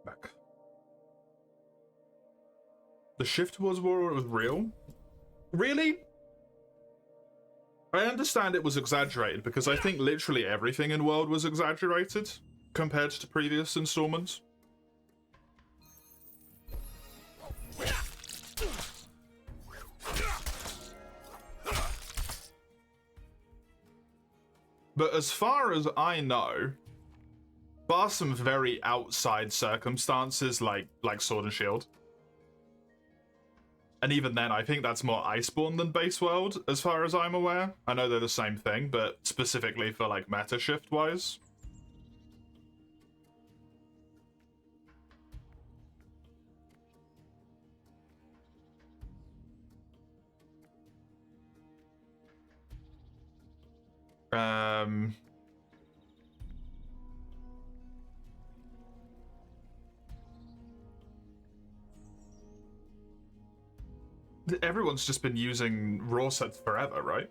Back. The shift towards war was real? Really? I understand it was exaggerated because I think literally everything in World was exaggerated compared to previous installments. But as far as I know, bar some very outside circumstances like Sword and Shield. And even then, I think that's more Iceborne than Base World, as far as I'm aware. I know they're the same thing, but specifically for like meta shift-wise. Everyone's just been using raw sets forever, right?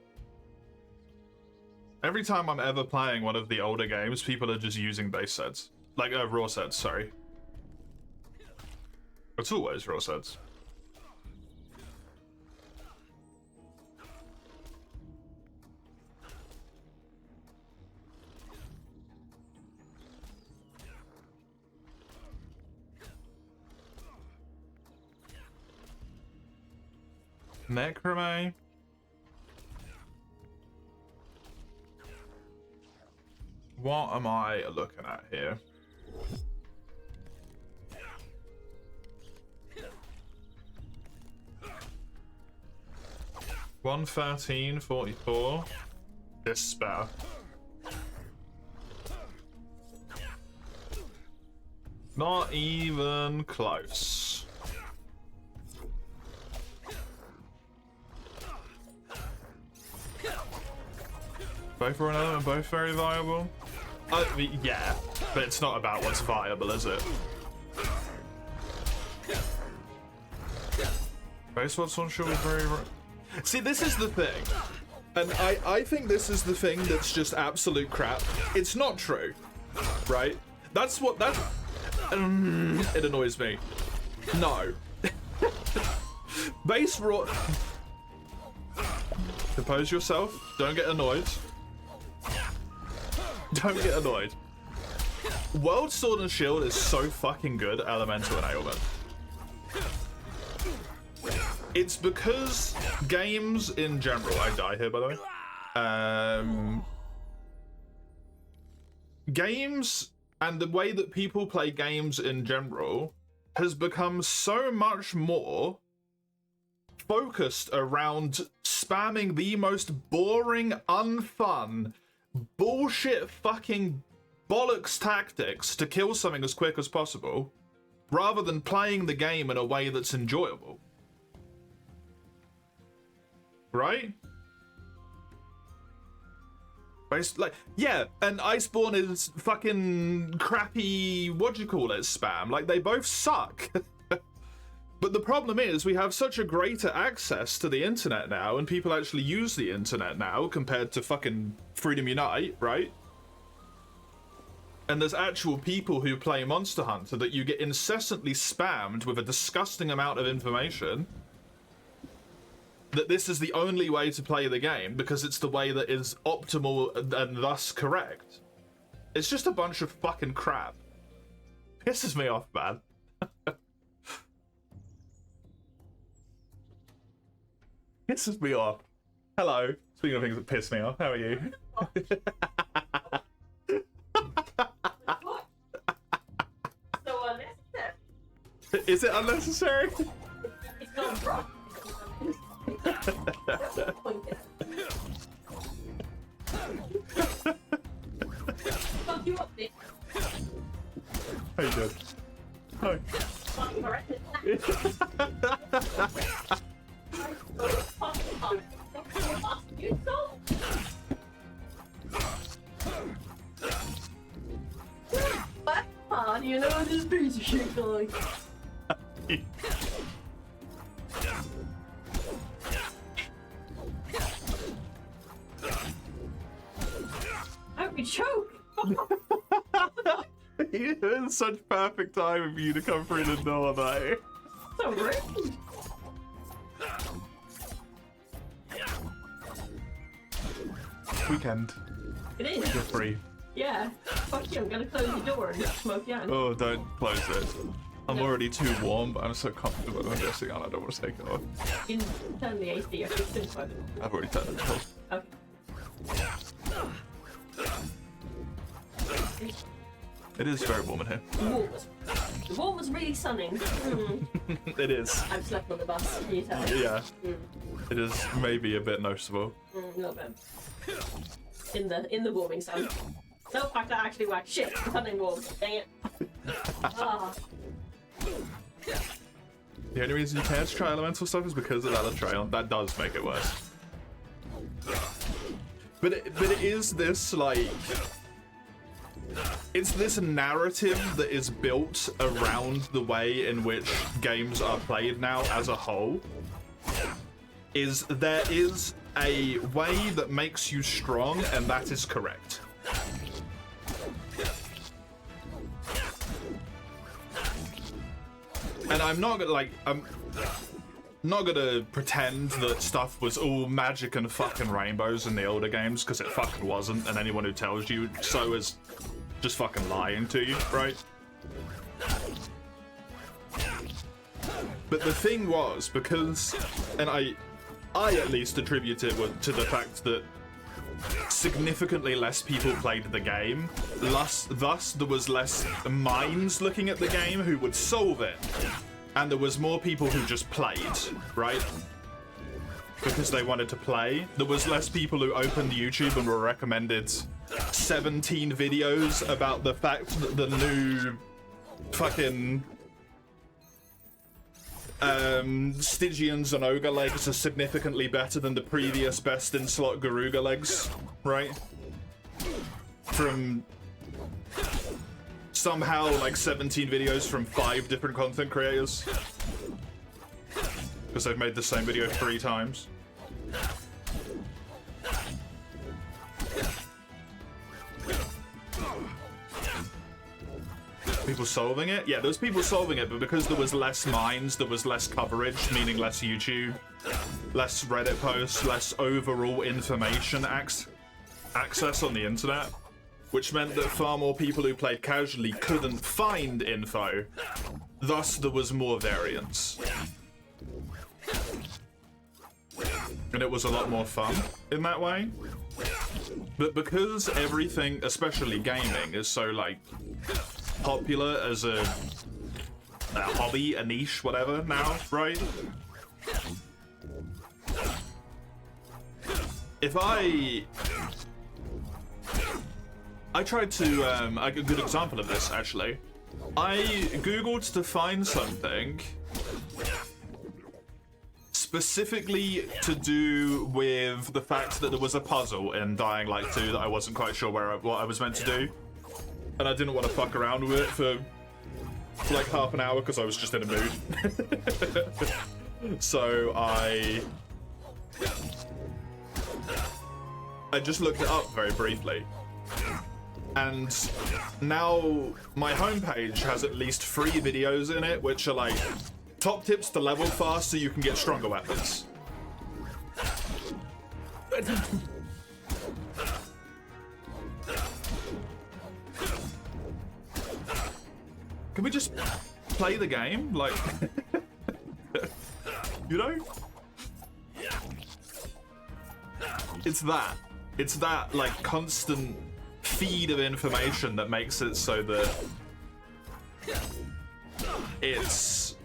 Every time I'm ever playing one of the older games, people are just using base sets. Like, raw sets, sorry. It's always raw sets. Necrome. What am I looking at here? $113.44. Despair. Not even close. Both are an element, both very viable. Yeah, but it's not about what's viable, is it? Base what's on shore is very. See, this is the thing, and I think this is the thing that's just absolute crap. It's not true, right? That's what that. It annoys me. No. Base raw. Compose yourself. Don't get annoyed. Don't get annoyed. World Sword and Shield is so fucking good at elemental enablement. It's because games in general, I die here by the way. Games and the way that people play games in general has become so much more focused around spamming the most boring, unfun, bullshit fucking bollocks tactics to kill something as quick as possible, rather than playing the game in a way that's enjoyable. Right? Like, yeah, and Iceborne is fucking crappy, what do you call it, spam. Like, they both suck. But the problem is, we have such a greater access to the internet now, and people actually use the internet now compared to fucking Freedom Unite, right? And there's actual people who play Monster Hunter that you get incessantly spammed with a disgusting amount of information that this is the only way to play the game because it's the way that is optimal and thus correct. It's just a bunch of fucking crap. Pisses me off, man. Pisses me off. Hello. Speaking of things that piss me off, how are you? So unnecessary. Is it unnecessary? It's not wrong. Fuck you up, Nick. How you doing? Hi. But on, you know this piece of shit guy. I hope you choke. It's such perfect time for you to come through the door, though. So rude. Weekend. It is. You're free. Yeah. Fuck you, I'm gonna close the door and just smoke you out. Oh, don't close it. I'm No. already too warm, but I'm so comfortable with this thing on. I don't want to take it off. You can turn the AC up. It's been fun. I've already turned it off. Okay. It is very warm in here. The warm was really sunning. It is. I've slept on the bus, can you tell? Yeah. It is maybe a bit noticeable. A little bit. In the warming sun. No, fuck that actually worked. Shit, the sun ain't warm. Dang it. Ah. The only reason you can't try elemental stuff is because of Elytraeon. That does make it worse. But it is this, like... It's this narrative that is built around the way in which games are played now as a whole. There is a way that makes you strong, and that is correct. And I'm not gonna pretend that stuff was all magic and fucking rainbows in the older games, because it fucking wasn't, and anyone who tells you so is just fucking lying to you, right? But the thing was, because, and I at least attribute it to the fact that significantly less people played the game, thus there was less minds looking at the game who would solve it, and there was more people who just played, right? Because they wanted to play. There was less people who opened YouTube and were recommended 17 videos about the fact that the new fucking Stygians and Ogre legs are significantly better than the previous best in slot Garuga legs, right? From somehow like 17 videos from 5 different content creators. Because they've made the same video 3 times. People solving it? Yeah, there was people solving it, but because there was less minds, there was less coverage, meaning less YouTube, less Reddit posts, less overall information access on the internet, which meant that far more people who played casually couldn't find info. Thus, there was more variance. And it was a lot more fun in that way. But because everything, especially gaming, is so, like, popular as a hobby, a niche, whatever, now, right? If I tried to, a good example of this, actually. I googled to find something specifically to do with the fact that there was a puzzle in Dying Light 2 that I wasn't quite sure what I was meant to do. And I didn't want to fuck around with it for like half an hour because I was just in a mood. So I just looked it up very briefly. And now my homepage has at least 3 videos in it, which are like top tips to level fast so you can get stronger weapons. Can we just play the game? Like, you know? It's that, like, constant feed of information that makes it so that it's...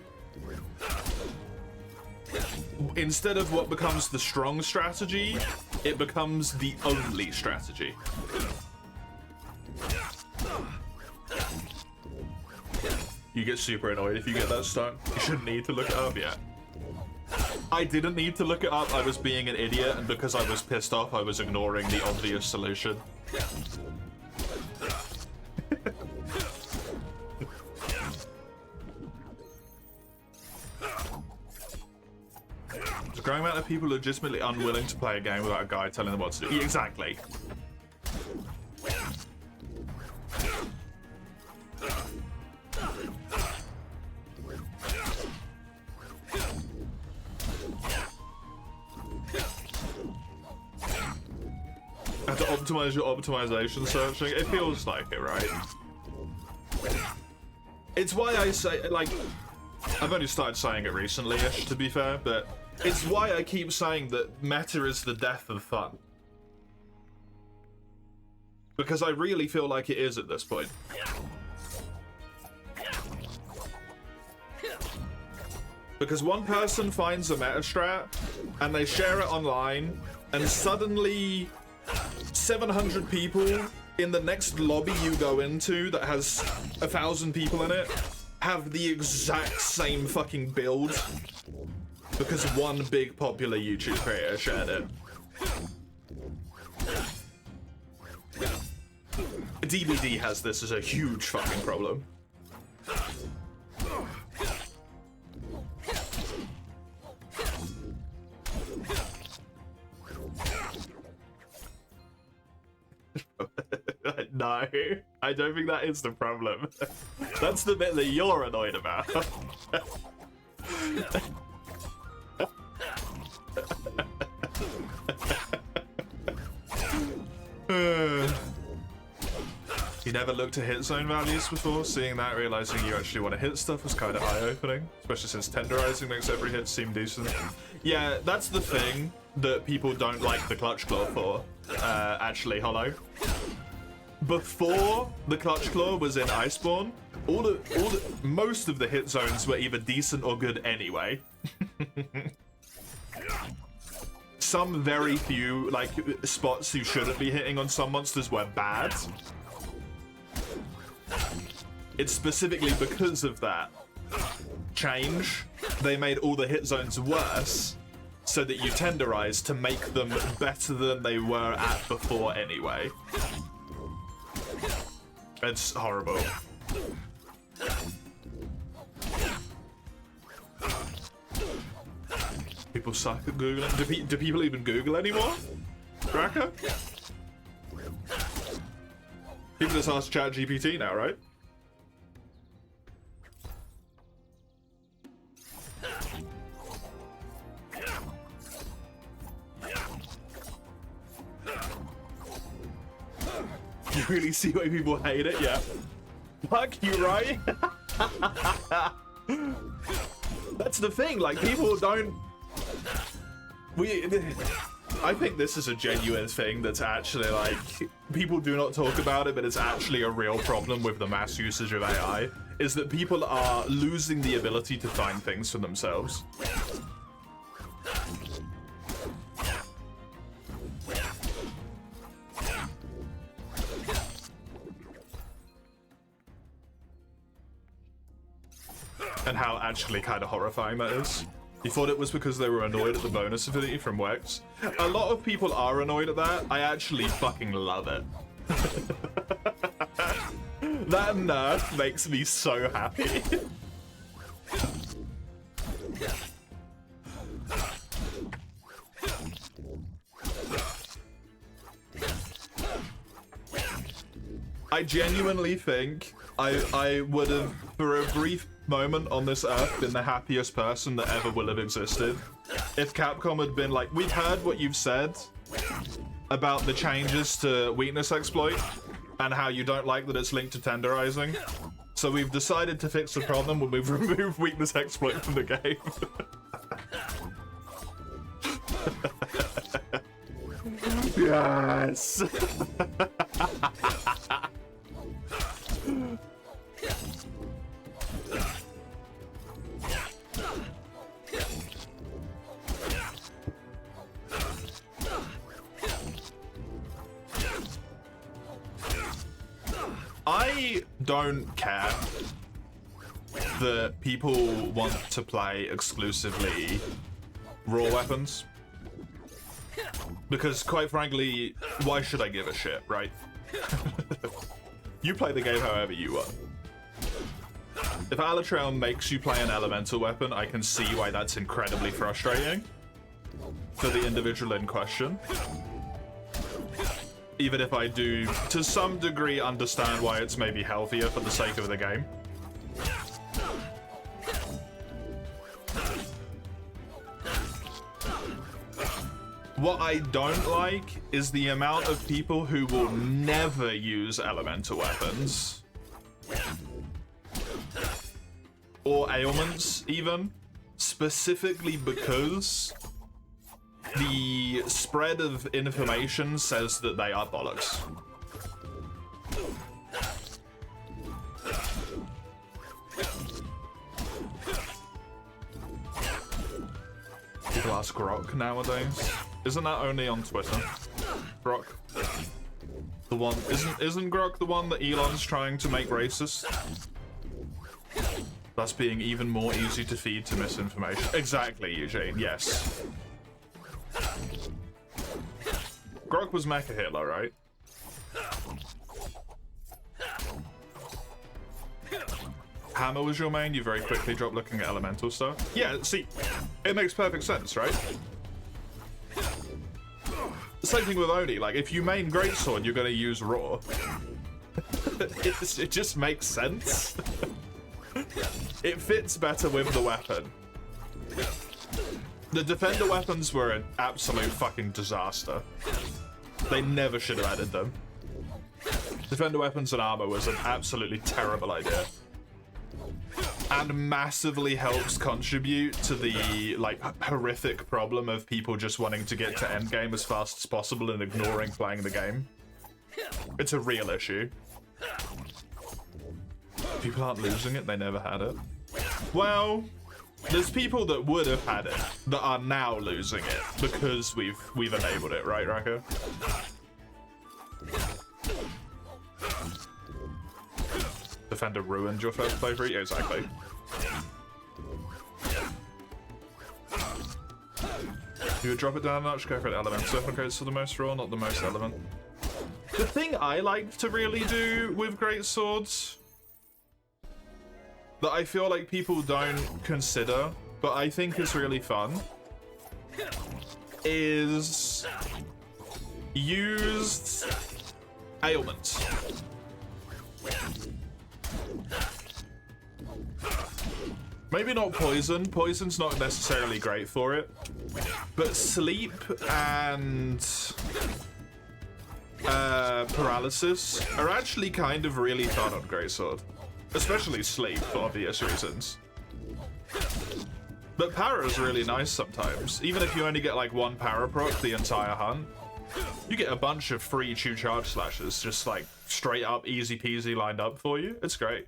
Instead of what becomes the strong strategy, it becomes the only strategy. You get super annoyed if you get that stuck. You shouldn't need to look it up yet. I didn't need to look it up, I was being an idiot, and because I was pissed off, I was ignoring the obvious solution. There's a growing amount of people legitimately unwilling to play a game without a guy telling them what to do. Exactly. optimize your optimization searching. It feels like it, right? It's why I say, like, I've only started saying it recently-ish, to be fair, but it's why I keep saying that meta is the death of fun. Because I really feel like it is at this point. Because one person finds a meta strat, and they share it online, and suddenly 700 people in the next lobby you go into that has 1,000 people in it have the exact same fucking build because one big popular YouTube creator shared it. DBD has this as a huge fucking problem. No, I don't think that is the problem. That's the bit that you're annoyed about. You never looked at hit zone values before? Seeing that, realizing you actually want to hit stuff was kind of eye-opening, especially since tenderizing makes every hit seem decent. Yeah, that's the thing that people don't like the clutch claw for, actually, Before the clutch claw was in Iceborne, most of the hit zones were either decent or good anyway. Some very few, like, spots you shouldn't be hitting on some monsters were bad. It's specifically because of that change, they made all the hit zones worse, so that you tenderize to make them better than they were at before anyway. It's horrible. People suck at Googling. Do people even Google anymore? Cracker? People just ask ChatGPT now, right? You really see why people hate it? Yeah. Fuck you, right? That's the thing, like, people don't... I think this is a genuine thing that's actually, like, people do not talk about it, but it's actually a real problem with the mass usage of AI, is that people are losing the ability to find things for themselves. And how actually kind of horrifying that is. You thought it was because they were annoyed at the bonus affinity from Wex? A lot of people are annoyed at that. I actually fucking love it. That nerf makes me so happy. I genuinely think I would have, for a brief moment on this earth, been the happiest person that ever will have existed if Capcom had been like, we've heard what you've said about the changes to weakness exploit and how you don't like that it's linked to tenderizing, so we've decided to fix the problem when we've removed weakness exploit from the game. Yes. I don't care that people want to play exclusively raw weapons. Because, quite frankly, why should I give a shit, right? You play the game however you want. If Alatrail makes you play an elemental weapon, I can see why that's incredibly frustrating for the individual in question. Even if I do, to some degree, understand why it's maybe healthier for the sake of the game. What I don't like is the amount of people who will never use elemental weapons. Or ailments, even. Specifically because the spread of information says that they are bollocks. People ask Grok nowadays. Isn't that only on Twitter? Grok. The one isn't Grok the one that Elon's trying to make racist? Thus being even more easy to feed to misinformation. Exactly, Eugene, yes. Grok was Mecha Hitler, right? Hammer was your main, you very quickly dropped looking at elemental stuff. Yeah, see, it makes perfect sense, right? Same thing with Oni, like, if you main Greatsword, you're gonna use Raw. It just makes sense. It fits better with the weapon. The Defender weapons were an absolute fucking disaster. They never should have added them. Defender weapons and armor was an absolutely terrible idea. And massively helps contribute to the, like, horrific problem of people just wanting to get to endgame as fast as possible and ignoring playing the game. It's a real issue. People aren't losing it, they never had it. Well, there's people that would have had it that are now losing it because we've enabled it, right, Raka? Defender ruined your first playthrough? Yeah, exactly. You would drop it down a notch, go for an element. Serpent goes to the most raw, not the most element. The thing I like to really do with great swords that I feel like people don't consider, but I think is really fun, is use ailments. Maybe not poison. Poison's not necessarily great for it, but sleep and paralysis are actually kind of really fun on Greatsword. Especially sleep, for obvious reasons. But para is really nice sometimes. Even if you only get like one para proc the entire hunt, you get a bunch of free 2 charge slashes just like straight up easy peasy lined up for you. It's great.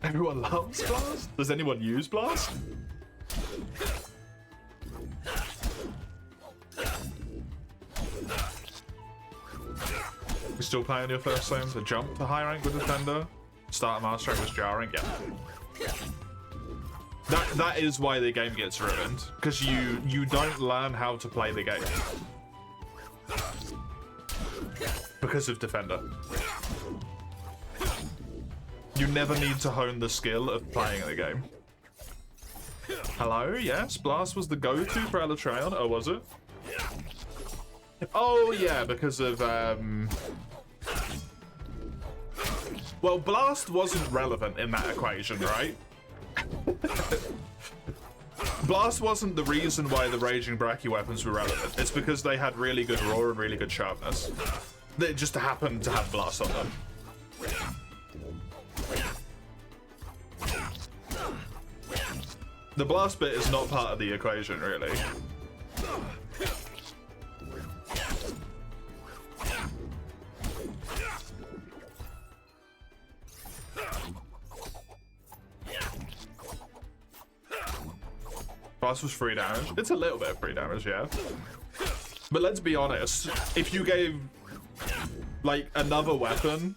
Everyone loves Blast? Does anyone use Blast? You still playing your first times? A jump to high rank with Defender? Start master rank was jarring? Yeah. That is why the game gets ruined. Because you don't learn how to play the game. Because of Defender. You never need to hone the skill of playing the game. Hello? Yes? Blast was the go-to for Elatreon? Oh, was it? Oh, yeah, because of, Well, Blast wasn't relevant in that equation, right? Blast wasn't the reason why the Raging Brachii weapons were relevant. It's because they had really good roar and really good sharpness. They just happened to have Blast on them. The Blast bit is not part of the equation, really. Blast was free damage. It's a little bit of free damage, yeah. But let's be honest, if you gave, like, another weapon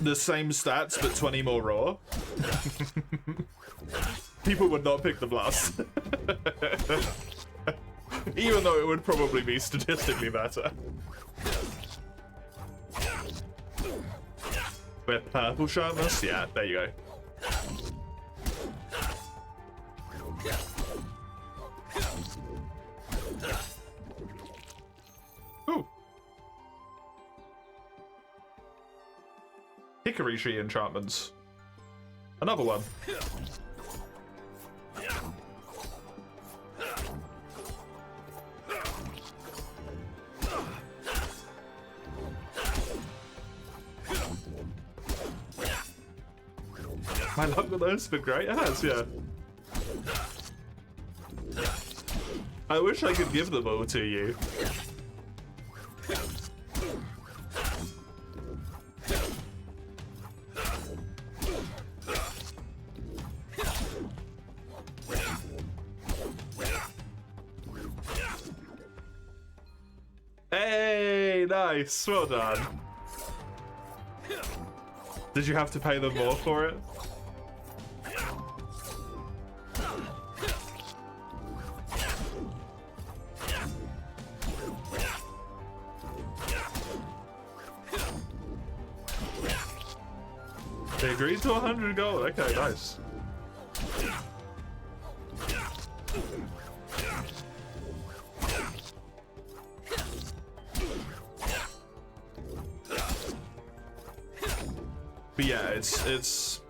the same stats but 20 more raw, people would not pick the Blast. Even though it would probably be statistically better. With purple sharpness? Yeah, there you go. Ooh. hickory tree enchantments. Another one. My luck with those has been great. It has, yeah. I wish I could give them all to you. Hey, nice. Well done. Did you have to pay them more for it? They agreed to 100 gold. Okay, nice. But yeah, it's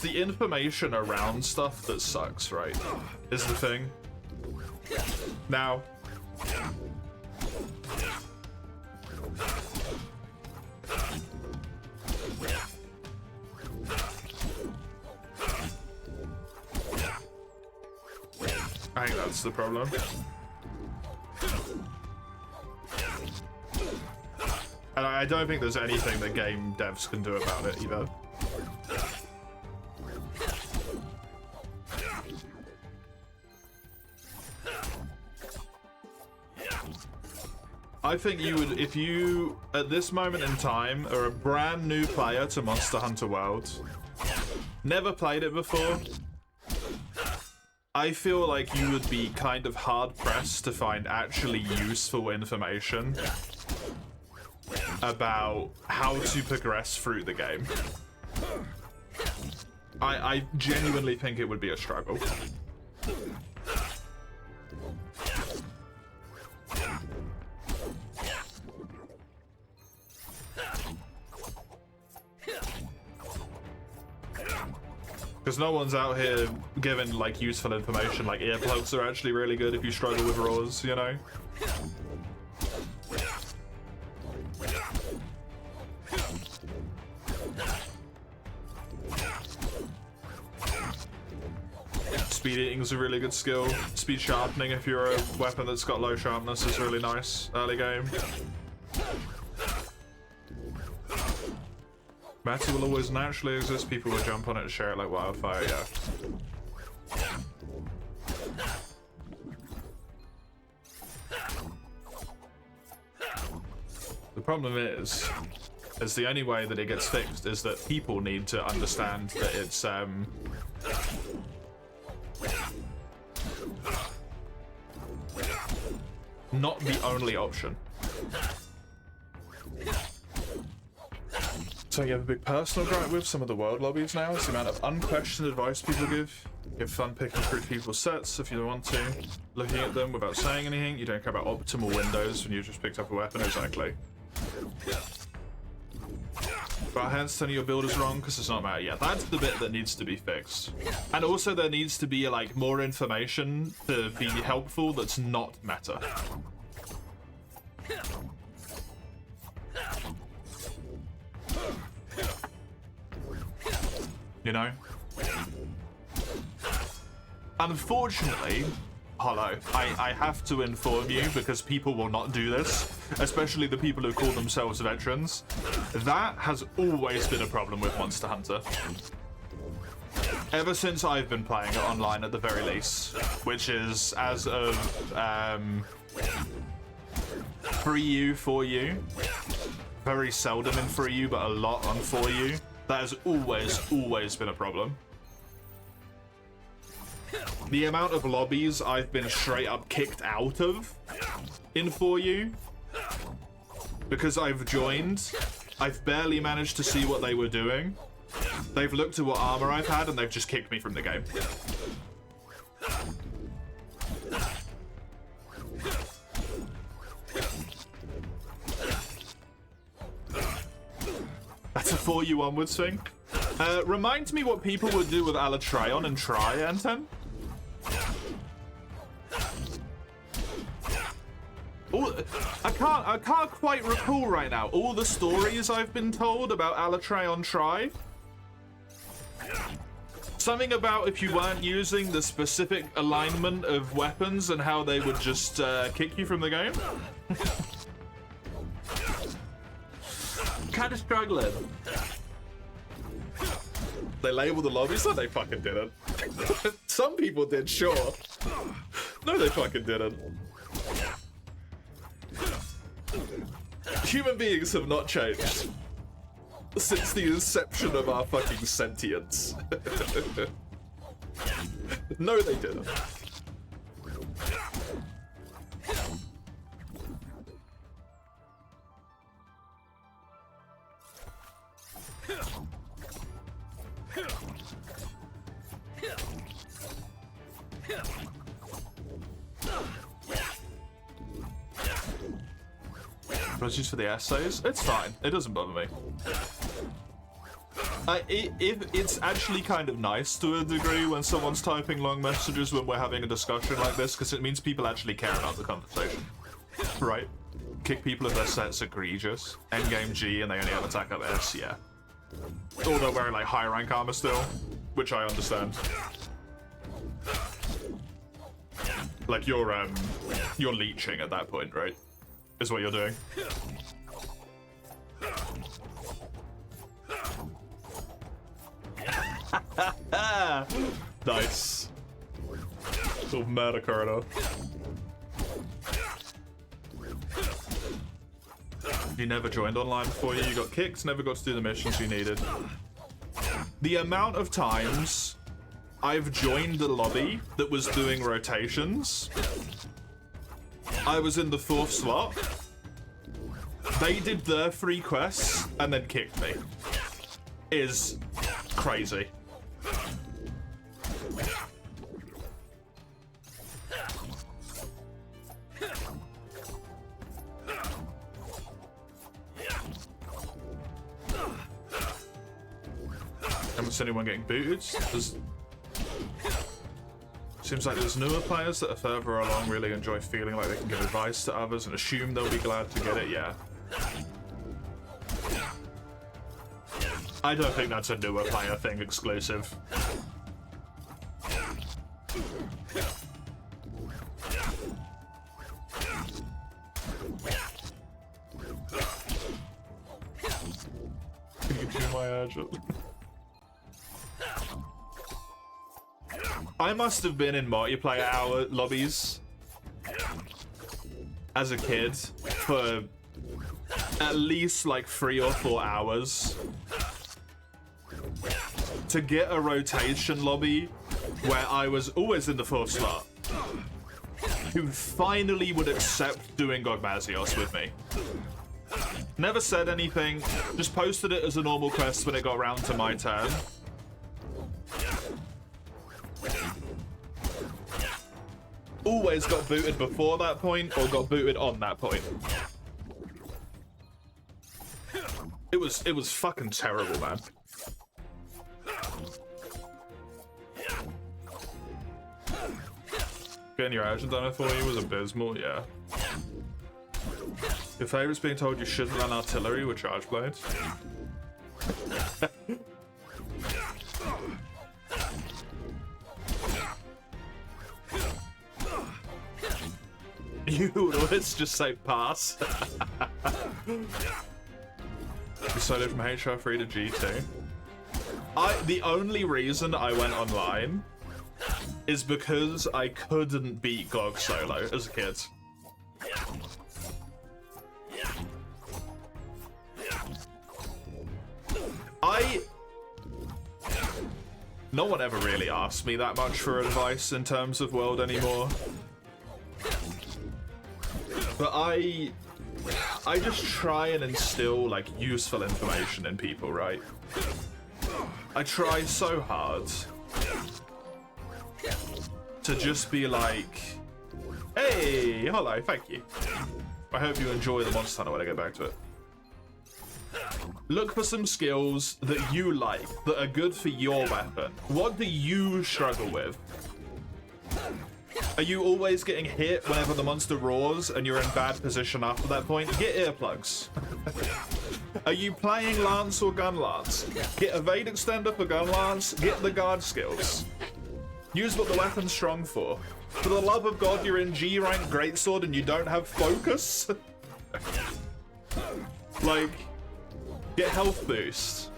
the information around stuff that sucks, right? Is the thing. Now, I think that's the problem. And I don't think there's anything that game devs can do about it either. I think you would, if you, at this moment in time, are a brand new player to Monster Hunter World, never played it before, I feel like you would be kind of hard-pressed to find actually useful information about how to progress through the game. I genuinely think it would be a struggle. Because no one's out here giving, like, useful information, like earplugs are actually really good if you struggle with roars, you know? Speed eating is a really good skill. Speed sharpening, if you're a weapon that's got low sharpness, is really nice early game. Meta will always naturally exist. People will jump on it and share it like wildfire, yeah. The problem is the only way that it gets fixed is that people need to understand that it's not the only option. So you have a big personal gripe with some of the world lobbies now. It's the amount of unquestioned advice people give. You have fun picking through people's sets if you want to. Looking at them without saying anything. You don't care about optimal windows when you just picked up a weapon, exactly. But hands telling your build is wrong because it's not matter. Yeah, that's the bit that needs to be fixed. And also there needs to be like more information to be helpful that's not meta. You know? Unfortunately, Hollow, I have to inform you because people will not do this, especially the people who call themselves veterans. That has always been a problem with Monster Hunter. Ever since I've been playing it online at the very least, which is as of 3U, 4U. Very seldom in 3U, but a lot on 4U. That has always been a problem. The amount of lobbies I've been straight up kicked out of in 4U because I've joined, I've barely managed to see what they were doing. They've looked at what armor I've had and they've just kicked me from the game. That's a 4U onward swing. Reminds me what people would do with Alatreon and try, Anton. I can't quite recall right now all the stories I've been told about Alatreon try. Something about if you weren't using the specific alignment of weapons and how they would just kick you from the game. Kind of struggling. They labeled the lobby, so they fucking didn't. Some people did, sure. No, they fucking didn't. Human beings have not changed since the inception of our fucking sentience. No, they didn't. Apologies for the essays. It's fine. It doesn't bother me. It's actually kind of nice to a degree when someone's typing long messages when we're having a discussion like this, because it means people actually care about the conversation. Right? Kick people if their set's egregious. Endgame G and they only have attack up S, yeah. Or they're wearing like high rank armor still, which I understand. Like you're leeching at that point, right? Is what you're doing. Nice. Little murder corridor. You never joined online before you got kicked, never got to do the missions you needed. The amount of times I've joined a lobby that was doing rotations, I was in the 4th slot, they did their 3 quests and then kicked me. Is crazy. Haven't seen anyone getting booted. Seems like there's newer players that are further along really enjoy feeling like they can give advice to others and assume they'll be glad to get it, yeah. I don't think that's a newer player thing exclusive. You can do my agent. I must have been in multiplayer hour lobbies as a kid for at least like 3 or 4 hours to get a rotation lobby where I was always in the 4th slot, who finally would accept doing Gogmazios with me. Never said anything, just posted it as a normal quest when it got round to my turn. Always got booted before that point or got booted on that point. It was fucking terrible, man. Getting your agent done for you was abysmal, yeah. Your favourite's being told you shouldn't run artillery with charge blades. You would always just say pass. You started from HR3 to G2. The only reason I went online is because I couldn't beat Gog solo as a kid. No one ever really asked me that much for advice in terms of World anymore. But I just try and instill like useful information in people, right? I try so hard to just be like, hey, hello, thank you. I hope you enjoy the monster hunter when I get back to it. Look for some skills that you like, that are good for your weapon. What do you struggle with? Are you always getting hit whenever the monster roars and you're in bad position after that point? Get earplugs. Are you playing Lance or Gun Lance? Get Evade Extender for Gun Lance, get the guard skills. Use what the weapon's strong for. For the love of God, you're in G rank Greatsword and you don't have focus? Like, get health boost.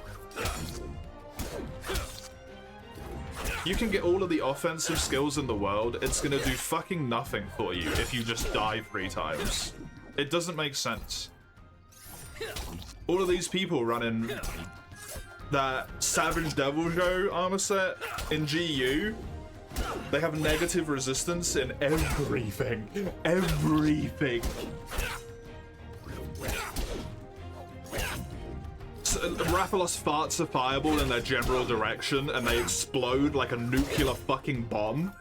You can get all of the offensive skills in the world, it's gonna do fucking nothing for you if you just die 3 times. It doesn't make sense. All of these people running that Savage Devil Show armor set in GU, they have negative resistance in everything. Everything. So, Rathalos farts a fireball in their general direction and they explode like a nuclear fucking bomb.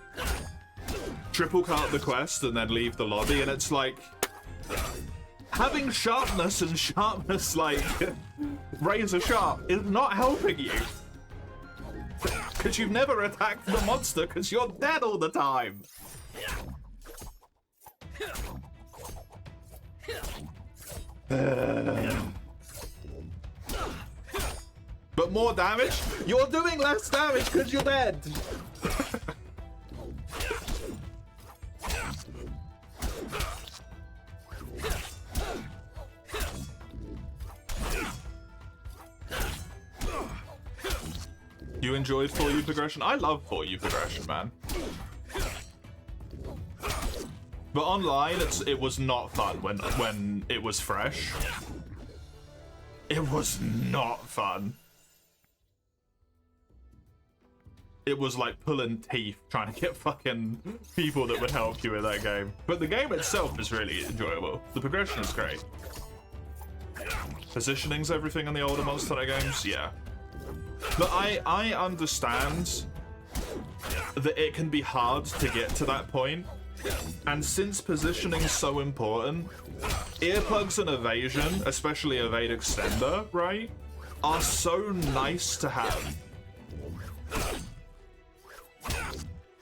Triple cart the quest and then leave the lobby, and it's like, having sharpness and sharpness like razor sharp is not helping you. Because you've never attacked the monster because you're dead all the time. But more damage? You're doing less damage because you're dead. You enjoyed For You progression? I love For You progression, man. But online, it was not fun when it was fresh. It was not fun. It was like pulling teeth trying to get fucking people that would help you in that game. But the game itself is really enjoyable. The progression is great. Positioning's everything in the older Monster Hunter games, yeah. But I understand that it can be hard to get to that point. And since positioning is so important, earplugs and evasion, especially Evade Extender, right, are so nice to have.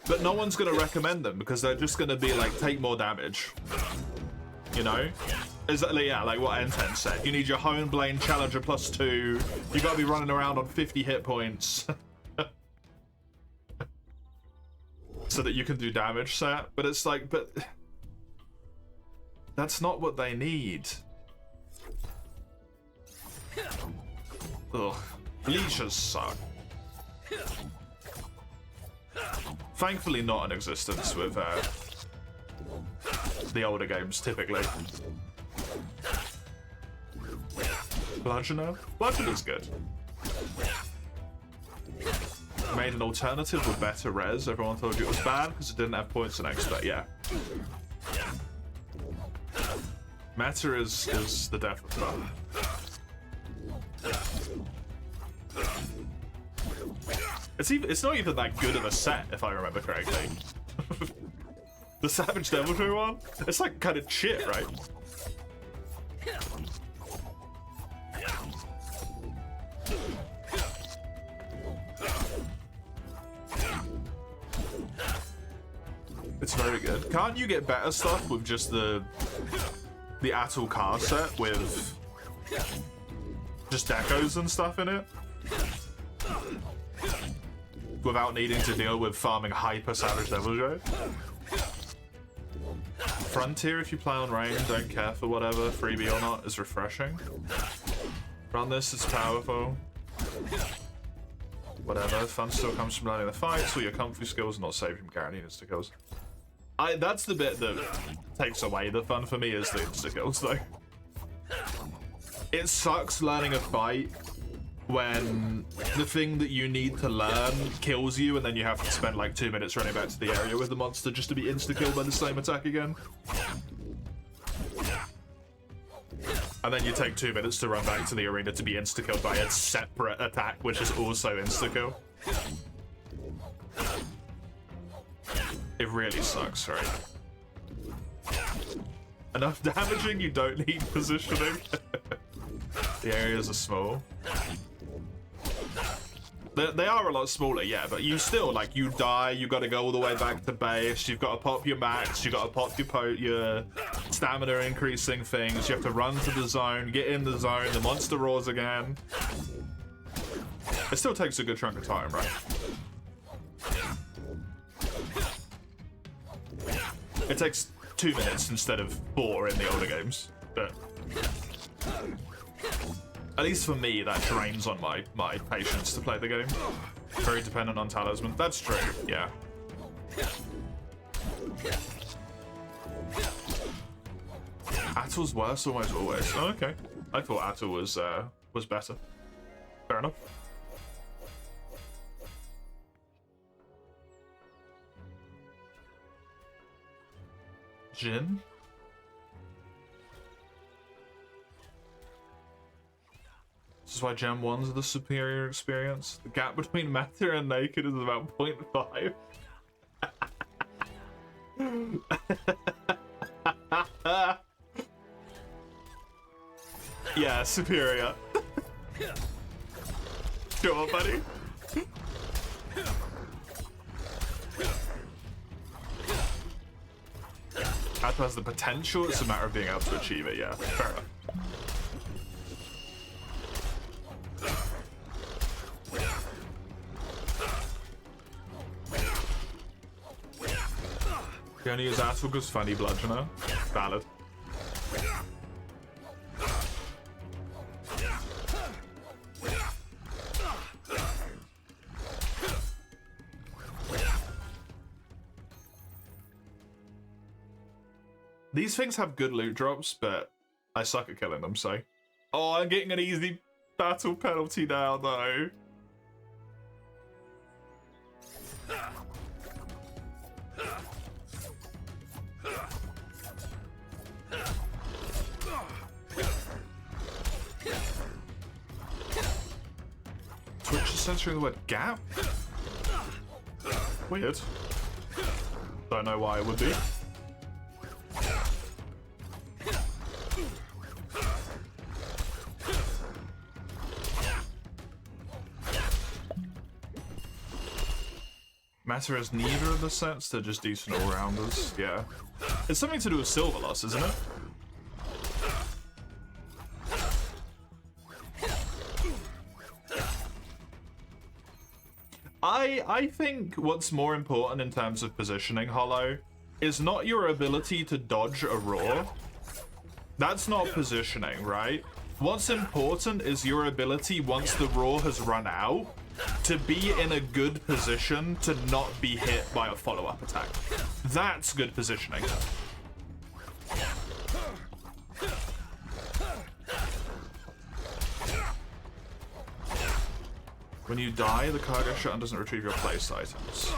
But no one's gonna recommend them because they're just gonna be like, take more damage. You know? Exactly, yeah, like what N10 said. You need your Hone Blade Challenger +2. You gotta be running around on 50 hit points. So that you can do damage set. But it's like, but that's not what they need. Ugh. Leashes suck. Thankfully not in existence with the older games, typically. Bludgeoner? Bludgeoner's good. Made an alternative with better res. Everyone told you it was bad because it didn't have points and expert, yeah. Meta is the death of fun. It's not even that good of a set, if I remember correctly. The Savage Devil Show one? It's like kind of shit, right? It's very good. Can't you get better stuff with just the Atul car set with just decos and stuff in it? Without needing to deal with farming hyper Savage Devil Show? Frontier, if you play on rain, don't care for whatever, freebie or not, is refreshing. Run this, it's powerful. Whatever, fun still comes from learning the fights, or your comfy skills, not saved from guaranteed insta kills. That's the bit that takes away the fun for me, is the insta kills though. It sucks learning a fight when the thing that you need to learn kills you and then you have to spend like 2 minutes running back to the area with the monster just to be insta-killed by the same attack again. And then you take 2 minutes to run back to the arena to be insta-killed by a separate attack, which is also insta-kill. It really sucks, right? Enough damaging, you don't need positioning. The areas are small. They are a lot smaller, yeah, but you still, like, you die, you gotta go all the way back to base, you've got to pop your max, you gotta pop your stamina increasing things, you have to run to the zone, get in the zone, the monster roars again. It still takes a good chunk of time, right? It takes 2 minutes instead of 4 in the older games, but at least for me, that drains on my patience to play the game. Very dependent on talisman. That's true, yeah. Atul's worse almost always. Oh, okay. I thought Atul was better. Fair enough. Jin? This is why Gem 1's the superior experience. The gap between meta and naked is about 0.5. Yeah, superior. Go on, buddy. That has the potential, it's a matter of being able to achieve it, yeah. Fair enough. You only use Atul because funny bludgeoner. Valid. These things have good loot drops, but I suck at killing them, so... Oh, I'm getting an easy battle penalty now, though. Twitch is censoring the word gap? Weird. Don't know why it would be. Matter has neither of the sets, they're just decent all-rounders, yeah. It's something to do with silver loss, isn't it? I think what's more important in terms of positioning, Hollow, is not your ability to dodge a roar. That's not positioning, right? What's important is your ability, once the roar has run out, to be in a good position to not be hit by a follow-up attack. That's good positioning. When you die, the cargo shutdown doesn't retrieve your placed items.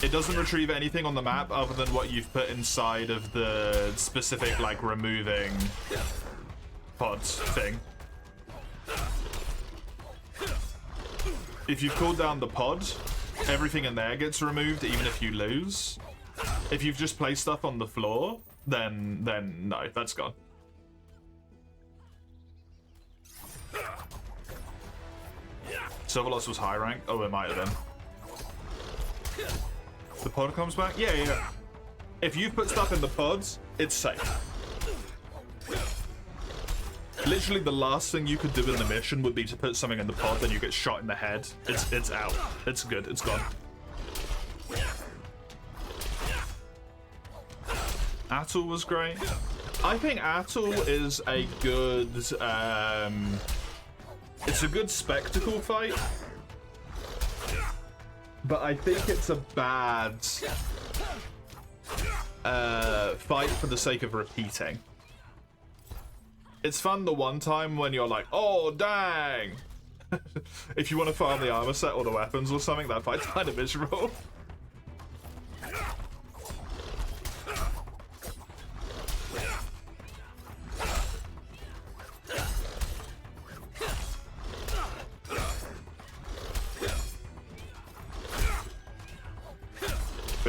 It doesn't retrieve anything on the map other than what you've put inside of the specific, like, removing pods thing. If you've called down the pod, everything in there gets removed, even if you lose. If you've just placed stuff on the floor, then no, that's gone. Silver loss was high rank? Oh, it might have been. The pod comes back? Yeah. If you've put stuff in the pods, it's safe. Literally the last thing you could do in the mission would be to put something in the pod, then you get shot in the head. It's out. It's good. It's gone. Atul was great. I think Atul is a good... it's a good spectacle fight. But I think it's a bad fight for the sake of repeating. It's fun the one time when you're like, oh, dang! If you want to farm the armor set or the weapons or something, that fight's kind of miserable.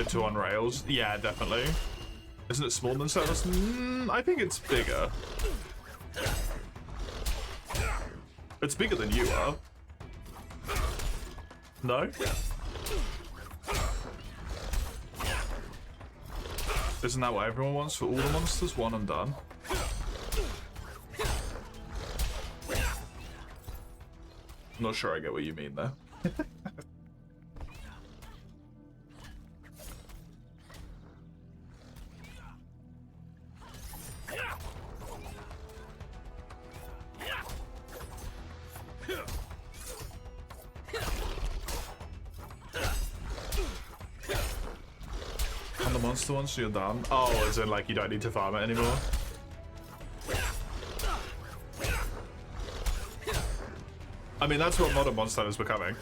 bit too on rails. Yeah, definitely. Isn't it smaller than Settlers? I think it's bigger. It's bigger than you are. No? Isn't that what everyone wants for all the monsters? One and done. I'm not sure I get what you mean there. On the monster one, so you're done. Oh, as in like you don't need to farm it anymore? I mean, that's what modern monster is becoming.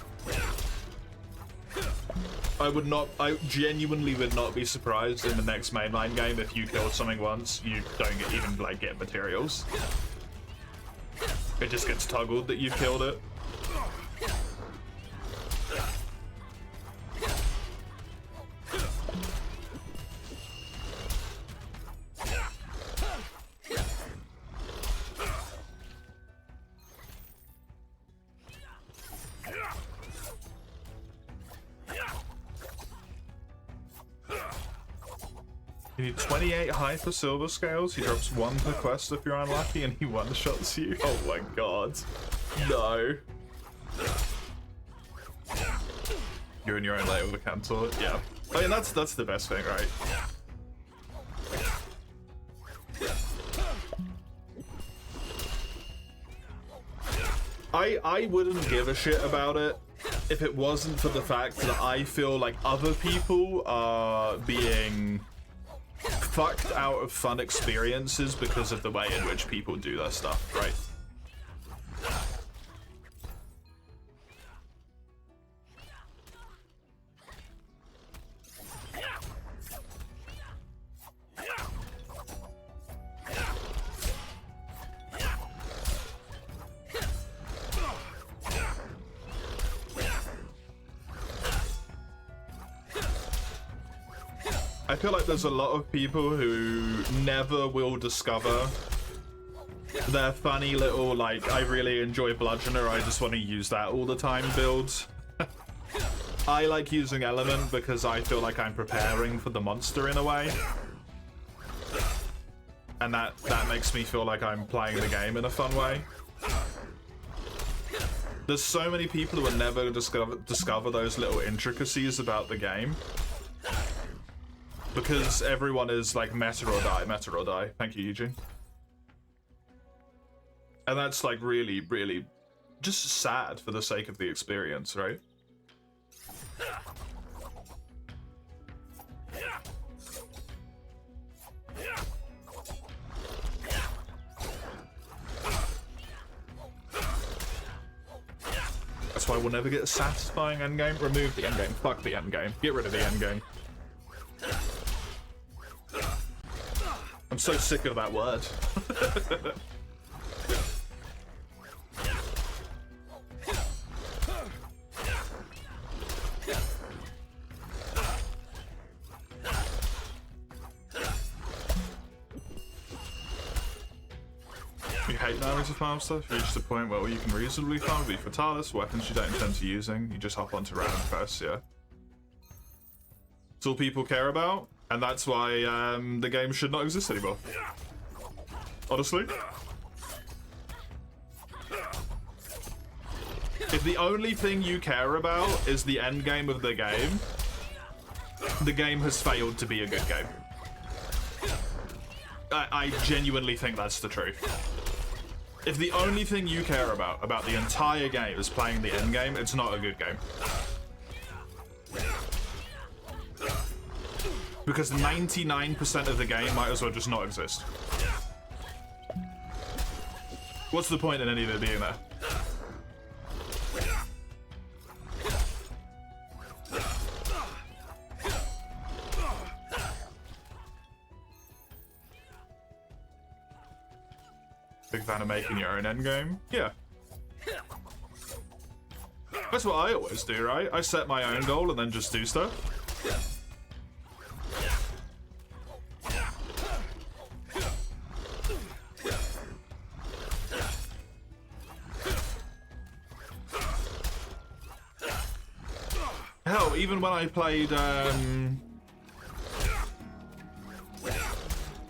I genuinely would not be surprised in the next mainline game if you killed something once, you don't even like get materials. It just gets toggled that you've killed it. You need 28 hyper silver scales. He drops 1 per quest if you're unlucky, and he one-shots you. Oh my god. No. You're in your own lane with a cancel. Yeah. I mean, that's the best thing, right? I wouldn't give a shit about it if it wasn't for the fact that I feel like other people are being fucked out of fun experiences because of the way in which people do their stuff, right? I feel like there's a lot of people who never will discover their funny little, like, I really enjoy Bludgeoner, I just want to use that all the time builds. I like using Element because I feel like I'm preparing for the monster in a way. And that makes me feel like I'm playing the game in a fun way. There's so many people who will never discover those little intricacies about the game. Because everyone is like meta or die, meta or die. Thank you, Eugene. And that's like really, really just sad for the sake of the experience, right? That's why we'll never get a satisfying endgame. Remove the endgame. Fuck the endgame. Get rid of the endgame. I'm so sick of that word. You hate knowing to farm stuff? You reach the point where all you can reasonably farm will be Fatalis, weapons you don't intend to using. You just hop onto random quests, yeah. It's all people care about. And that's why the game should not exist anymore. Honestly. If the only thing you care about is the end game of the game has failed to be a good game. I genuinely think that's the truth. If the only thing you care about the entire game is playing the end game, it's not a good game. Because 99% of the game might as well just not exist. What's the point in any of it being there? Big fan of making your own endgame? Yeah. That's what I always do, right? I set my own goal and then just do stuff. even when I played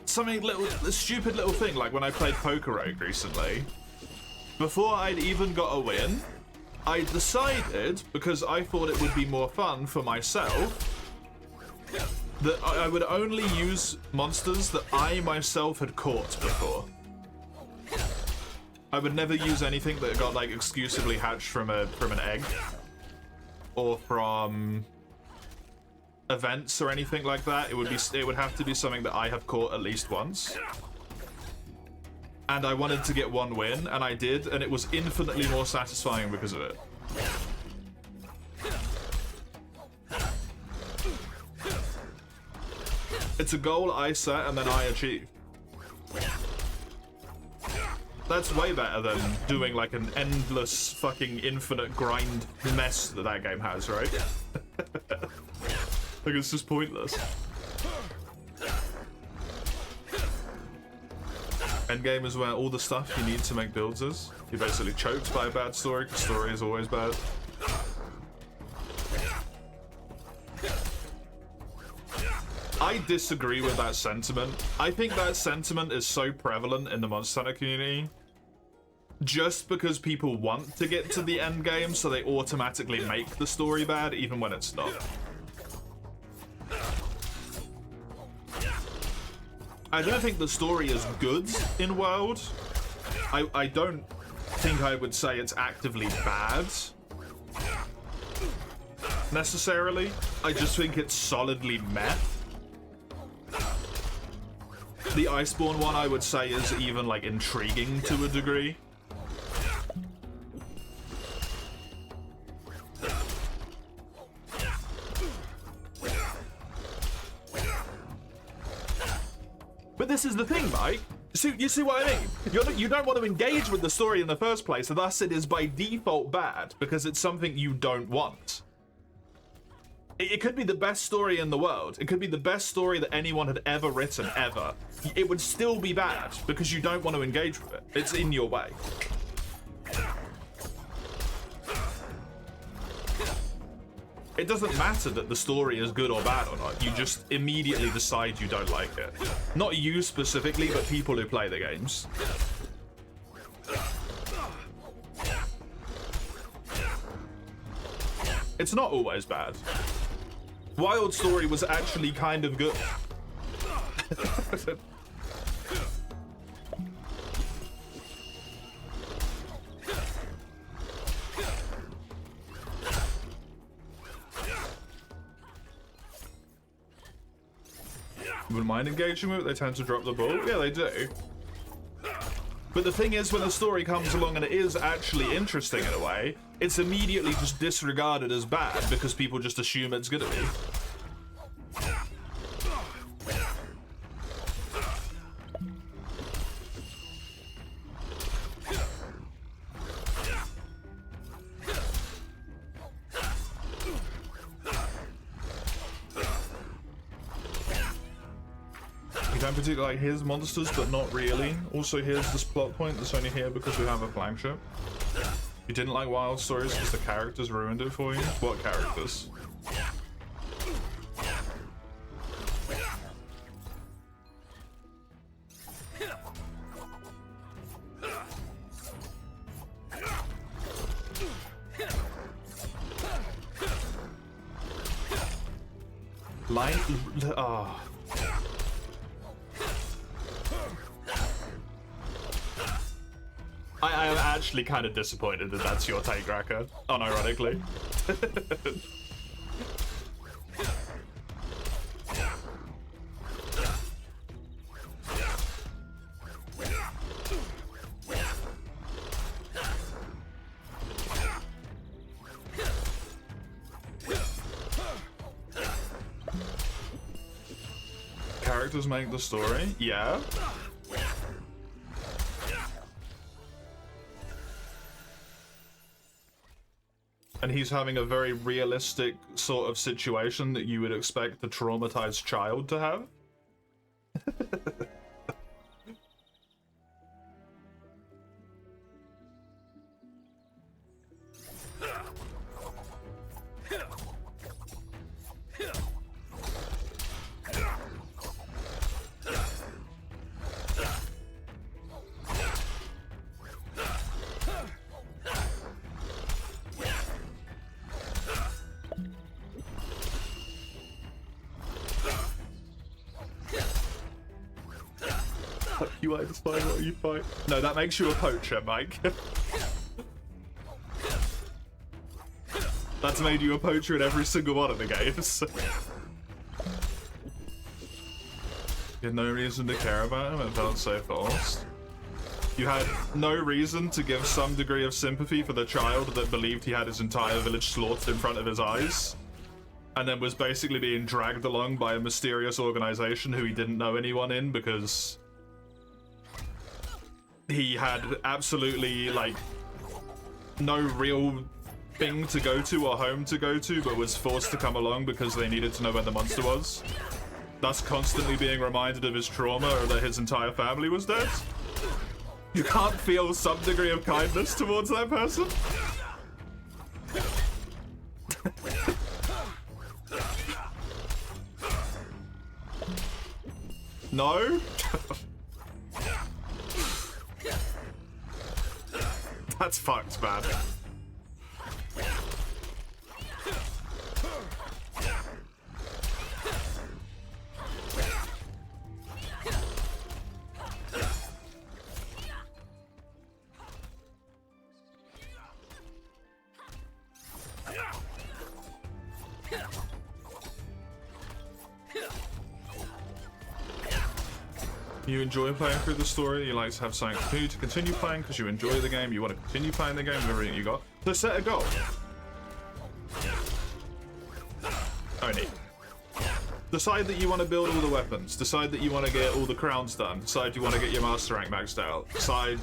something little, a stupid little thing, like when I played Poker Rogue recently, before I'd even got a win, I decided, because I thought it would be more fun for myself, that I would only use monsters that I myself had caught before. I would never use anything that got like exclusively hatched from an egg or from events or anything like that. It would have to be something that I have caught at least once. And I wanted to get one win, and I did, and it was infinitely more satisfying because of it. It's a goal I set and then I achieved. That's way better than doing like an endless fucking infinite grind mess that that game has, right? Like, it's just pointless. Endgame is where all the stuff you need to make builds is. You're basically choked by a bad story, because story is always bad. I disagree with that sentiment. I think that sentiment is so prevalent in the Monster Hunter community just because people want to get to the end game, so they automatically make the story bad even when it's not. I don't think the story is good in World. I don't think I would say it's actively bad necessarily. I just think it's solidly meh. The Iceborne one, I would say, is even, like, intriguing to a degree. But this is the thing, Mike. You see what I mean? You don't want to engage with the story in the first place, and thus it is by default bad, because it's something you don't want. It could be the best story in the world. It could be the best story that anyone had ever written, ever. It would still be bad, because you don't want to engage with it. It's in your way. It doesn't matter that the story is good or bad or not. You just immediately decide you don't like it. Not you specifically, but people who play the games. It's not always bad. Wild Story was actually kind of good. Wouldn't mind engaging with it, they tend to drop the ball. Yeah, they do. But the thing is, when the story comes along and it is actually interesting in a way, it's immediately just disregarded as bad because people just assume it's gonna be. You don't particularly like his monsters, but not really. Also, here's this plot point that's only here because we have a flagship. You didn't like Wild Stories because the characters ruined it for you? What characters? Oh. I am actually kind of disappointed that that's your take, Raka, unironically. Characters make the story? Yeah. And he's having a very realistic sort of situation that you would expect a traumatized child to have. You like to find what you fight. No, that makes you a poacher, Mike. That's made you a poacher in every single one of the games. You had no reason to care about him and felt so forced. You had no reason to give some degree of sympathy for the child that believed he had his entire village slaughtered in front of his eyes, and then was basically being dragged along by a mysterious organization who he didn't know anyone in because he had absolutely, like, no real thing to go to or home to go to, but was forced to come along because they needed to know where the monster was. Thus constantly being reminded of his trauma or that his entire family was dead. You can't feel some degree of kindness towards that person? No? That's fucked, man. You enjoy playing through the story, you like to have something to do to continue playing because you enjoy the game, you want to continue playing the game with everything you got. So set a goal. Only. Decide that you want to build all the weapons. Decide that you want to get all the crowns done. Decide you want to get your master rank maxed out. Decide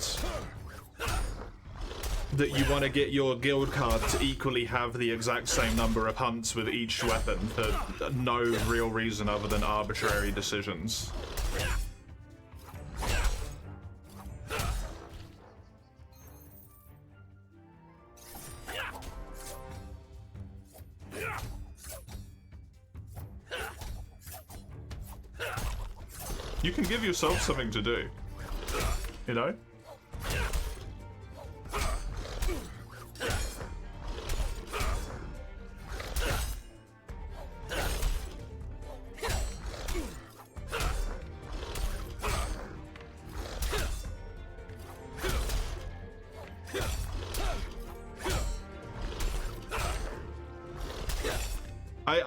that you want to get your guild card to equally have the exact same number of hunts with each weapon for no real reason other than arbitrary decisions. You can give yourself something to do, you know?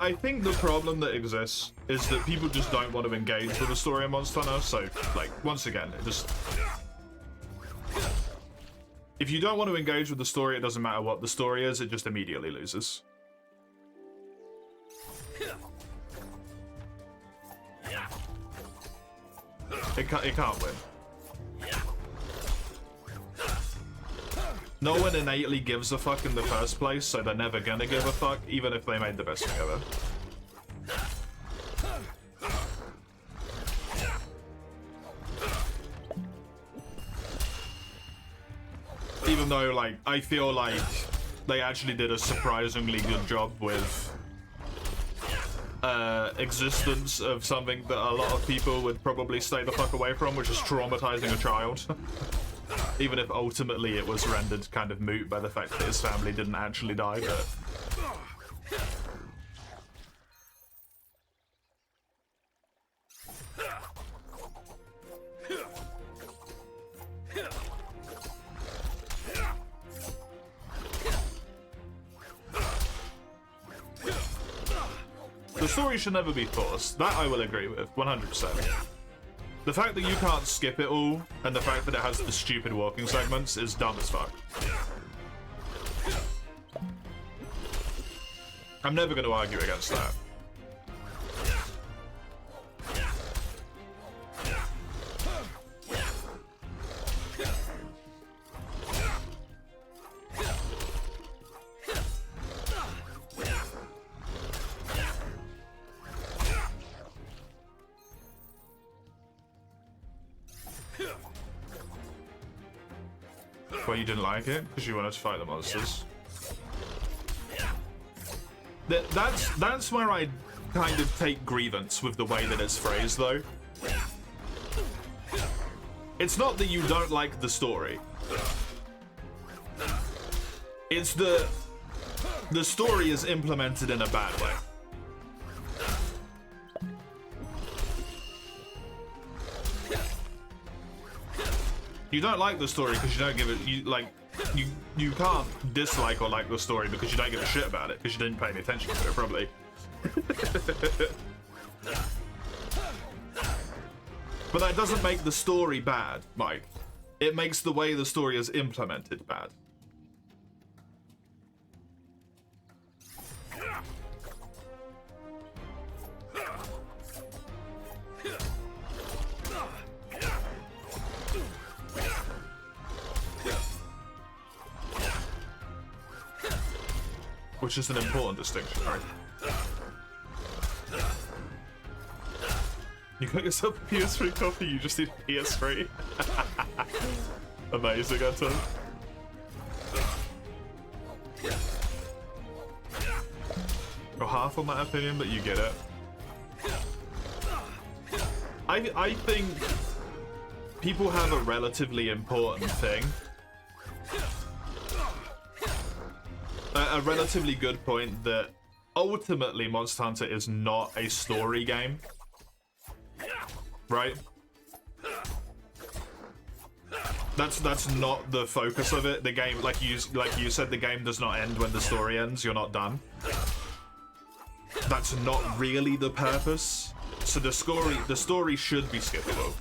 I think the problem that exists is that people just don't want to engage with the story of Monster Hunter, so, like, once again, it just... If you don't want to engage with the story, it doesn't matter what the story is, it just immediately loses. It can't win. No one innately gives a fuck in the first place, so they're never gonna give a fuck, even if they made the best thing ever. Even though, like, I feel like they actually did a surprisingly good job with existence of something that a lot of people would probably stay the fuck away from, which is traumatizing a child. Even if ultimately it was rendered kind of moot by the fact that his family didn't actually die, but... The story should never be forced. That I will agree with, 100%. The fact that you can't skip it all, and the fact that it has the stupid walking segments is dumb as fuck. I'm never going to argue against that. Well, you didn't like it because you wanted to fight the monsters. That's where I kind of take grievance with the way that it's phrased, though. It's not that you don't like the story. It's the story is implemented in a bad way. You don't like the story because you don't give it. You can't dislike or like the story because you don't give a shit about it because you didn't pay any attention to it, probably. But that doesn't make the story bad, Mike. It makes the way the story is implemented bad. Which is an important distinction, right? You got yourself a PS3 copy, you just need a PS3. Amazing, Anton. You're half on that opinion, but you get it. I think people have a relatively important thing. A relatively good point that ultimately Monster Hunter is not a story game. Right? That's not the focus of it. The game, like you said, the game does not end when the story ends. You're not done. That's not really the purpose. So the story should be skippable.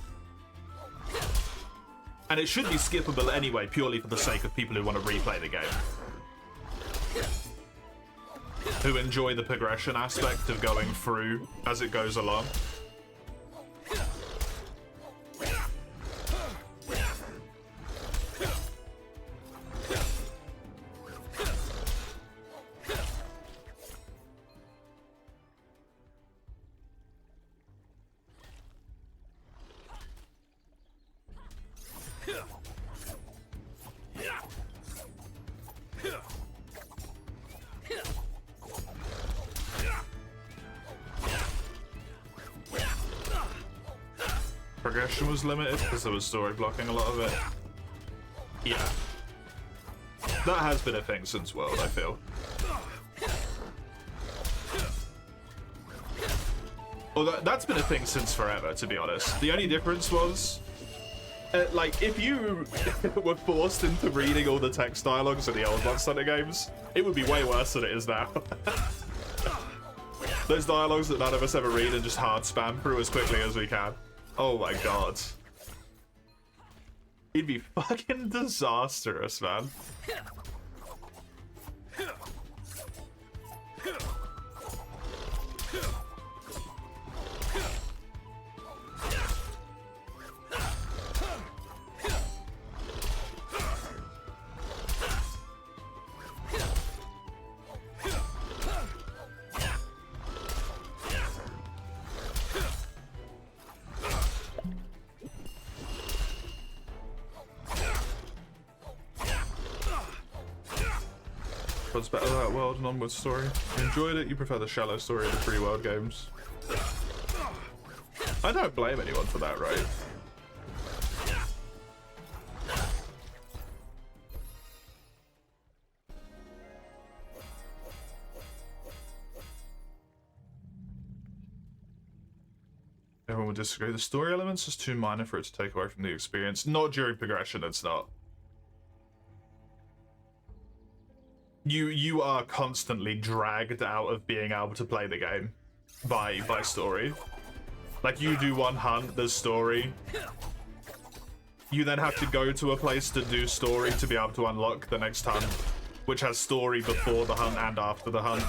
And it should be skippable anyway, purely for the sake of people who want to replay the game. Who enjoy the progression aspect of going through as it goes along. Progression was limited because there was story blocking a lot of it. Yeah. That has been a thing since World, I feel. Well, that's been a thing since forever, to be honest. The only difference was, like, if you were forced into reading all the text dialogues in the old Monster Hunter games, it would be way worse than it is now. Those dialogues that none of us ever read and just hard spam through as quickly as we can. Oh my god. It'd be fucking disastrous, man. What's better, that world and onward story? You enjoyed it, you prefer the shallow story of the free world games. I don't blame anyone for that, right? Everyone would disagree. The story elements is too minor for it to take away from the experience. Not during progression, it's not. You are constantly dragged out of being able to play the game by story. Like, you do one hunt, there's story. You then have to go to a place to do story to be able to unlock the next hunt, which has story before the hunt and after the hunt.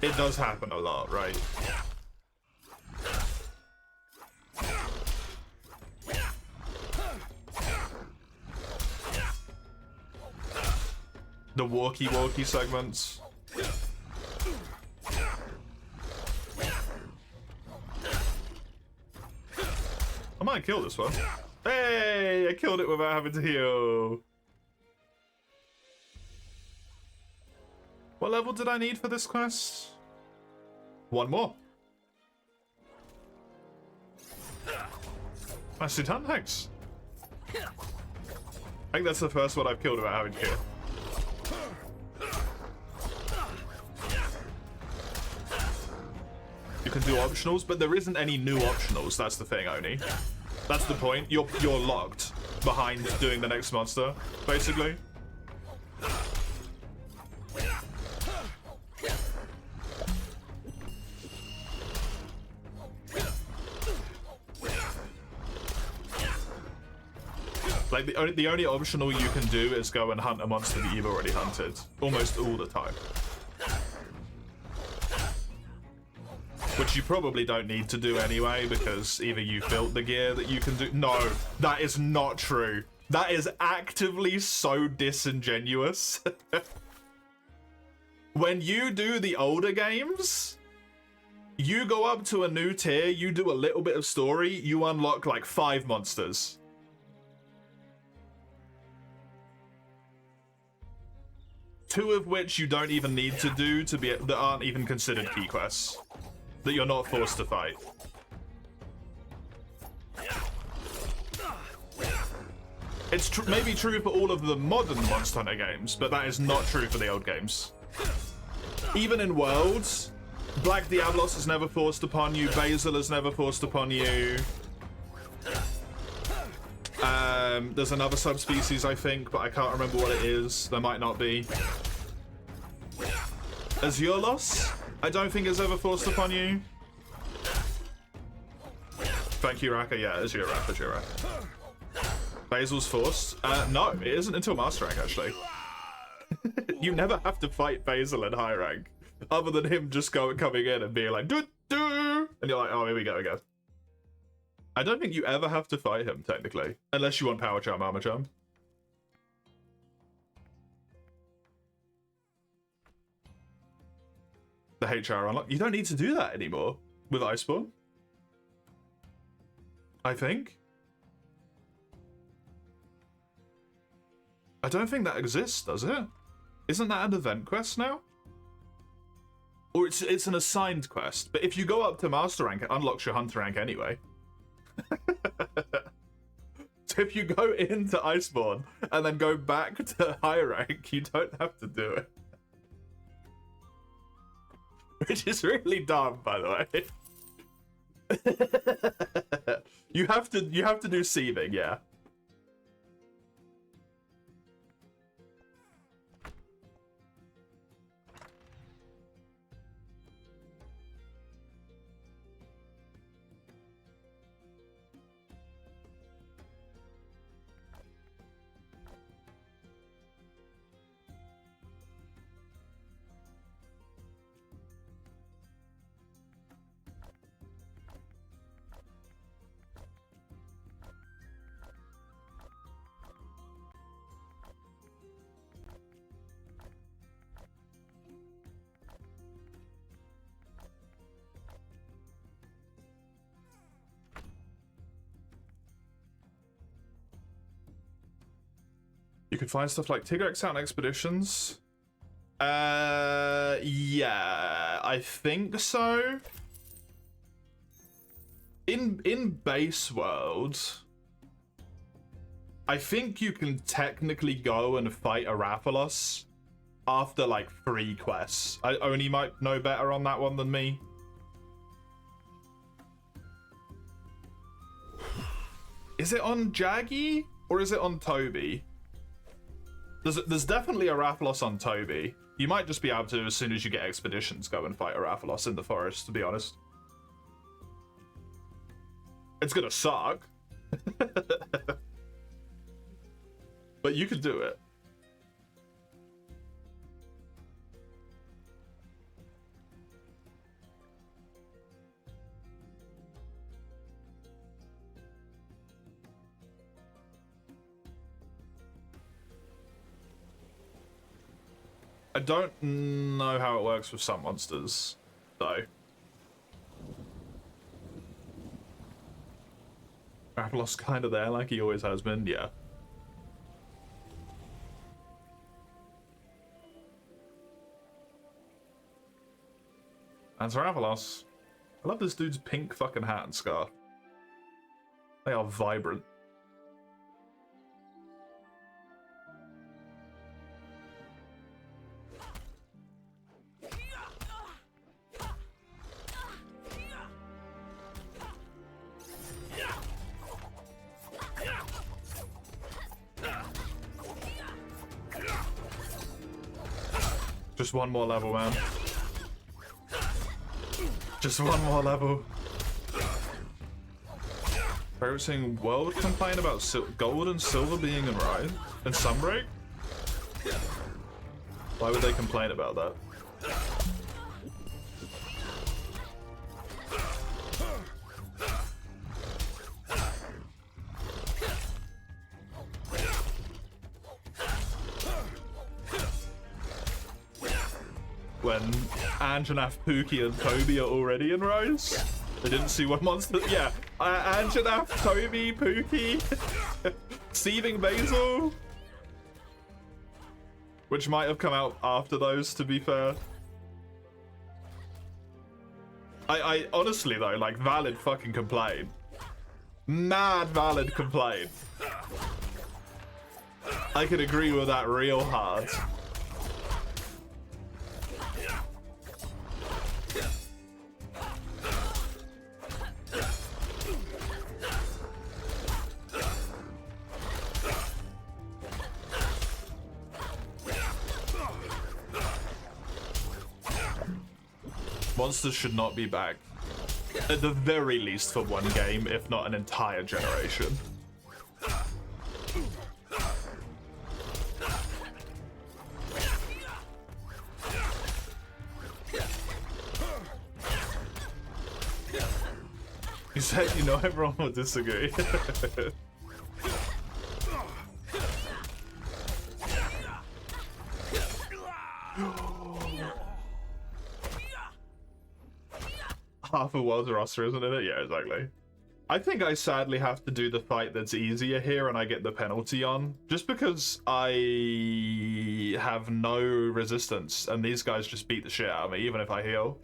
It does happen a lot, right? The walkie-walkie segments. I might kill this one. Hey, I killed it without having to heal. What level did I need for this quest? One more. Nicely done, thanks. I think that's the first one I've killed without having to heal. You can do optionals, but there isn't any new optionals. That's the thing, Oni. That's the point. You're locked. behind doing the next monster, basically. Like, the only optional you can do is go and hunt a monster that you've already hunted. Almost all the time. Which you probably don't need to do anyway, because either you built the gear that you can do... No, that is not true. That is actively so disingenuous. When you do the older games, you go up to a new tier, you do a little bit of story, you unlock like 5 monsters. Two of which you don't even need to do that aren't even considered key quests. That you're not forced to fight. It's maybe true for all of the modern Monster Hunter games, but that is not true for the old games. Even in Worlds, Black Diablos is never forced upon you, Basil is never forced upon you. There's another subspecies, I think, but I can't remember what it is. There might not be. Azurelos, I don't think is ever forced upon you. Thank you, Raka. Yeah, Azure Raka. Basil's forced. No, it isn't until Master Rank, actually. You never have to fight Basil in high rank, other than him just coming in and being like, doo-doo! And you're like, oh, here we go again. I don't think you ever have to fight him, technically. Unless you want Power Charm, Armor Charm. The HR unlock. You don't need to do that anymore with Iceborne. I think. I don't think that exists, does it? Isn't that an event quest now? Or it's an assigned quest. But if you go up to Master Rank, it unlocks your Hunter rank anyway. So if you go into Iceborne and then go back to high rank, you don't have to do it. Which is really dumb, by the way. You have to do sieving, yeah. You could find stuff like Tigrex out in expeditions. Yeah, I think so. In base world, I think you can technically go and fight Arapalos after like 3 quests. Oni might know better on that one than me. Is it on Jaggy or is it on Toby? There's definitely a Rathalos on Toby. You might just be able to, as soon as you get expeditions, go and fight a Rathalos in the forest, to be honest. It's gonna suck. But you could do it. I don't know how it works with some monsters, though. Rathalos kind of there, like he always has been, yeah. And Rathalos. I love this dude's pink fucking hat and scarf. They are vibrant. Just one more level, man. Just one more level. Favorite seeing World complain about gold and silver being in Rise and Sunbreak? Why would they complain about that? When Anjanath, Pookie, and Toby are already in Rise? They didn't see one monster. Yeah, Anjanath, Toby, Pookie, Seething Basil, which might have come out after those, to be fair. I honestly though, like, valid fucking complaint. Mad valid complaint. I could agree with that real hard. Monsters should not be back. At the very least for one game, if not an entire generation. You said you know everyone will disagree. Half a world's roster isn't in it? Yeah, exactly. I think I sadly have to do the fight that's easier here and I get the penalty on. Just because I have no resistance and these guys just beat the shit out of me, even if I heal.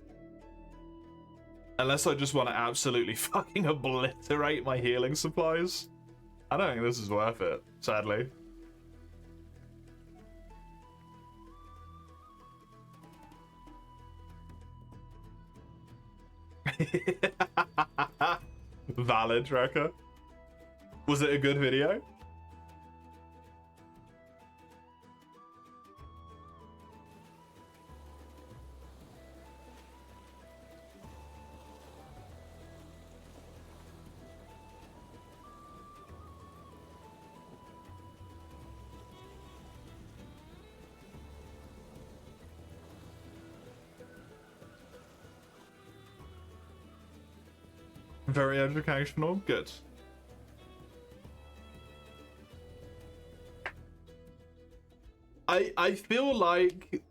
Unless I just want to absolutely fucking obliterate my healing supplies. I don't think this is worth it, sadly. Valid, Tracker. Was it a good video? Very educational. Good. I feel like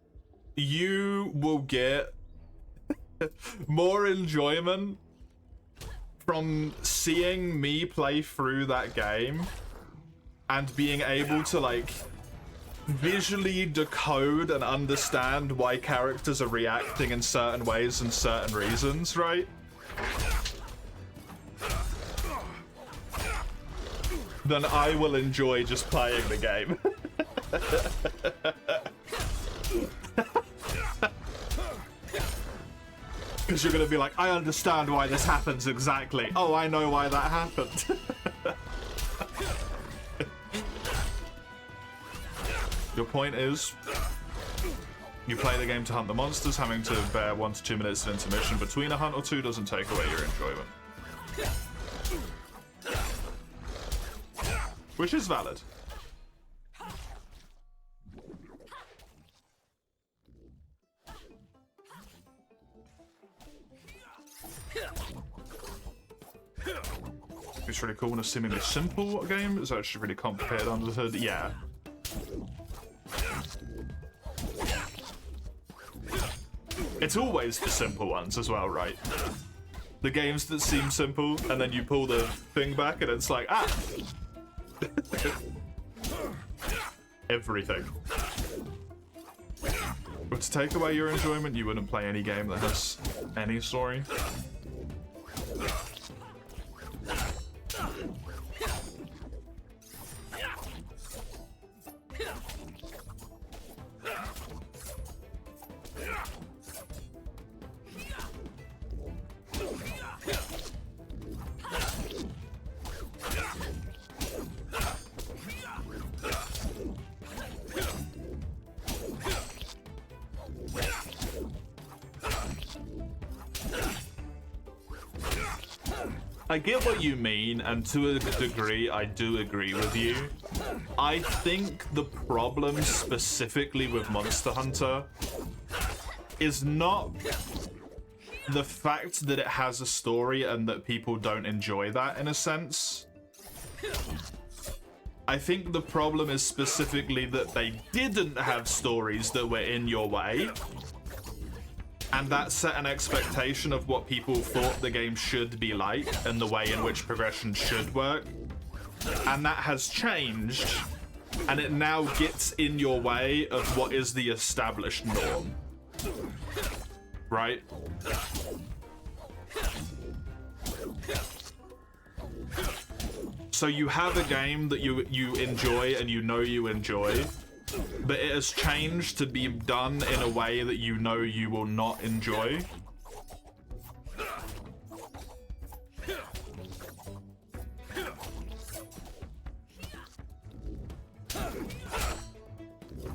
you will get more enjoyment from seeing me play through that game and being able to like visually decode and understand why characters are reacting in certain ways and certain reasons, right? Then I will enjoy just playing the game. Because you're gonna be like, I understand why this happens exactly. Oh, I know why that happened. Your point is, you play the game to hunt the monsters, having to bear 1 to 2 minutes of intermission between a hunt or two doesn't take away your enjoyment. Which is valid. It's really cool when a seemingly simple game is actually really complicated under the hood. Yeah. It's always the simple ones as well, right? The games that seem simple, and then you pull the thing back and it's like, ah! Everything. But to take away your enjoyment, you wouldn't play any game that has any story. I get what you mean, and to a degree, I do agree with you. I think the problem specifically with Monster Hunter is not the fact that it has a story and that people don't enjoy that in a sense. I think the problem is specifically that they didn't have stories that were in your way. And that set an expectation of what people thought the game should be like and the way in which progression should work. And that has changed, and it now gets in your way of what is the established norm. Right? So you have a game that you enjoy and you know you enjoy, but it has changed to be done in a way that you know you will not enjoy.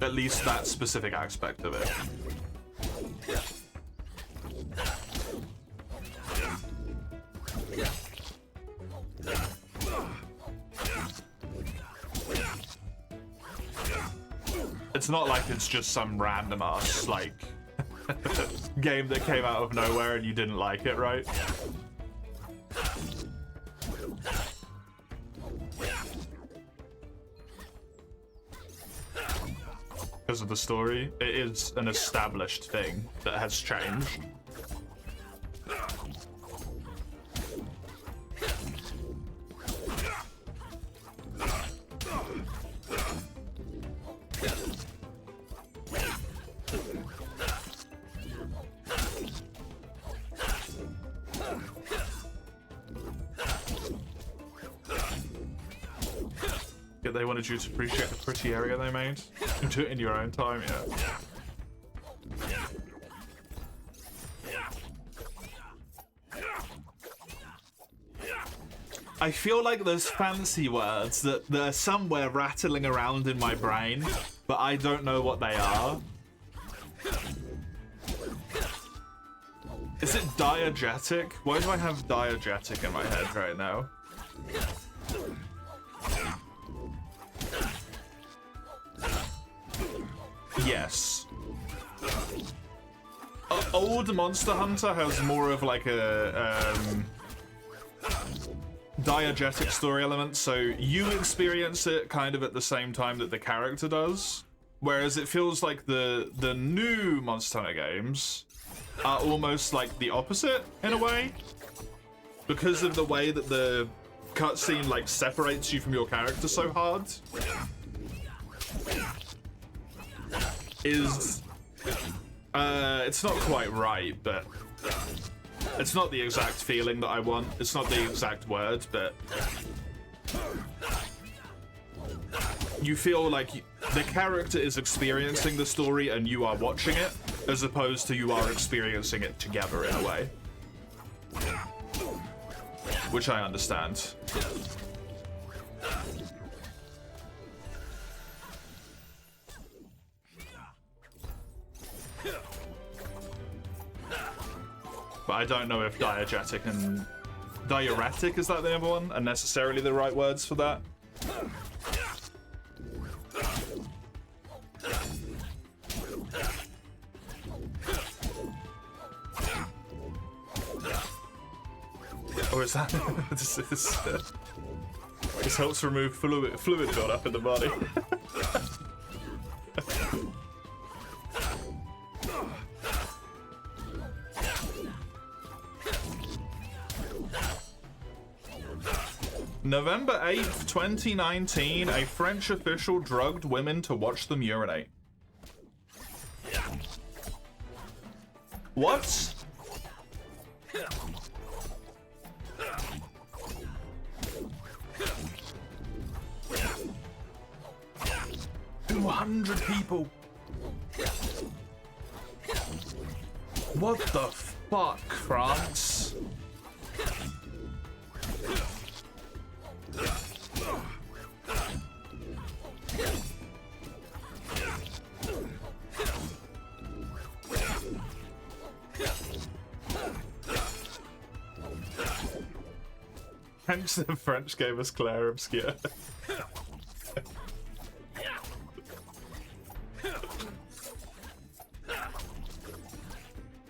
At least that specific aspect of it. It's not like it's just some random ass, like, game that came out of nowhere and you didn't like it, right? Because of the story, it is an established thing that has changed. Yeah, they wanted you to appreciate the pretty area they made. You do it in your own time, yeah. I feel like there's fancy words that are somewhere rattling around in my brain, but I don't know what they are. Is it diegetic? Why do I have diegetic in my head right now? Yes. Old Monster Hunter has more of like a diegetic story element, so you experience it kind of at the same time that the character does, whereas it feels like the new Monster Hunter games are almost like the opposite in a way, because of the way that the cutscene like separates you from your character so hard. It's not quite right, but it's not the exact feeling that I want. It's not the exact word, but you feel like the character is experiencing the story and you are watching it, as opposed to you are experiencing it together in a way. Which I understand. But I don't know if diegetic and diuretic, is that the other one, are necessarily the right words for that. Or is that this helps remove fluid buildup in the body. November 8th, 2019, a French official drugged women to watch them urinate. What? $200 people. What the fuck, France? The French gave us Claire Obscure.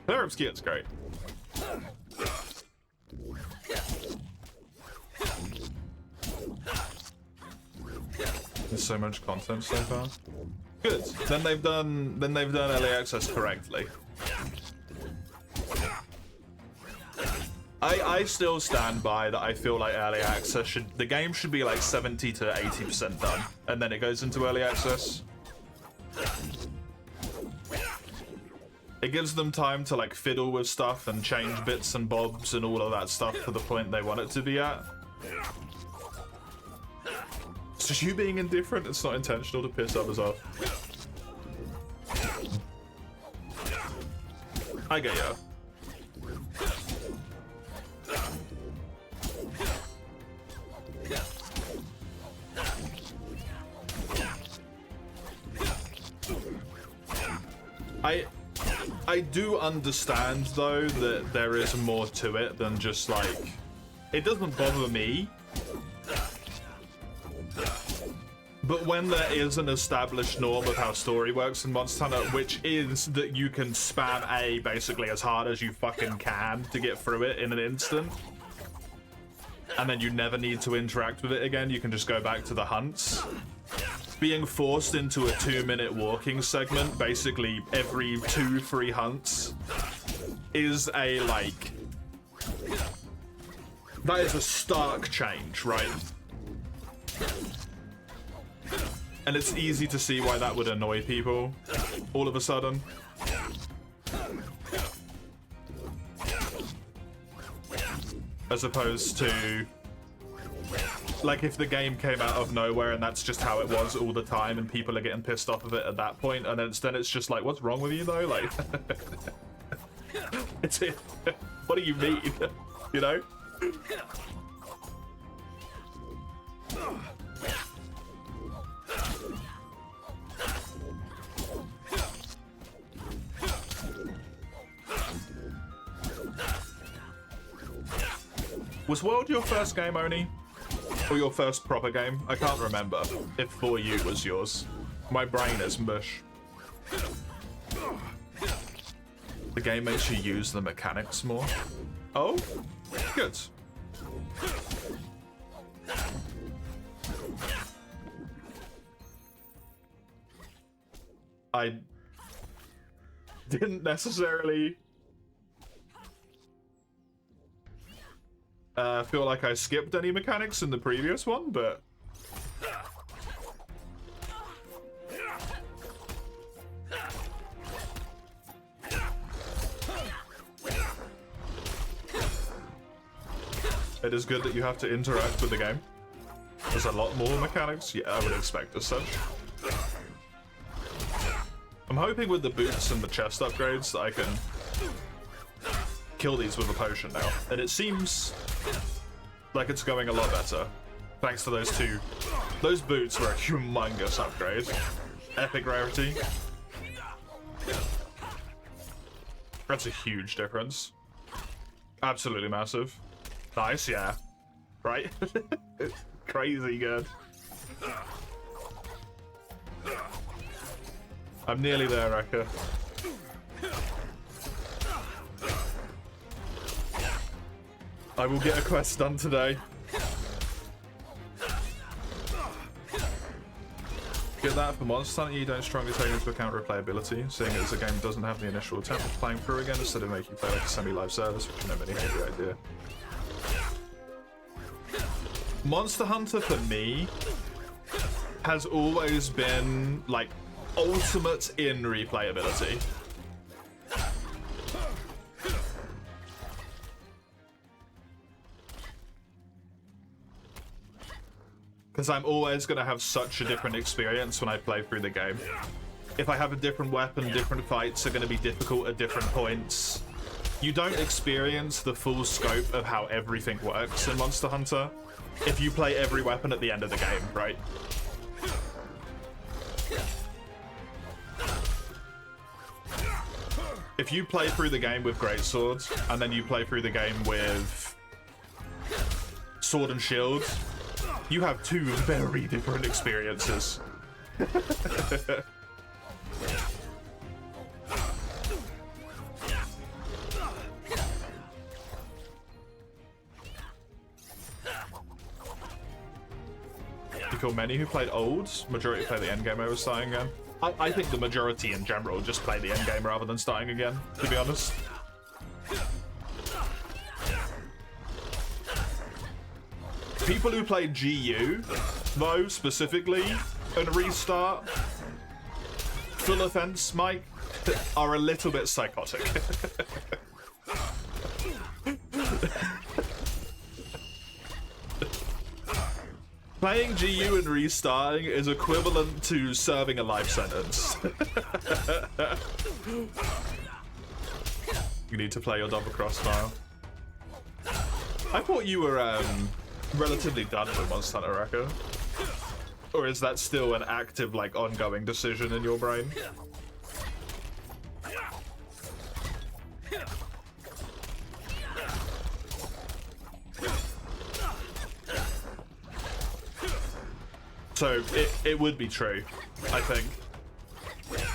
Claire Obscure's great. There's so much content so far. Good. Then they've done early access correctly. I still stand by that. I feel like early access the game should be like 70 to 80% done, and then it goes into early access. It gives them time to like fiddle with stuff and change bits and bobs and all of that stuff to the point they want it to be at. It's just you being indifferent. It's not intentional to piss others off. I get ya. I do understand though that there is more to it than just like, it doesn't bother me, but when there is an established norm of how story works in Monster Hunter, which is that you can spam A basically as hard as you fucking can to get through it in an instant, and then you never need to interact with it again, you can just go back to the hunts. Being forced into a 2-minute walking segment basically every 2-3 hunts is a like, that is a stark change, right? And it's easy to see why that would annoy people all of a sudden. As opposed to like if the game came out of nowhere and that's just how it was all the time and people are getting pissed off of it at that point, and then it's just like, what's wrong with you though? Like, what do you mean? You know? Was World your first game, Oni? Or your first proper game? I can't remember if For You was yours. My brain is mush. The game makes you use the mechanics more. Oh, good. I didn't necessarily feel like I skipped any mechanics in the previous one, but it is good that you have to interact with the game. There's a lot more mechanics. Yeah, I would expect as such. I'm hoping with the boots and the chest upgrades that I can kill these with a potion now. And it seems like it's going a lot better. Thanks to those two. Those boots were a humongous upgrade. Epic rarity. That's a huge difference. Absolutely massive. Nice, yeah. Right? Crazy good. I'm nearly there, Rekka. I will get a quest done today. Get that for Monster Hunter, you don't strongly take into account replayability, seeing as the game doesn't have the initial attempt of playing through again instead of making you play like a semi-live service, which I know many hate the idea. Monster Hunter for me has always been like ultimate in replayability. Because I'm always going to have such a different experience when I play through the game. If I have a different weapon, different fights are going to be difficult at different points. You don't experience the full scope of how everything works in Monster Hunter if you play every weapon at the end of the game, right? If you play through the game with greatswords, and then you play through the game with Sword and Shield, you have two very different experiences. You feel many who played old, majority play the endgame over starting again. I think the majority in general just play the endgame rather than starting again, to be honest. People who play GU, though, specifically, and restart, full offense, Mike, are a little bit psychotic. Playing GU and restarting is equivalent to serving a life sentence. You need to play your double crossfire. I thought you were relatively done with Monster Hunter Rekka. Or is that still an active, like, ongoing decision in your brain? So, it would be true, I think.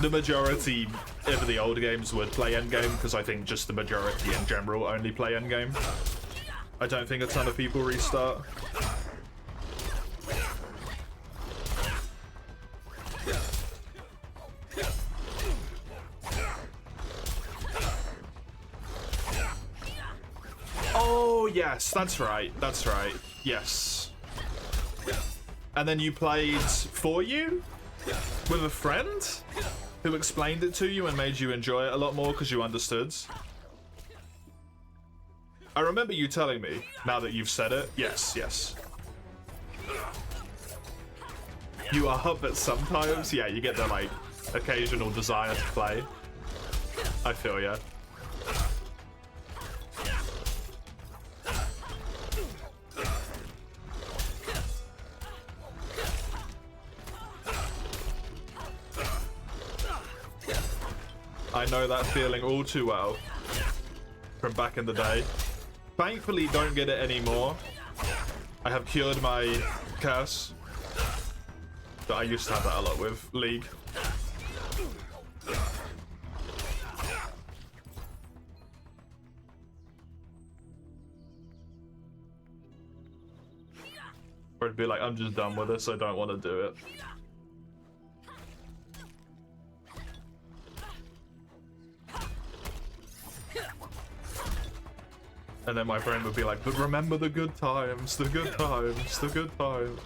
The majority of the older games would play endgame, because I think just the majority in general only play endgame. I don't think a ton of people restart. Oh, yes, that's right, yes. And then you played For You with a friend who explained it to you and made you enjoy it a lot more because you understood. I remember you telling me, now that you've said it. Yes. You are up, but sometimes, yeah, you get the, like, occasional desire to play. I feel ya. I know that feeling all too well from back in the day. Thankfully, don't get it anymore. I have cured my curse. But I used to have that a lot with League. Or it'd be like, I'm just done with this, I don't want to do it. And then my brain would be like, but remember the good times, the good times, the good times.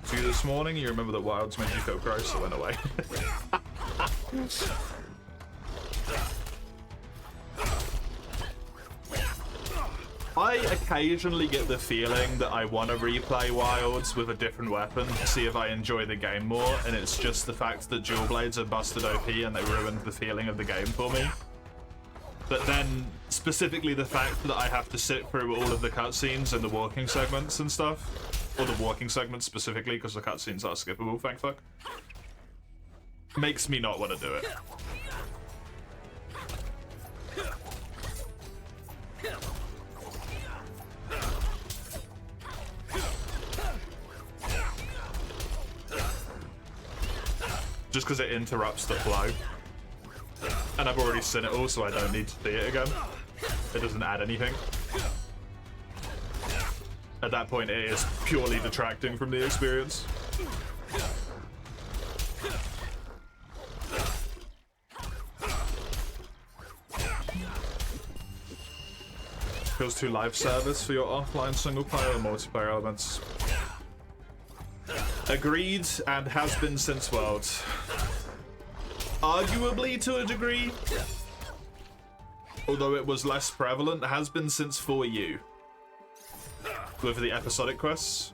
See, this morning, you remember that Wilds made you feel gross, so it went away. I occasionally get the feeling that I want to replay Wilds with a different weapon to see if I enjoy the game more, and it's just the fact that dual blades are busted OP and they ruined the feeling of the game for me. But then, specifically the fact that I have to sit through all of the cutscenes and the walking segments and stuff, or the walking segments specifically, because the cutscenes are skippable, thank fuck, makes me not want to do it. Just because it interrupts the flow. And I've already seen it all, so I don't need to see it again. It doesn't add anything. At that point, it is purely detracting from the experience. Feels too live service for your offline single player or multiplayer elements. Agreed, and has been since Worlds. Arguably to a degree, although it was less prevalent, has been since 4U with the episodic quests.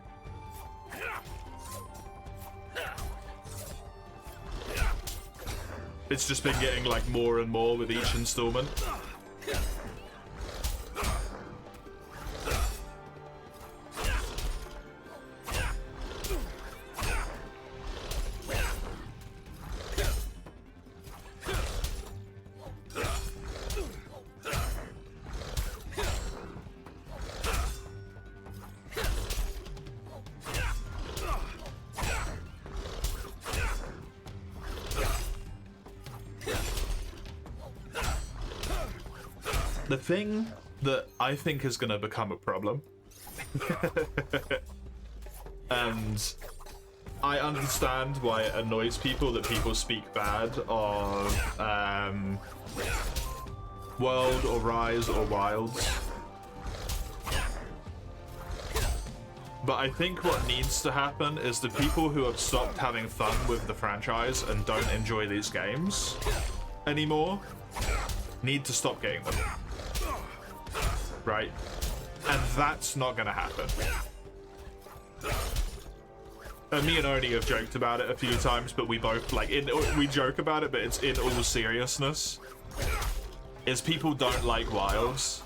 It's just been getting like more and more with each installment. The thing that I think is going to become a problem, and I understand why it annoys people that people speak bad of World or Rise or Wilds. But I think what needs to happen is the people who have stopped having fun with the franchise and don't enjoy these games anymore need to stop getting them. Right? And that's not gonna happen. And me and Oni have joked about it a few times, but we both, like, we joke about it, but it's in all seriousness. Is people don't like Wilds.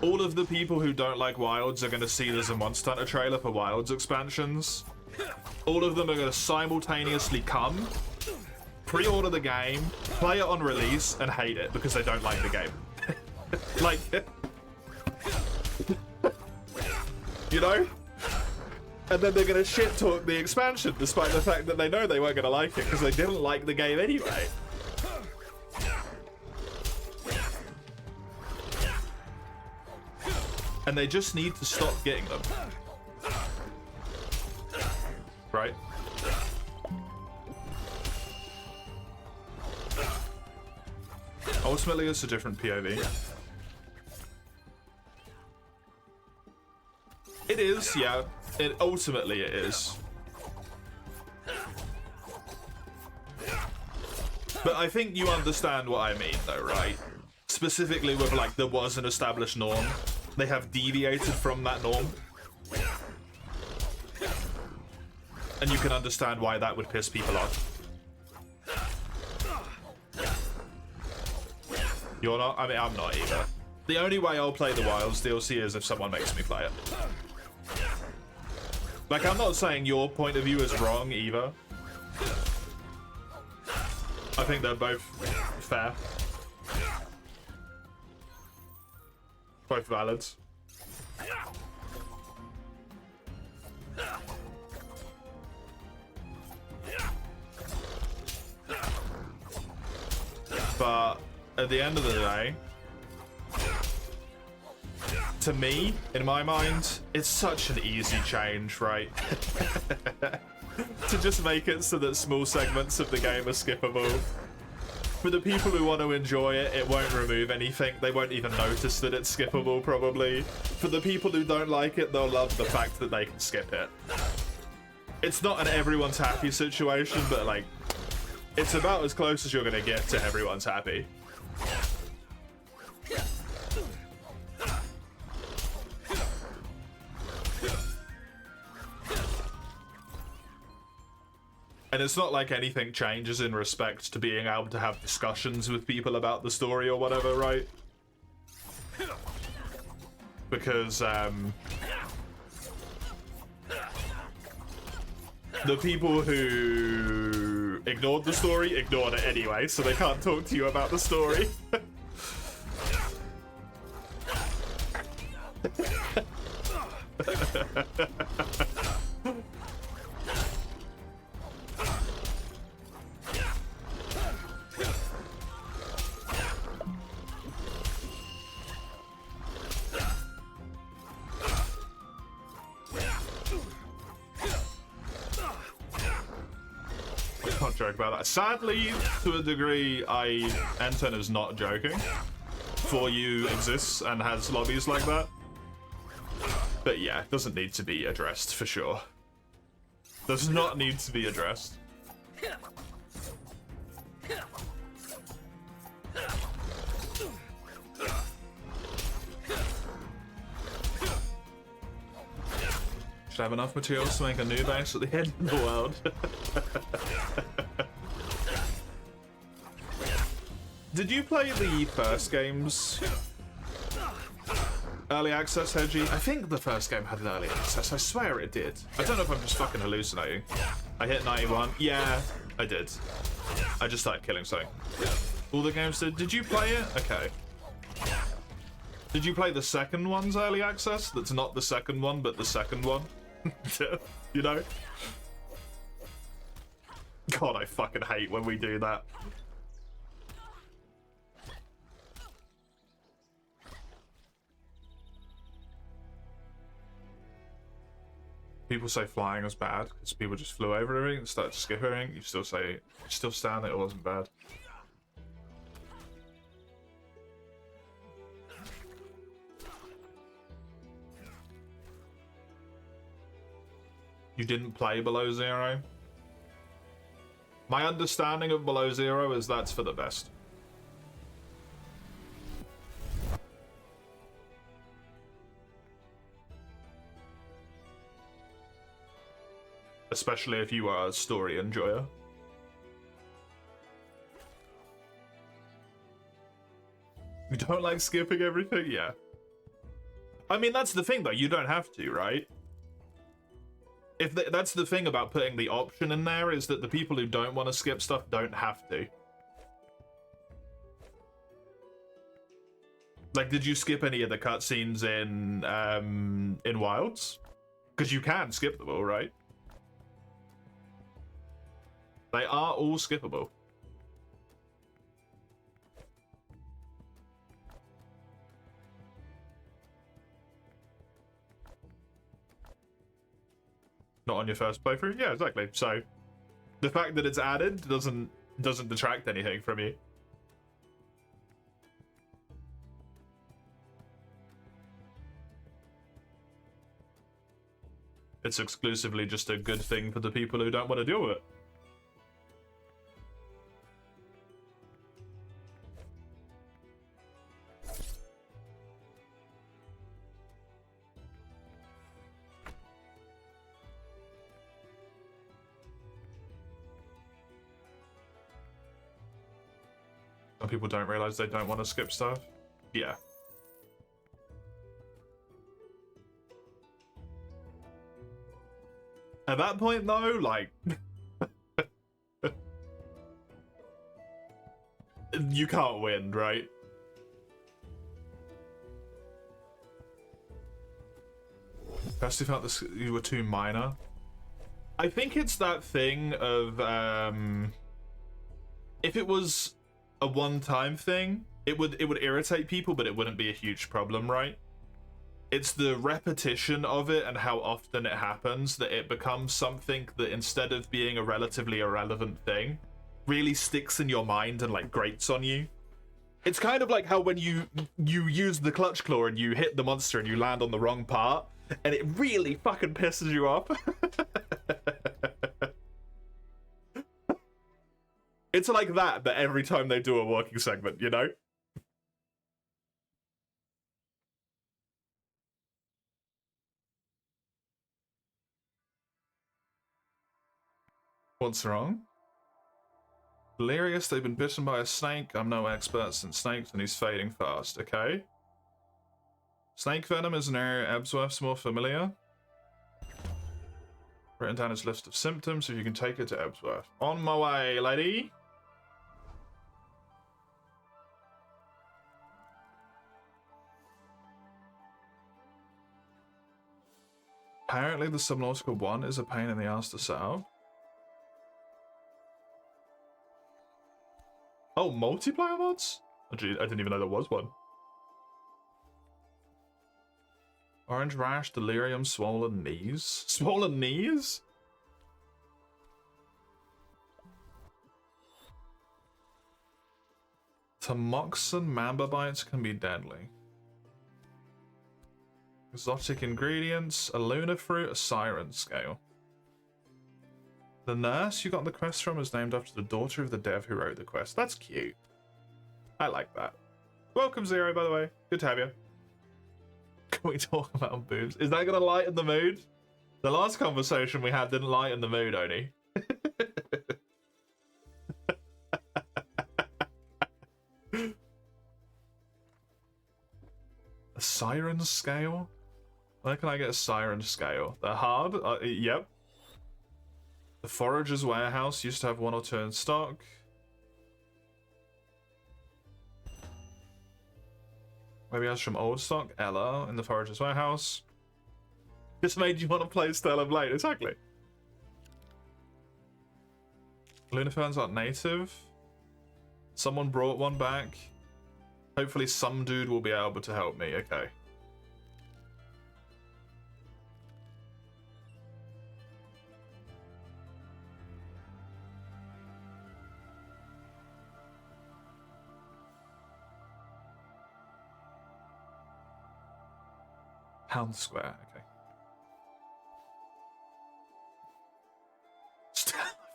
All of the people who don't like Wilds are going to see there's a Monster Hunter trailer for Wilds expansions. All of them are going to simultaneously come, pre-order the game, play it on release, and hate it because they don't like the game. Like, you know? And then they're going to shit talk the expansion despite the fact that they know they weren't going to like it because they didn't like the game anyway. And they just need to stop getting them. Right? Ultimately, it's a different POV. It is, yeah. Ultimately, it is. But I think you understand what I mean, though, right? Specifically with, like, there was an established norm. They have deviated from that norm. And you can understand why that would piss people off. You're not? I mean, I'm not either. The only way I'll play the Wilds DLC is if someone makes me play it. Like, I'm not saying your point of view is wrong either. I think they're both fair. Both valid. But at the end of the day, to me, in my mind, it's such an easy change, right? To just make it so that small segments of the game are skippable. For the people who want to enjoy it, it won't remove anything. They won't even notice that it's skippable, probably. For the people who don't like it, they'll love the fact that they can skip it. It's not an everyone's happy situation, but, like, it's about as close as you're going to get to everyone's happy. And it's not like anything changes in respect to being able to have discussions with people about the story or whatever, right? Because, the people who ignored the story ignored it anyway, so they can't talk to you about the story. Joke about that. Sadly, to a degree, Enten is not joking. For You exists and has lobbies like that. But yeah, it doesn't need to be addressed for sure. Does not need to be addressed. Should have enough materials to make a new base at the end of the world. Did you play the first games? Early access, Hedgie? I think the first game had an early access. I swear it did. I don't know if I'm just fucking hallucinating. I hit 91. Yeah, I did. I just started killing something. All the games did. Did you play it? Okay. Did you play the second one's early access? That's not the second one, but the second one. You know? God, I fucking hate when we do that. people say flying was bad because people just flew over everything and started to skip everything, you still stand that it wasn't bad. You didn't play Below Zero? My understanding of Below Zero is that's for the best. Especially if you are a story enjoyer. You don't like skipping everything? Yeah. I mean, that's the thing though, you don't have to, right? That's the thing about putting the option in there, is that the people who don't want to skip stuff don't have to. Like, did you skip any of the cutscenes in Wilds? Because you can skip them all, right? They are all skippable. Not on your first playthrough? Yeah, exactly. So, the fact that it's added doesn't detract anything from you. It's exclusively just a good thing for the people who don't want to deal with it. Some people don't realize they don't want to skip stuff. Yeah. At that point, though, like... you can't win, right? First you felt this, you were too minor. I think it's that thing of, if it was a one-time thing, it would irritate people, but it wouldn't be a huge problem, right? It's the repetition of it and how often it happens that it becomes something that, instead of being a relatively irrelevant thing, really sticks in your mind and like grates on you. It's kind of like how when you use the clutch claw and you hit the monster and you land on the wrong part, and it really fucking pisses you off. It's like that, but every time they do a working segment, you know? What's wrong? Delirious, they've been bitten by a snake. I'm no expert in snakes, and he's fading fast. Okay. Snake venom is an area Ebsworth's more familiar. Written down his list of symptoms, if you can take it to Ebsworth. On my way, lady. Apparently the Subnautical 1 is a pain in the ass to set up. Oh, multiplayer mods? Oh, gee, I didn't even know there was one. Orange rash, delirium, swollen knees. Swollen knees? Tamoxin mamba bites can be deadly. Exotic ingredients, a lunar fruit, a siren scale. The nurse you got the quest from is named after the daughter of the dev who wrote the quest. That's cute. I like that. Welcome, Zero, by the way. Good to have you. Can we talk about boobs? Is that going to lighten the mood? The last conversation we had didn't lighten the mood, Oni. A siren scale? Where can I get a siren scale? They're hard? Yep. The Forager's Warehouse used to have 1 or 2 in stock. Maybe that's from old stock. Ella in the Forager's Warehouse. This made you want to play Stellar Blade, exactly. Lunafern's not native. Someone brought one back. Hopefully some dude will be able to help me, okay. Pound square, okay.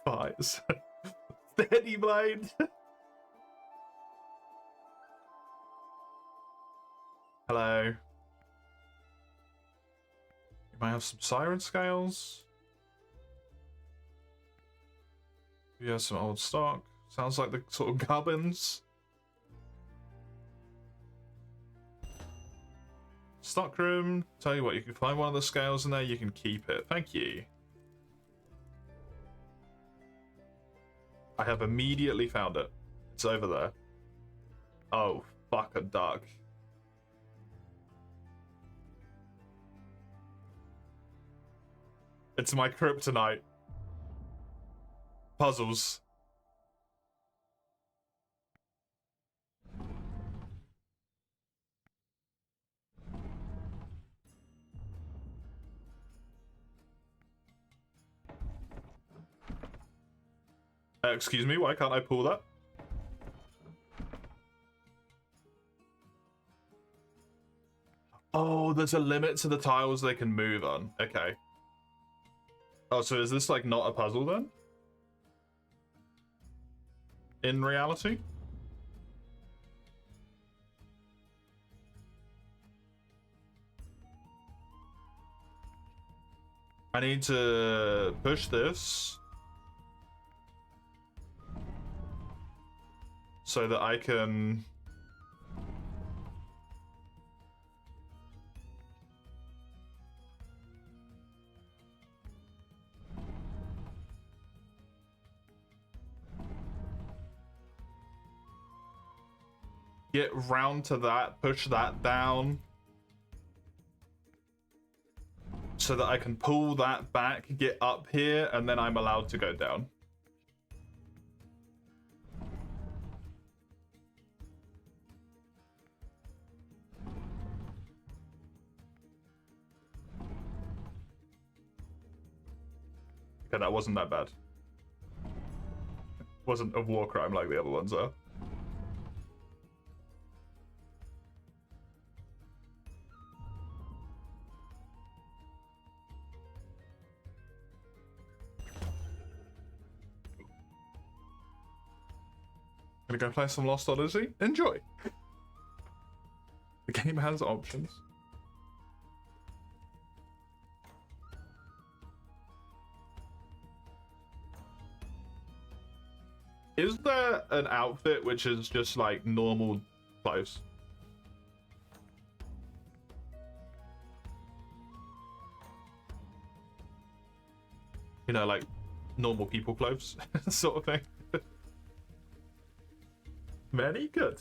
Fires. Steady blade. Hello. You might have some siren scales. You have some old stock. Sounds like the sort of gubbins. Stockroom. Tell you what, you can find one of the scales in there, you can keep it. Thank you. I have immediately found it. It's over there. Oh, fuck a duck. It's my kryptonite. Puzzles. Excuse me, why can't I pull that? Oh, there's a limit to the tiles they can move on. Okay. Oh, so is this like not a puzzle then? In reality? I need to push this so that I can get round to that, push that down so that I can pull that back, get up here, and then I'm allowed to go down. Okay, that wasn't that bad. Wasn't a war crime like the other ones are. Gonna go play some Lost Odyssey? Enjoy! The game has options. Is there an outfit which is just like normal clothes? You know, like normal people clothes sort of thing. Many? Good.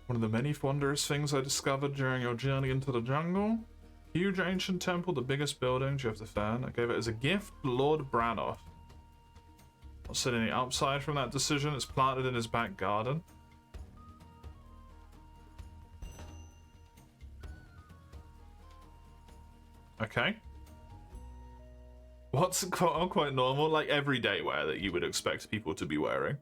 One of the many wondrous things I discovered during your journey into the jungle. Huge ancient temple, the biggest building. Do you have the fan? I gave it as a gift to Lord Branoff. Not seen any upside from that decision. It's planted in his back garden. Okay. What's quite normal? Like everyday wear that you would expect people to be wearing.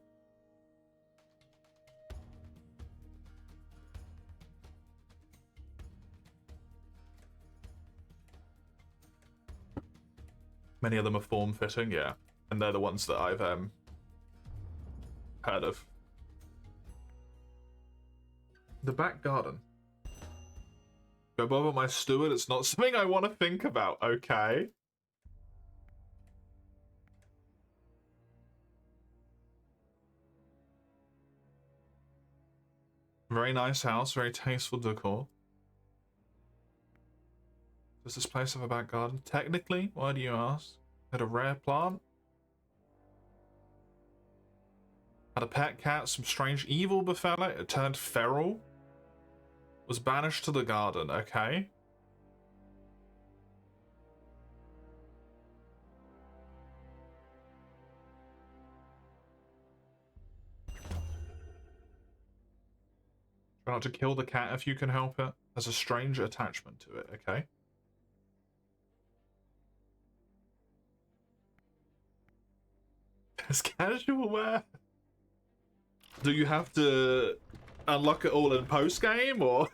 Many of them are form-fitting, yeah. And they're the ones that I've heard of. The back garden. Go bother my steward, it's not something I want to think about, okay? Very nice house, very tasteful decor. Does this place have a back garden? Technically, why do you ask? Had a rare plant? Had a pet cat, some strange evil befell it, it turned feral. Was banished to the garden, okay. Try not to kill the cat if you can help it. There's a strange attachment to it, okay. There's casual wear. Do you have to unlock it all in post-game, or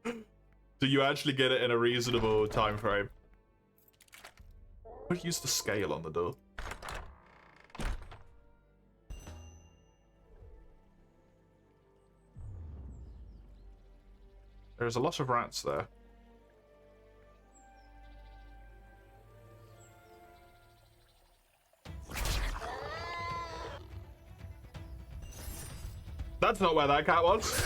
do you actually get it in a reasonable time frame? I'll use the scale on the door. There's a lot of rats there. That's not where that cat was.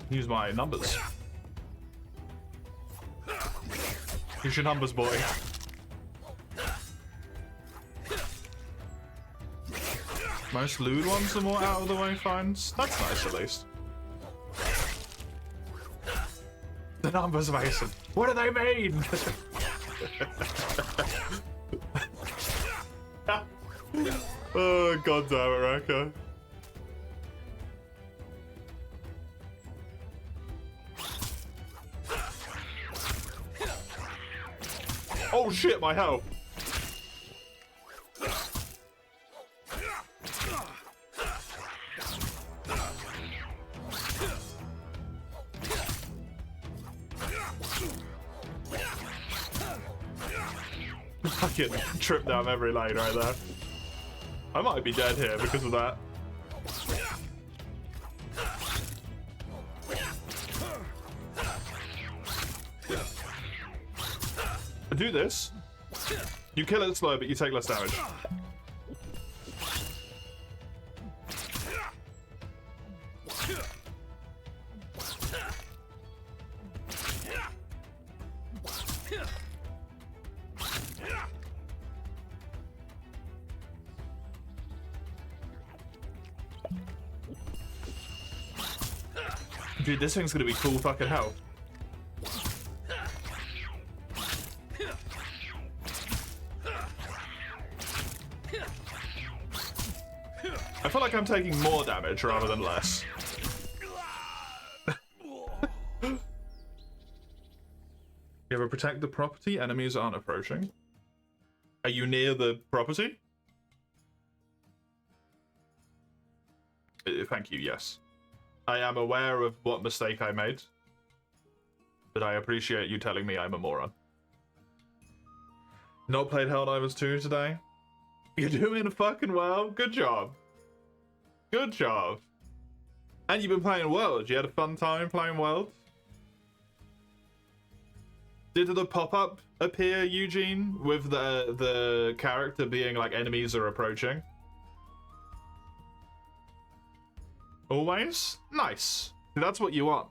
Use my numbers. Use your numbers, boy. Most lewd ones are more out of the way finds. That's nice, at least. The numbers, Mason. What do they mean? Oh, god damn it, Raka. Oh shit, my health. Fucking tripped down every lane right there. I might be dead here because of that. Do this. You kill it slow, but you take less damage. Dude, this thing's gonna be cool fucking hell. I feel like I'm taking more damage rather than less. You ever protect the property? Enemies aren't approaching. Are you near the property? Thank you, yes. I am aware of what mistake I made, but I appreciate you telling me I'm a moron. Not played Helldivers 2 today? You're doing fucking well. Good job. Good job. And you've been playing World. You had a fun time playing World? Did the pop-up appear, Eugene, with the character being like enemies are approaching? Always? Nice. That's what you want.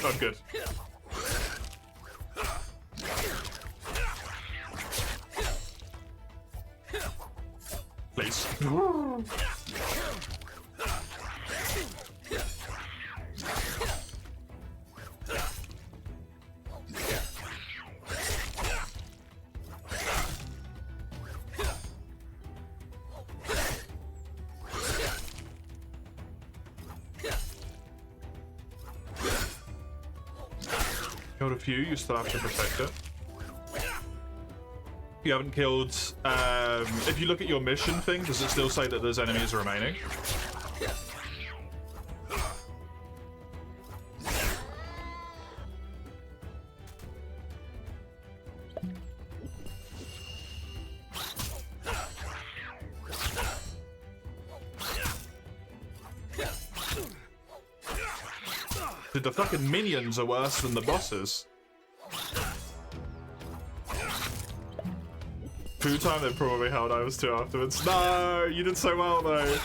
I'm good. Please. Killed a few, you still have to protect it. You haven't killed... if you look at your mission thing, does it still say that there's enemies remaining? Dude, the fucking minions are worse than the bosses. Food time, they probably held Helldivers 2 afterwards. No, you did so well though.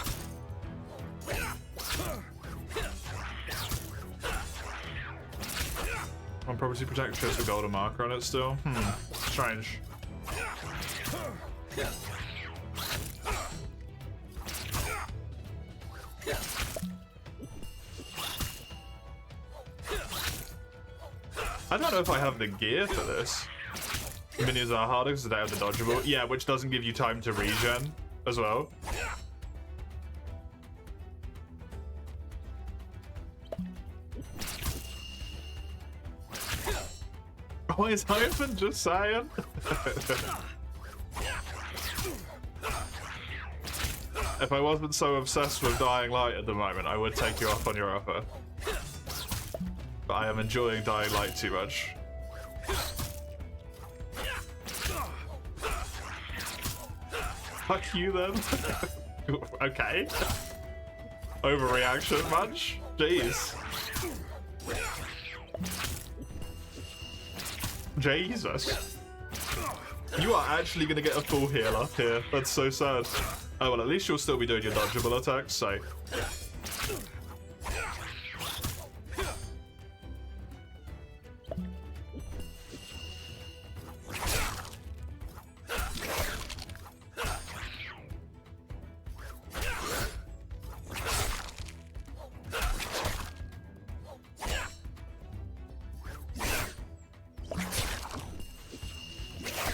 On property protection, has the golden marker on it still. Strange. I don't know if I have the gear for this. Minions are harder because they have the dodgeable. Yeah, which doesn't give you time to regen as well. Oh, is Hyphen just saying? If I wasn't so obsessed with Dying Light at the moment, I would take you up on your offer. But I am enjoying Dying Light too much. Fuck you then. Okay. Overreaction much? Jeez. Jesus. You are actually gonna get a full healer here. That's so sad. Oh well, at least you'll still be doing your dodgeable attacks, so.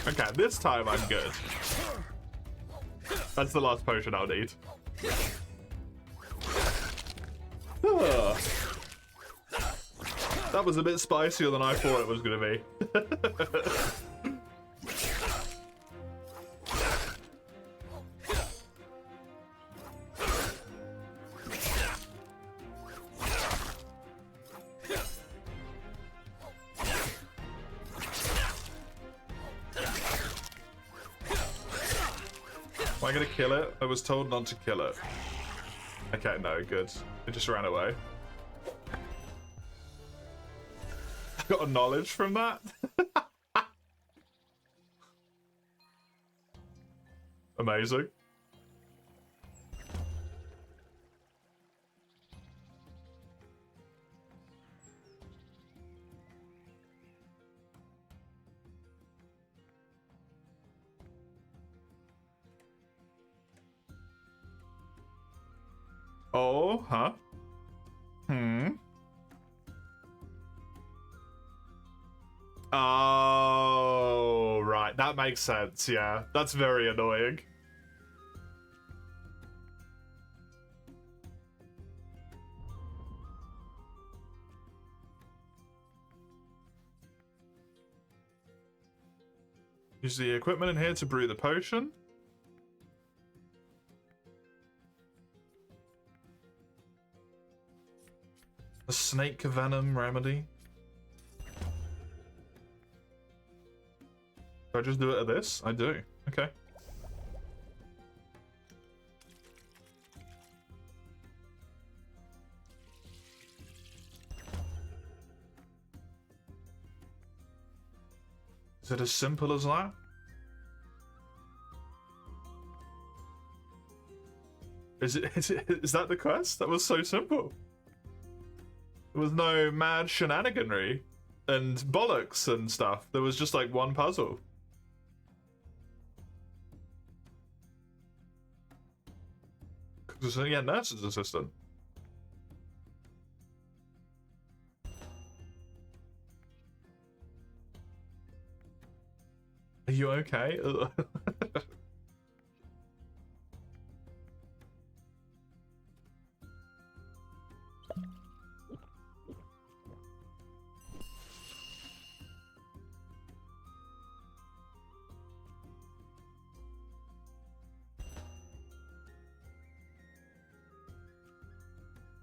Okay, this time I'm good. That's the last potion I'll need. That was a bit spicier than I thought it was gonna be. Am I gonna kill it? I was told not to kill it. Okay, no, good. It just ran away. Got a knowledge from that? Amazing. Oh, huh? Oh, right. That makes sense, yeah. That's very annoying. Use the equipment in here to brew the potion. A snake venom remedy. Do I just do it at this? I do. Okay. Is it as simple as that? Is that the quest? That was so simple. There was no mad shenaniganry and bollocks and stuff. There was just like one puzzle. Yeah, nurse's assistant. Are you okay?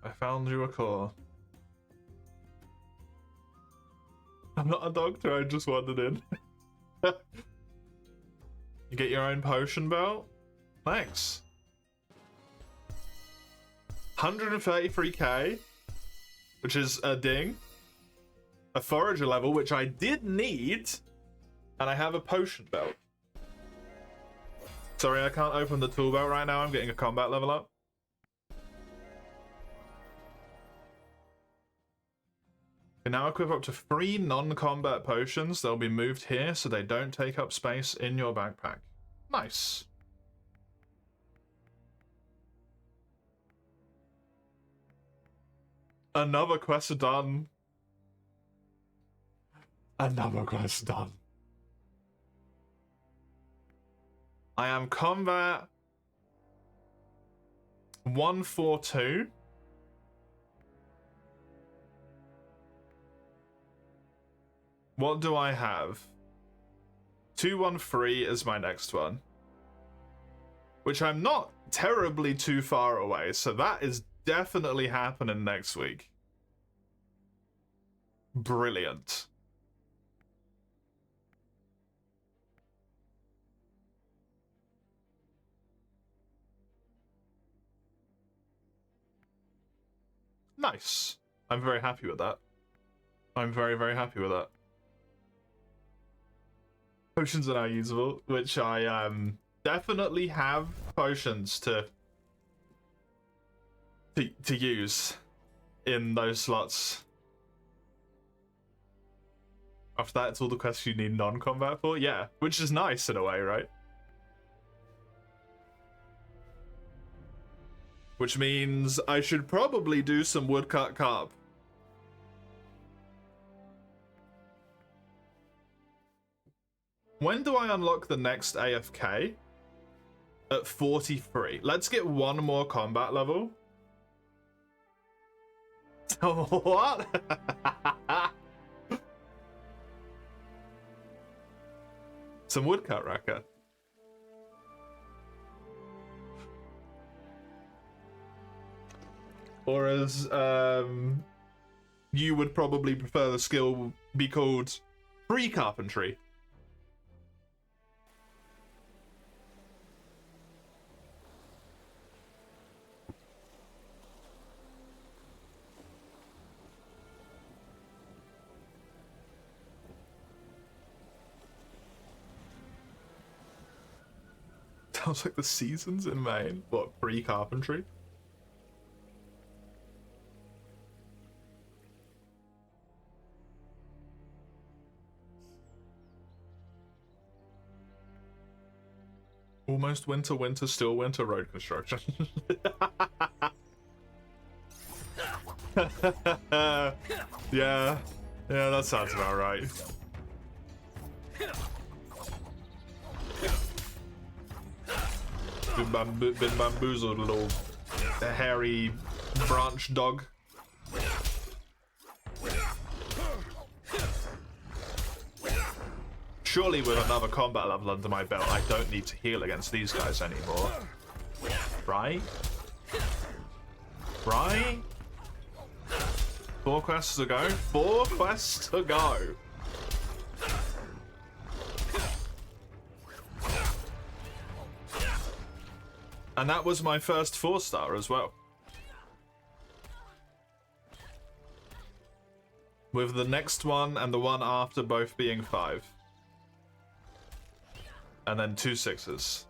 I found you a core. I'm not a doctor, I just wandered in. You get your own potion belt? Thanks. 133k, which is a ding. A forager level, which I did need. And I have a potion belt. Sorry, I can't open the tool belt right now. I'm getting a combat level up. can now equip up to 3 non-combat potions. They'll be moved here so they don't take up space in your backpack. Nice. Another quest done. Another quest done. I am combat 142. What do I have? 213 is my next one. Which I'm not terribly too far away, so that is definitely happening next week. Brilliant. Nice. I'm very happy with that. I'm very, very happy with that. Potions are now usable, which I definitely have potions to use in those slots. After that, it's all the quests you need non-combat for. Yeah, which is nice in a way, right? Which means I should probably do some woodcut carp. When do I unlock the next AFK? At 43. Let's get one more combat level. What? Some woodcut racker. Or as you would probably prefer the skill be called free carpentry. Sounds like the seasons in Maine. What, free carpentry? Almost winter, winter, still winter road construction. Yeah, that sounds about right. Been bamboozled, little hairy branch dog. Surely with another combat level under my belt, I don't need to heal against these guys anymore. Right? Right? 4 quests to go? 4 quests to go! And that was my first 4-star as well. With the next one and the one after both being 5. And then 2 6s.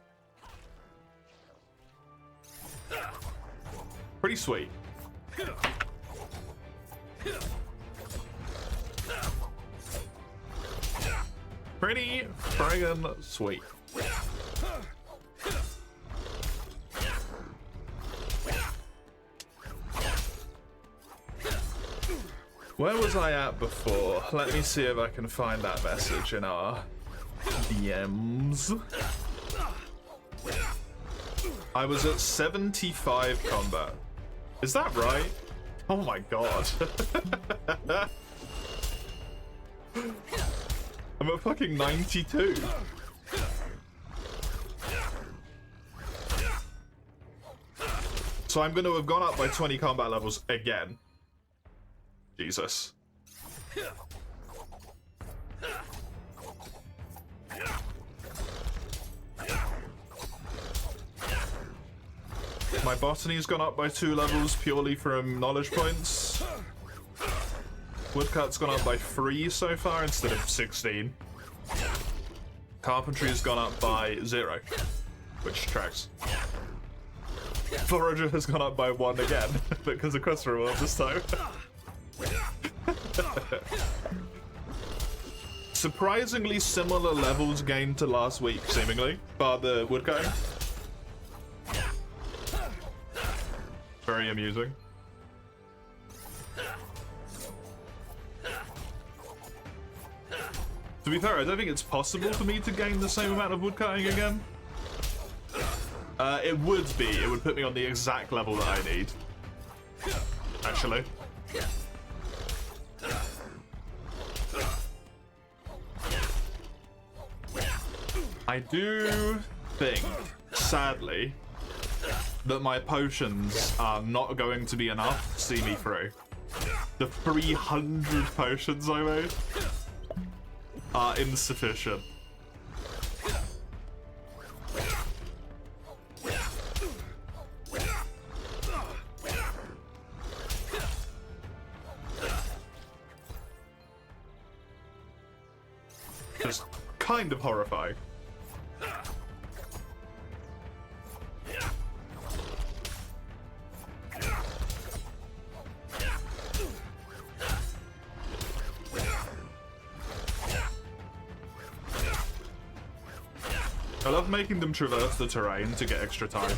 Pretty sweet. Pretty friggin' sweet. Where was I at before? Let me see if I can find that message in our DMs. I was at 75 combat. Is that right? Oh my god. I'm at fucking 92. So I'm going to have gone up by 20 combat levels again. Jesus. My botany's gone up by 2 levels purely from knowledge points. Woodcut's gone up by 3 so far instead of 16. Carpentry's gone up by 0, which tracks. Forager has gone up by 1 again, because of quest reward this time. Surprisingly similar levels gained to last week, seemingly, bar the woodcutting. Very amusing. To be fair, I don't think it's possible for me to gain the same amount of woodcutting again. It would be. It would put me on the exact level that I need. Actually. I do think, sadly, that my potions are not going to be enough to see me through. The 300 potions I made are insufficient. Just kind of horrifying. I love making them traverse the terrain to get extra time.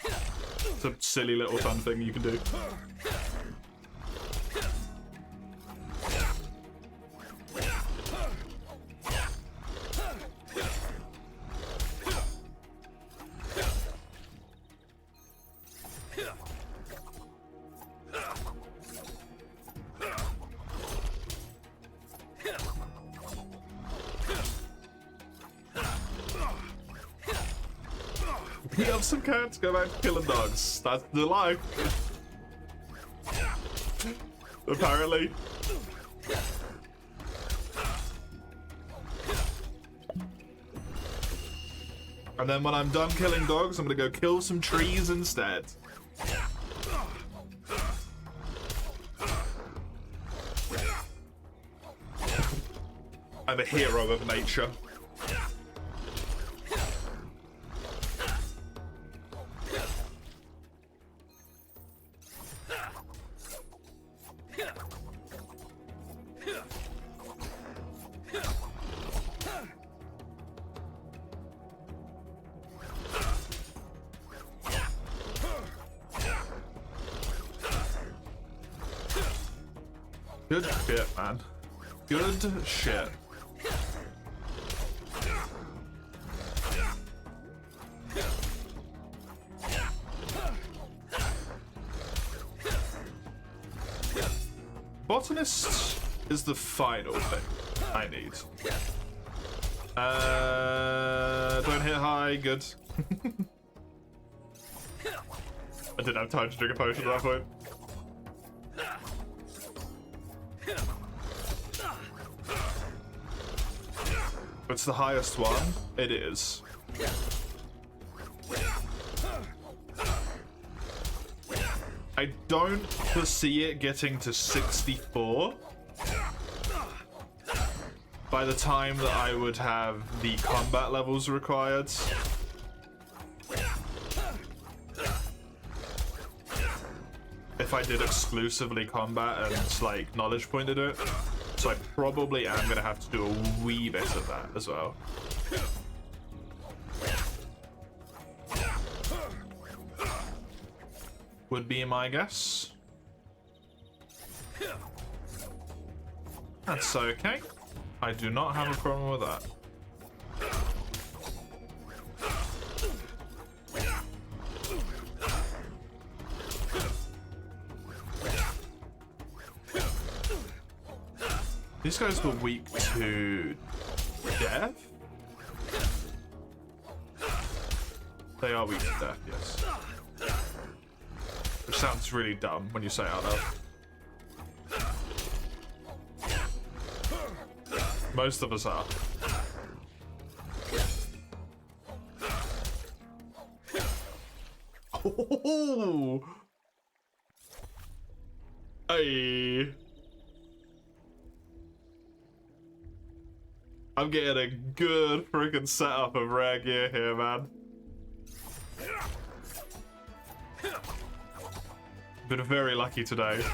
It's a silly little fun thing you can do. Beat up some cats, go back to killing dogs. That's the life. Apparently. And then when I'm done killing dogs, I'm gonna go kill some trees instead. I'm a hero of nature. Good shit, man. Good shit. Botanist is the final thing I need. Don't hit high, good. I didn't have time to drink a potion at that point. It's the highest one. It is. I don't foresee it getting to 64 by the time that I would have the combat levels required. If I did exclusively combat and like knowledge pointed it. So I probably am going to have to do a wee bit of that as well. Would be my guess. That's okay. I do not have a problem with that. These guys were weak to death? They are weak to death, yes. Which sounds really dumb when you say it out loud. Most of us are. Oh! Hey! I'm getting a good freaking setup of rare gear here, man. Been very lucky today.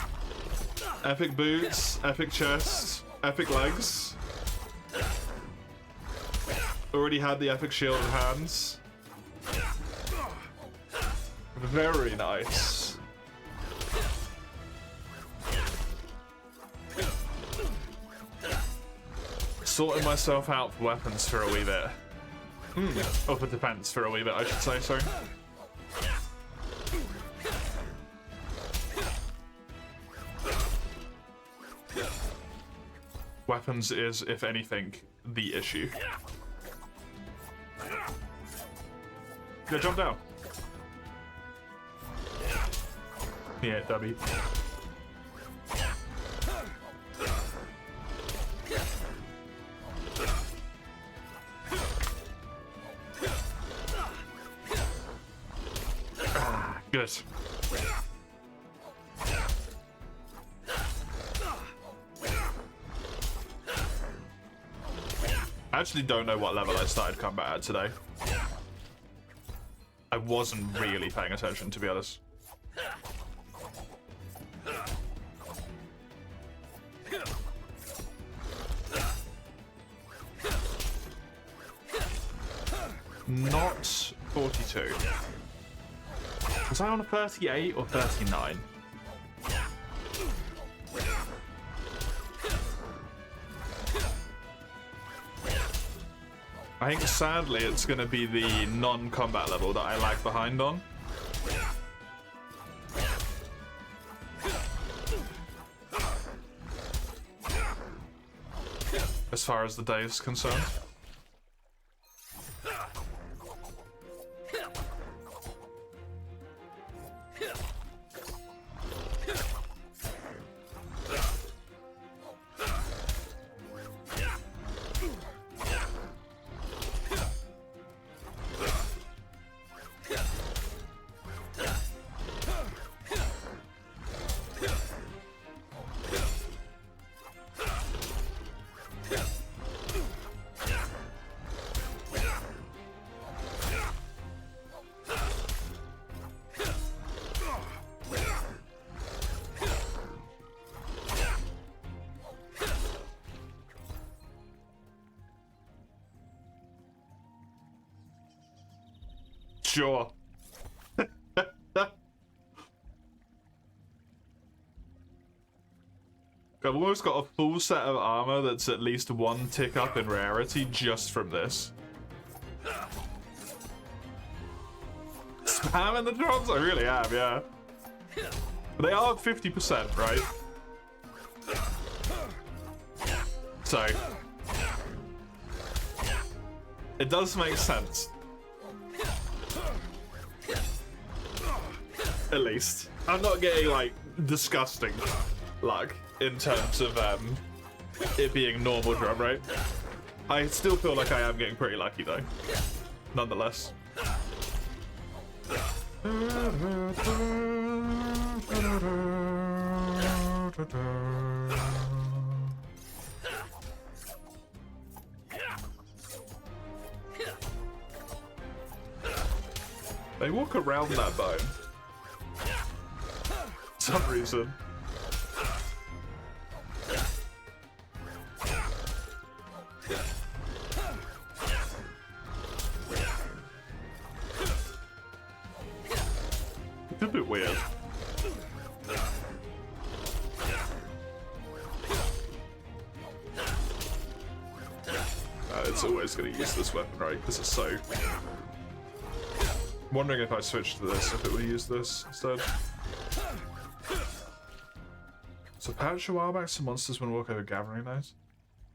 Epic boots, epic chest, epic legs. Already had the epic shield in hands. Very nice. Sorting myself out for weapons for a wee bit. Or for defense for a wee bit, I should say, sorry. Weapons is, if anything, the issue. Go jump down. Yeah, Dubby. Good. I actually don't know what level I started combat at today. I wasn't really paying attention, to be honest. Not 42. Was I on a 38 or 39? I think sadly it's going to be the non-combat level that I lag behind on. As far as the day is concerned. Sure. I've almost got a full set of armor that's at least one tick up in rarity just from this. Spamming the drops? I really am, yeah. They are 50%, right? So it does make sense. At least. I'm not getting, like, disgusting luck in terms of it being normal drum rate. I still feel like I am getting pretty lucky, though. Nonetheless. They walk around that bone. For some reason. It's a bit weird. It's always going to use this weapon, right? Because it's so... I'm wondering if I switched to this, if it would use this instead. So patch a while back, some monsters when walk over gathering nights.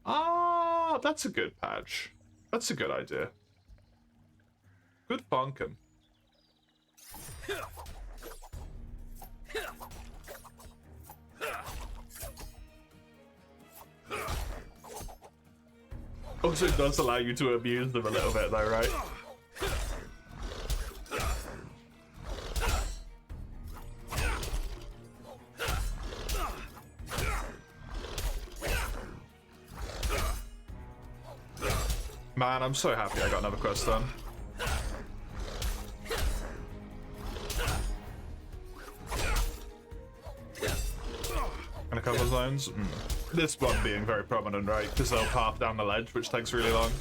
Ah, that's a good patch. That's a good idea. Good funkin'. Also, it does allow you to abuse them a little bit, though, right? Man, I'm so happy I got another quest done. travel zones. This one being very prominent, right? Because they'll path down the ledge, which takes really long.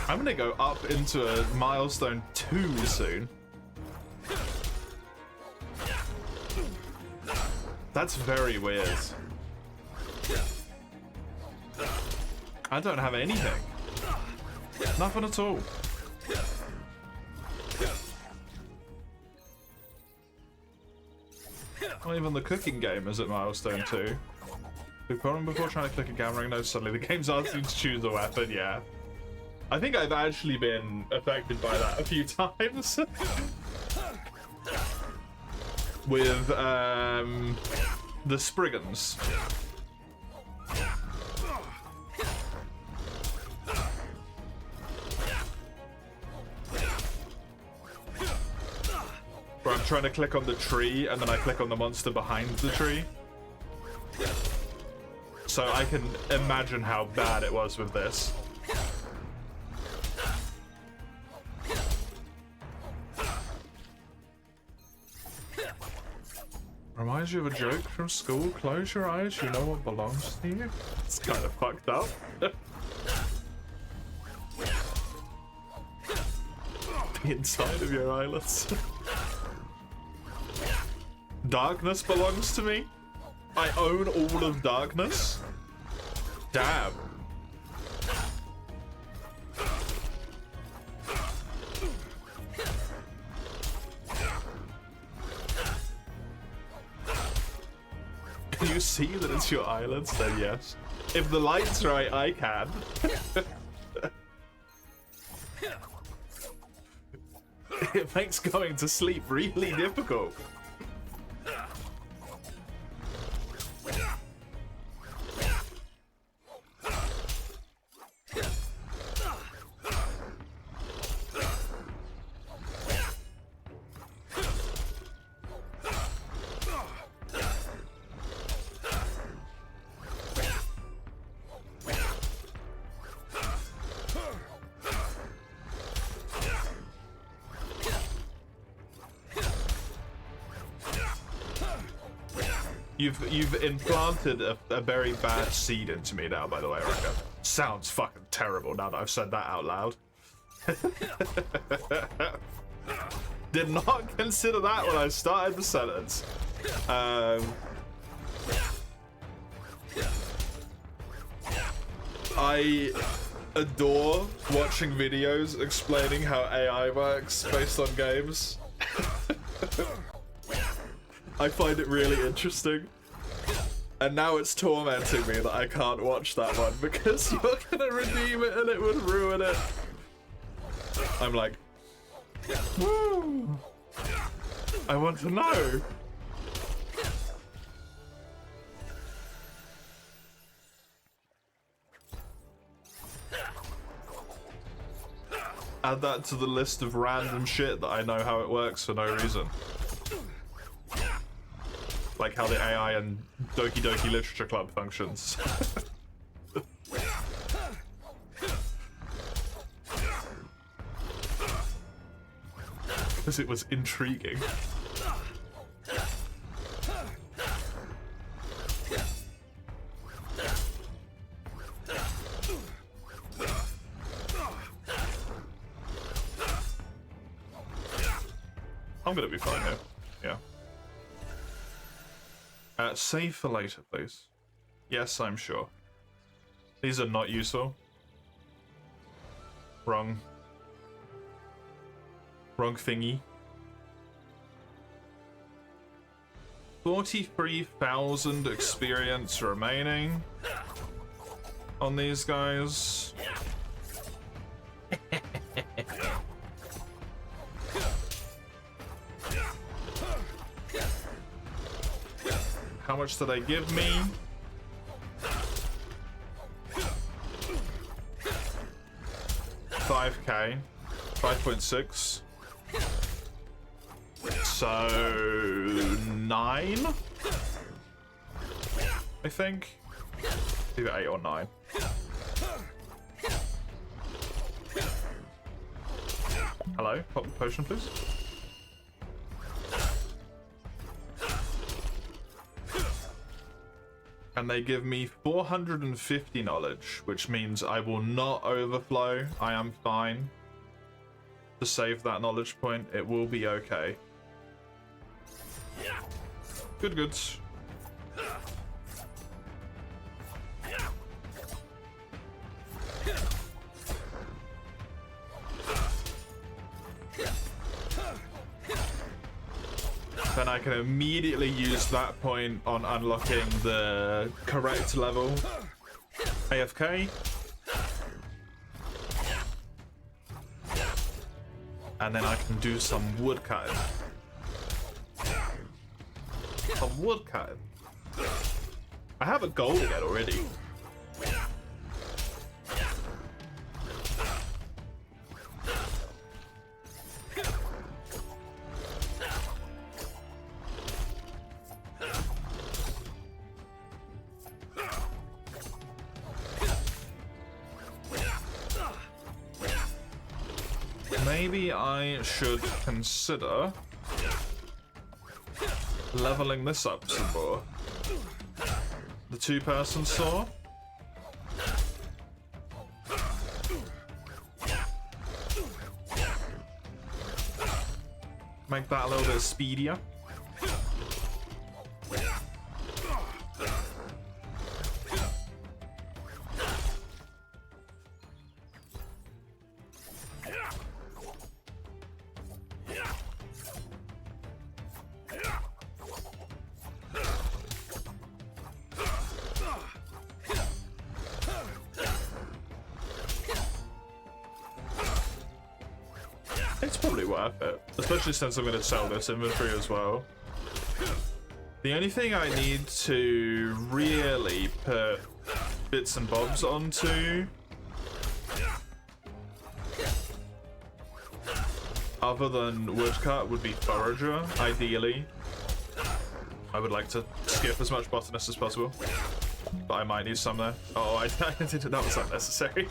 I'm gonna go up into a milestone 2 soon. That's very weird. I don't have anything. Nothing at all. Not even the cooking game is at milestone 2. The problem before trying to click a gathering node, suddenly the game's asking you to choose a weapon, yeah. I think I've actually been affected by that a few times. With the Spriggans. Where I'm trying to click on the tree and then I click on the monster behind the tree. So I can imagine how bad it was with this. Reminds you of a joke from school? Close your eyes, you know what belongs to you? It's kind of fucked up. The inside of your eyelids. Darkness belongs to me? I own all of darkness? Damn. Can you see that it's your eyelids? Then yes. If the light's right, I can. It makes going to sleep really difficult. You've implanted a very bad seed into me now, by the way, Rebecca. Sounds fucking terrible now that I've said that out loud. Did not consider that when I started the sentence. I adore watching videos explaining how AI works based on games. I find it really interesting. And now it's tormenting me that I can't watch that one because you're gonna redeem it and it would ruin it. I'm like, woo! I want to know. Add that to the list of random shit that I know how it works for no reason. Like how the AI and Doki Doki Literature Club functions. Because it was intriguing. I'm gonna be fine here. Yeah. Save for later, please. Yes, I'm sure. These are not useful. Wrong. Wrong thingy. 43,000 experience remaining on these guys. How much do they give me? 5k, 5.6. So 9, I think. Either 8 or 9. Hello, pop the potion, please. And they give me 450 knowledge, which means I will not overflow. I am fine to save that knowledge point. It will be okay. Good goods. Then I can immediately use that point on unlocking the correct level. AFK. And then I can do some woodcutting. Some woodcutting. I have a goal to get already. Maybe I should consider leveling this up some more. The two-person saw. Make that a little bit speedier. It's probably worth it, especially since I'm going to sell this inventory as well. The only thing I need to really put bits and bobs onto, other than woodcut, would be forager, ideally. I would like to skip as much botanist as possible, but I might need some there. Oh, I didn't, that was unnecessary.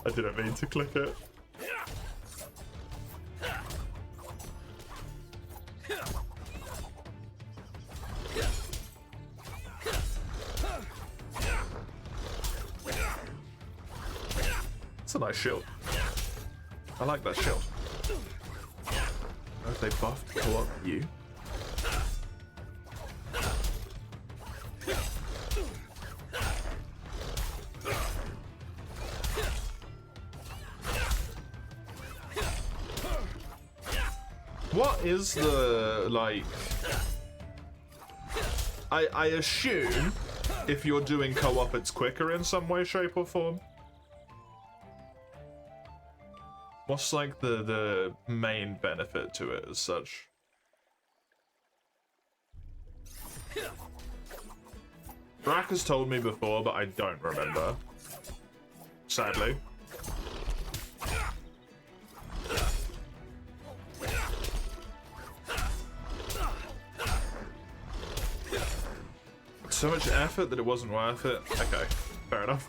I didn't mean to click it. It's a nice shield. I like that shield. If they buffed co-op you. What is the, like... I assume if you're doing co-op it's quicker in some way, shape or form. What's like the main benefit to it as such? Brack has told me before, but I don't remember. Sadly. So much effort that it wasn't worth it. Okay, fair enough.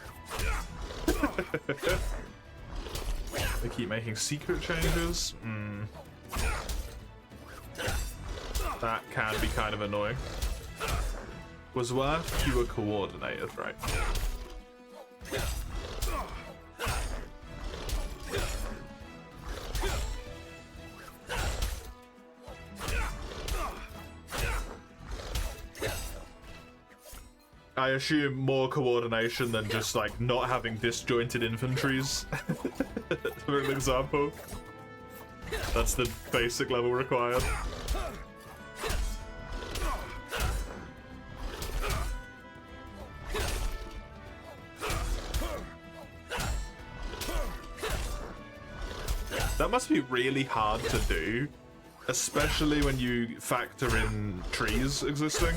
They keep making secret changes. That can be kind of annoying. Was worth fewer coordinators, right? I assume more coordination than just like not having disjointed infanteries. For an example. That's the basic level required. That must be really hard to do, especially when you factor in trees existing.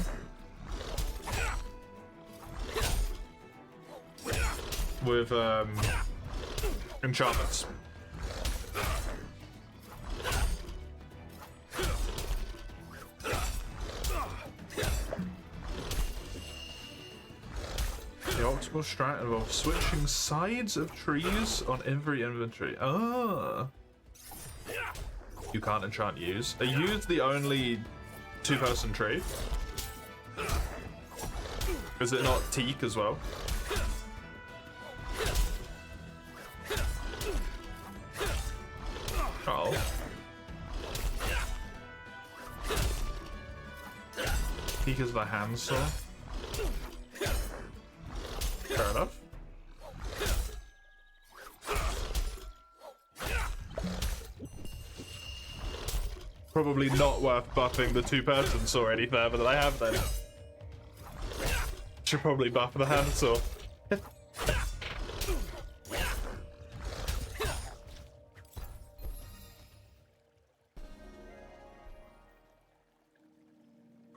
with enchantments. The optimal strat involves switching sides of trees on every inventory. Ah. You can't enchant use. Are use the only two-person tree? Is it not teak as well? Oh. Teak is the handsaw. Fair enough. Probably not worth buffing the two-person saw any further than I have then. Should probably buff the handsaw.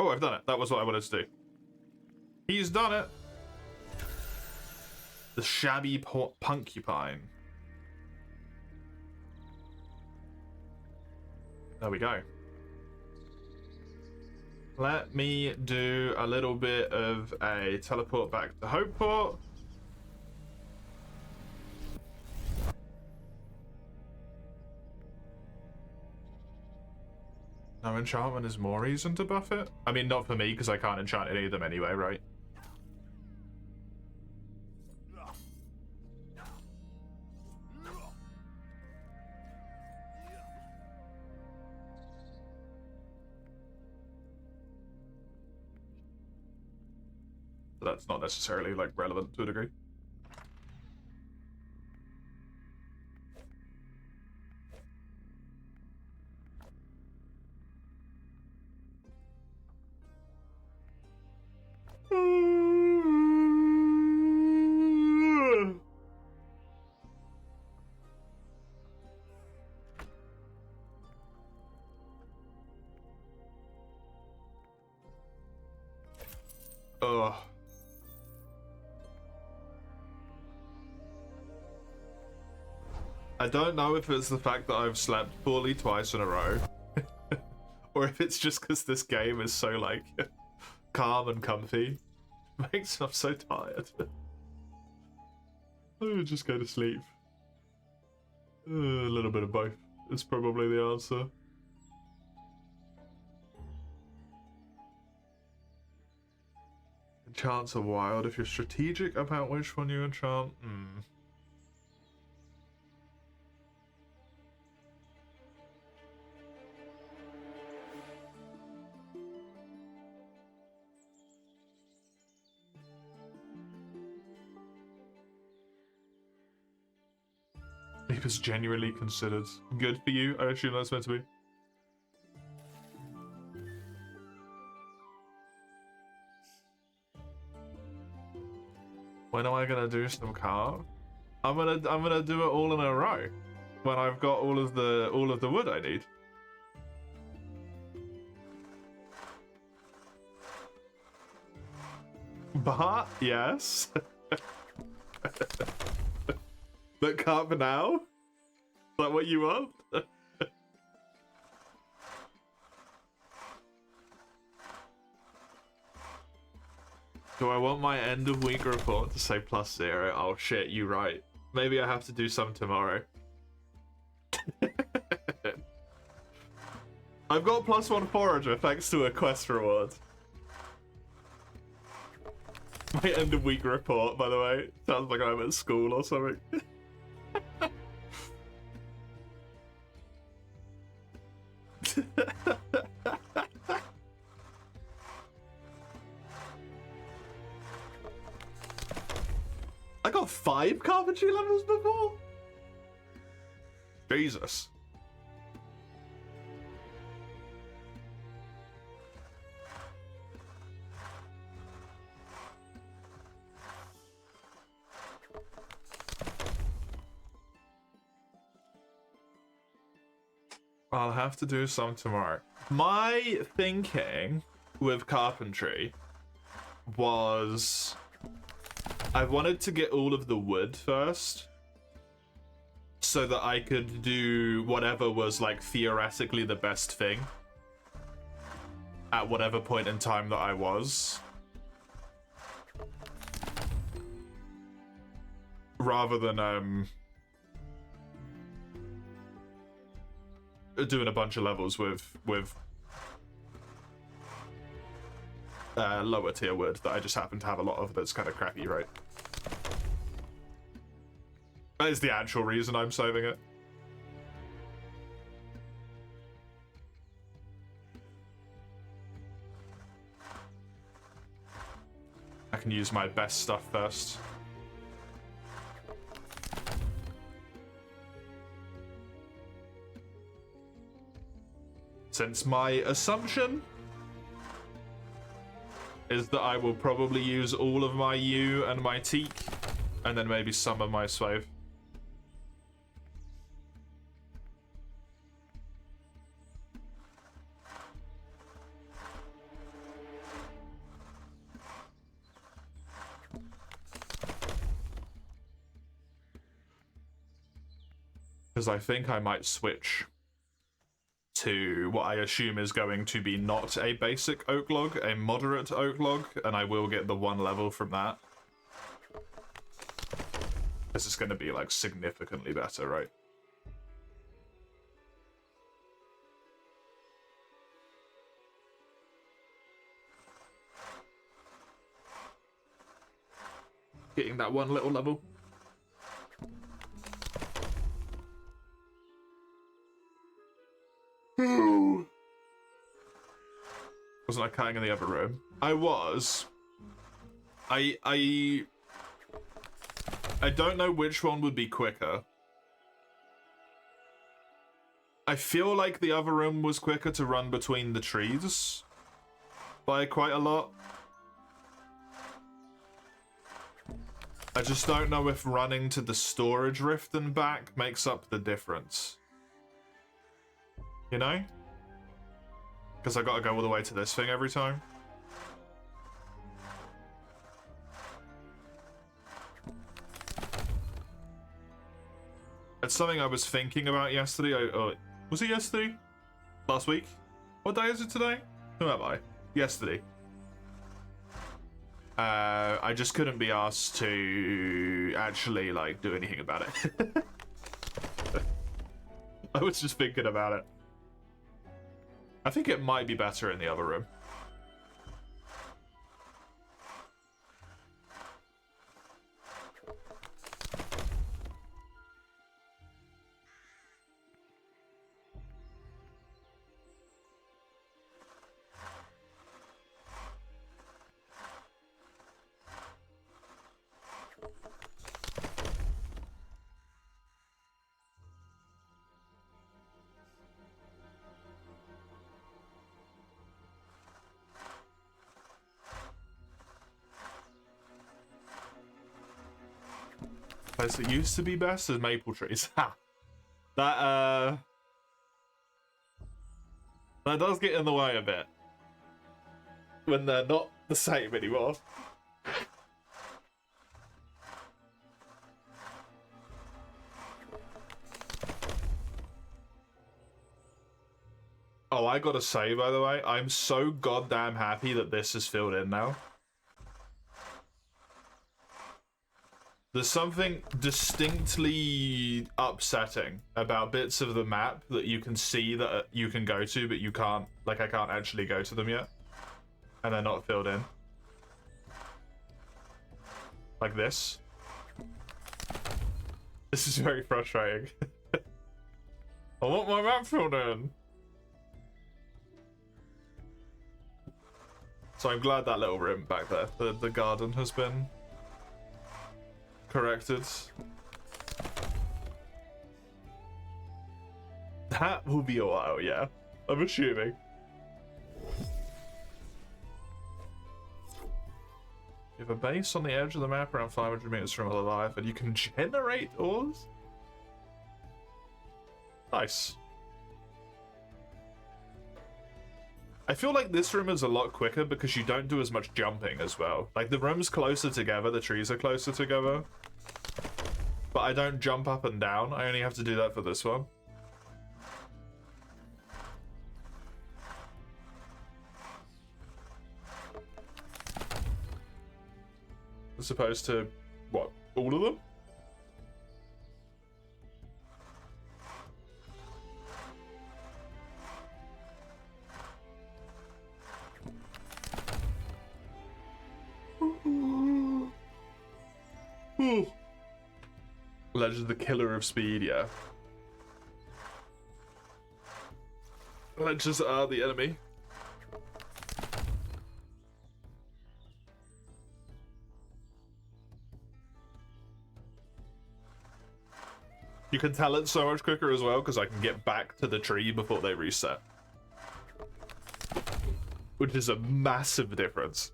Oh, I've done it. That was what I wanted to do. He's done it. The shabby puncupine. There we go. Let me do a little bit of a teleport back to Hopeport. No enchantment is more reason to buff it? I mean, not for me, because I can't enchant any of them anyway, right? So that's not necessarily, like, relevant to a degree. Ugh. I don't know if it's the fact that I've slept poorly twice in a row, or if it's just because this game is so, like, calm and comfy. It makes me so tired. I would just go to sleep. A little bit of both is probably the answer. Enchants are wild if you're strategic about which one you enchant. Sleep is genuinely considered good for you. I assume that's meant to be. When am I gonna do some carve? I'm gonna do it all in a row when I've got all of the wood I need. But yes. But can't for now? Is that what you want? Do I want my end of week report to say +0? Oh shit, you right. Maybe I have to do some tomorrow. I've got +1 forager thanks to a quest reward. My end of week report, by the way. Sounds like I'm at school or something. I got 5 carpentry levels before? Jesus. I'll have to do some tomorrow. My thinking with carpentry was I wanted to get all of the wood first, so that I could do whatever was, like, theoretically the best thing at whatever point in time that I was. Rather than, doing a bunch of levels with lower tier wood that I just happen to have a lot of that's kind of crappy, right? That is the actual reason I'm saving it. I can use my best stuff first. Since my assumption is that I will probably use all of my yew and my teak, and then maybe some of my swath. Because I think I might switch to what I assume is going to be not a basic oak log, a moderate oak log, and I will get the 1 level from that. This is going to be, like, significantly better, right? Getting that 1 little level. Wasn't I cutting in the other room? I was. I don't know which one would be quicker. I feel like the other room was quicker to run between the trees by quite a lot. I just don't know if running to the storage rift and back makes up the difference. You know? Because I gotta go all the way to this thing every time. It's something I was thinking about yesterday. Was it yesterday? Last week? What day is it today? Who am I? Yesterday. I just couldn't be asked to actually, like, do anything about it. I was just thinking about it. I think it might be better in the other room. Place that used to be best is maple trees. Ha! That does get in the way a bit when they're not the same anymore. Oh, I gotta say, by the way, I'm so goddamn happy that this is filled in now. There's something distinctly upsetting about bits of the map that you can see that you can go to, but you can't, like, I can't actually go to them yet. And they're not filled in. Like this. This is very frustrating. I want my map filled in. So I'm glad that little room back there, the garden has been corrected. That will be a while, yeah. I'm assuming. You have a base on the edge of the map around 500 meters from the life, and you can generate ores? Nice. I feel like this room is a lot quicker because you don't do as much jumping as well. Like, the room's closer together, the trees are closer together. But I don't jump up and down. I only have to do that for this one. As opposed to, what, all of them? Legend the killer of speed, yeah. Legends are the enemy. You can tell it's so much quicker as well because I can get back to the tree before they reset. Which is a massive difference.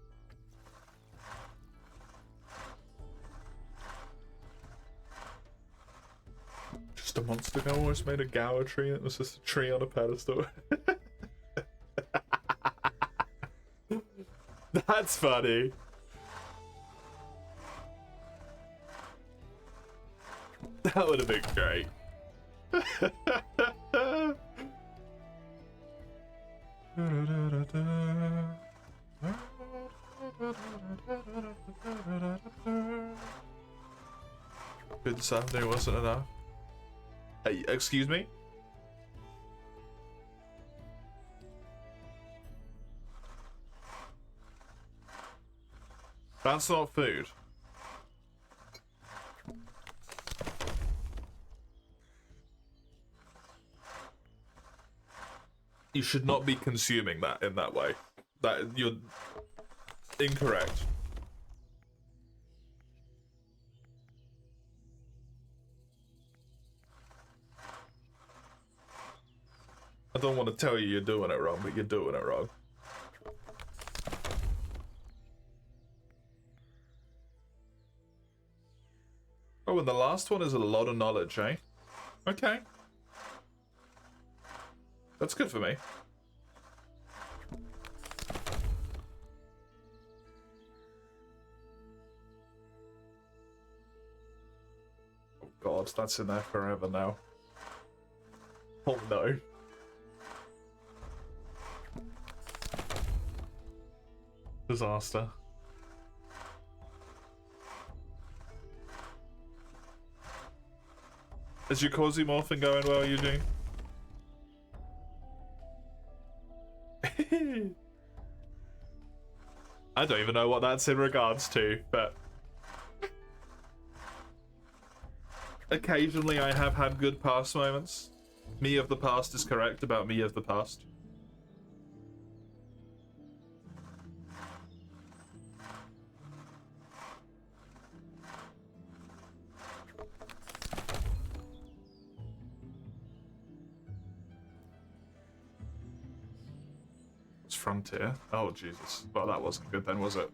Just a month ago, I almost made a Gower tree that was just a tree on a pedestal. That's funny. That would have been great. Good Sunday wasn't enough. Hey, excuse me? That's not food. You should not be consuming that in that way. That you're incorrect. I don't want to tell you you're doing it wrong, but you're doing it wrong. Oh, and the last one is a lot of knowledge, eh? Okay. That's good for me. Oh god, that's in there forever now. Oh no. Disaster. Is your cozy morphing going well, Eugene? I don't even know what that's in regards to, but occasionally I have had good past moments. Me of the past is correct about me of the past. Frontier. Oh Jesus. Well, that wasn't good then, was it?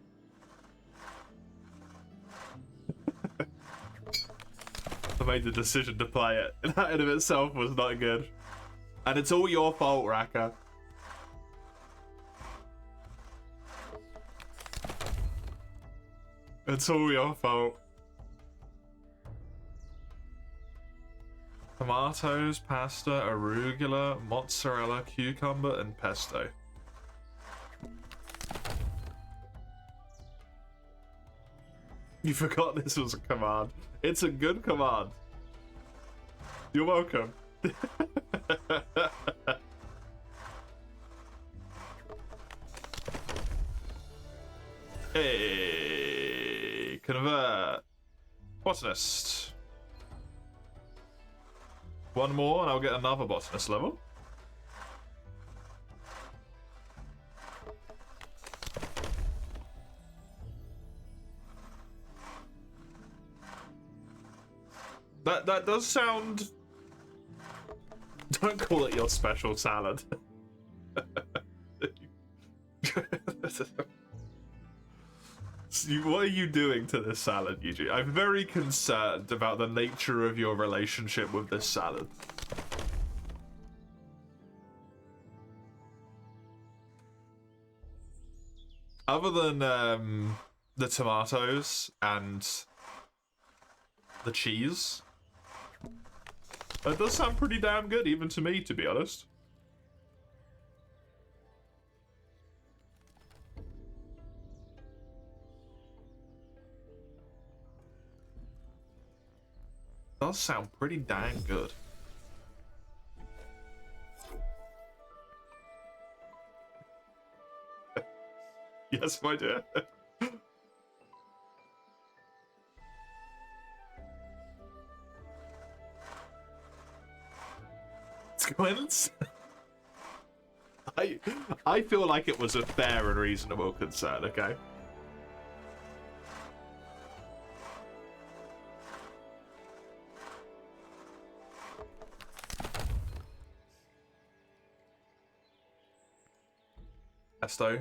I made the decision to play it. That in of itself was not good. And it's all your fault, Raka. It's all your fault. Tomatoes, pasta, arugula, mozzarella, cucumber, and pesto. You forgot this was a command. It's a good command. You're welcome. Hey, convert. Botanist. One more and I'll get another botanist level. That does sound... Don't call it your special salad. What are you doing to this salad, Eugene? I'm very concerned about the nature of your relationship with this salad. Other than the tomatoes and the cheese, it does sound pretty damn good, even to me, to be honest. Does sound pretty dang good. Yes, my dear. Squints? I feel like it was a fair and reasonable concern, okay? Pesto.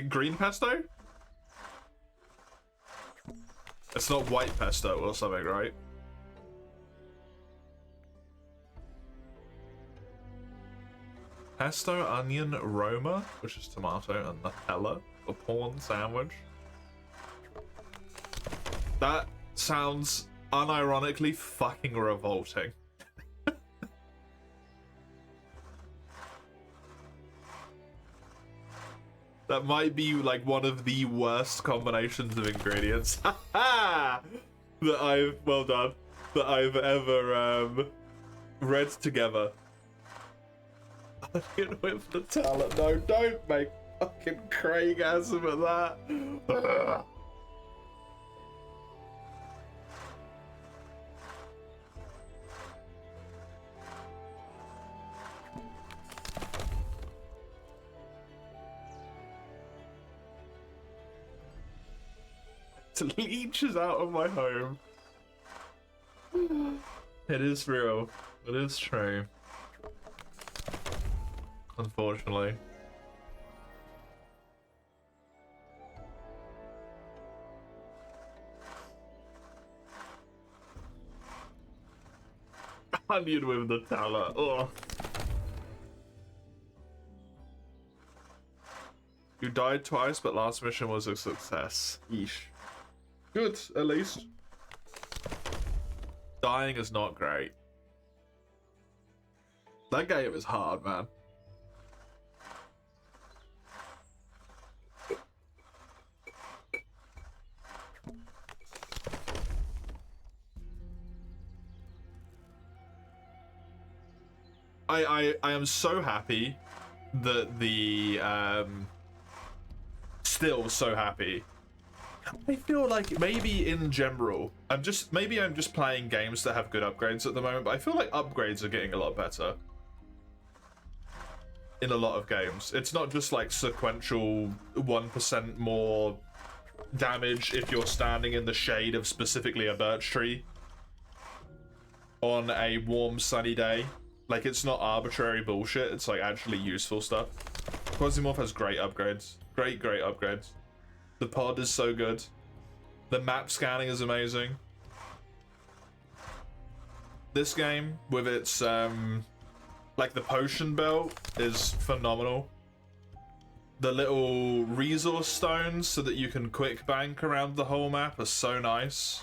Green pesto? It's not white pesto or something, right? Pesto, onion, Roma, which is tomato, and Nutella, a porn sandwich. That sounds unironically fucking revolting. That might be like one of the worst combinations of ingredients that I've ever read together. Onion with Nutella. No, don't make fucking Craigasm at that. Leeches out of my home. It is real. It is true. Unfortunately. Onion with Nutella. Ugh. You died twice, but last mission was a success. Yeesh. Good, at least. Dying is not great. That game is hard, man. I am so happy that the still so happy. I feel like maybe in general, I'm just playing games that have good upgrades at the moment, but I feel like upgrades are getting a lot better in a lot of games. It's not just like sequential 1% more damage if you're standing in the shade of specifically a birch tree on a warm sunny day. Like, it's not arbitrary bullshit, it's like actually useful stuff. Quasimorph has great upgrades. Great upgrades. The pod is so good. The map scanning is amazing. This game, with its, like the potion belt, is phenomenal. The little resource stones so that you can quick bank around the whole map are so nice.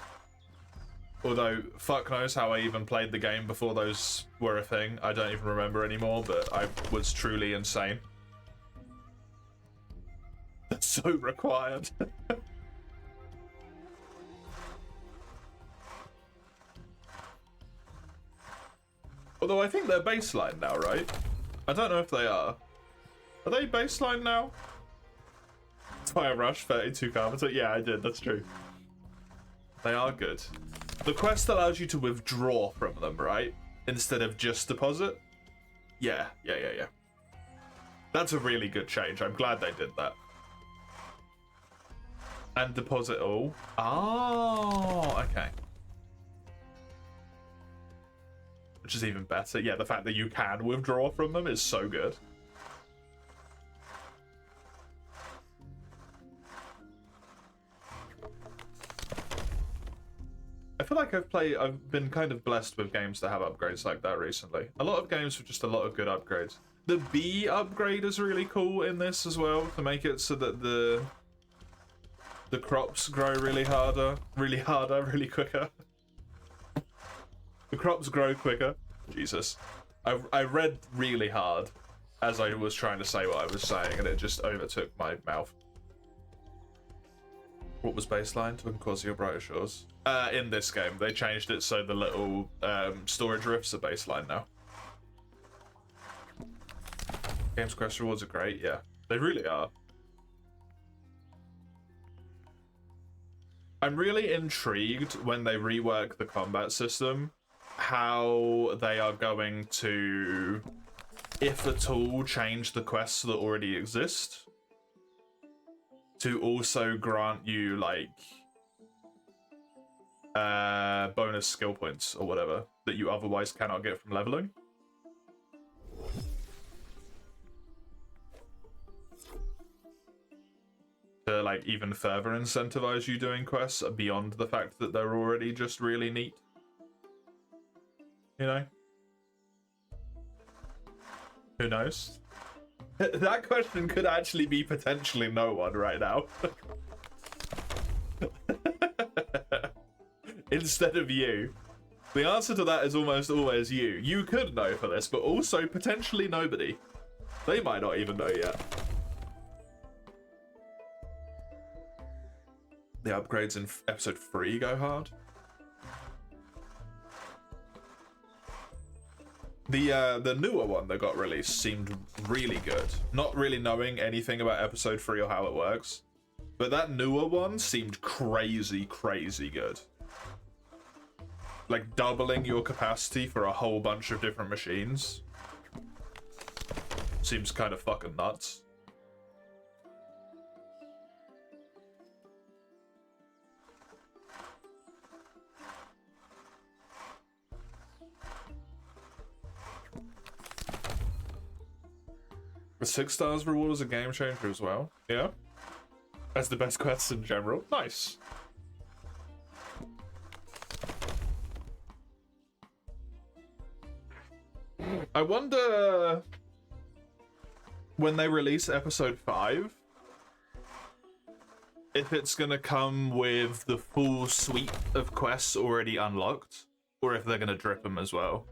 Although, fuck knows how I even played the game before those were a thing. I don't even remember anymore, but I was truly insane. That's so required. Although I think they're baseline now, right? I don't know if they are. Are they baseline now? Fire Rush, 32 Carpenter. Yeah, I did, that's true. They are good. The quest allows you to withdraw from them, right? Instead of just deposit? Yeah. That's a really good change. I'm glad they did that. And deposit all. Oh, okay. Which is even better. Yeah, the fact that you can withdraw from them is so good. I feel like I've been kind of blessed with games that have upgrades like that recently. A lot of games with just a lot of good upgrades. The bee upgrade is really cool in this as well, to make it so that the crops grow really quicker. The crops grow quicker. Jesus. I read really hard as I was trying to say what I was saying, and it just overtook my mouth. What was baseline to Encosia Brighter Shores? In this game, they changed it so the little storage rifts are baseline now. Games quest rewards are great, yeah. They really are. I'm really intrigued when they rework the combat system, how they are going to, if at all, change the quests that already exist to also grant you, like, bonus skill points or whatever that you otherwise cannot get from leveling. To, like, even further incentivize you doing quests beyond the fact that they're already just really neat. You know? Who knows? That question could actually be potentially no one right now. Instead of you. The answer to that is almost always you. You could know for this, but also potentially nobody. They might not even know yet. The upgrades in episode 3 go hard. The newer one that got released seemed really good. Not really knowing anything about episode 3 or how it works, but that newer one seemed crazy good. Like doubling your capacity for a whole bunch of different machines seems kind of fucking nuts. The 6 stars reward is a game changer as well. Yeah. As the best quests in general. Nice. I wonder when they release episode 5 if it's gonna come with the full suite of quests already unlocked, or if they're gonna drip them as well.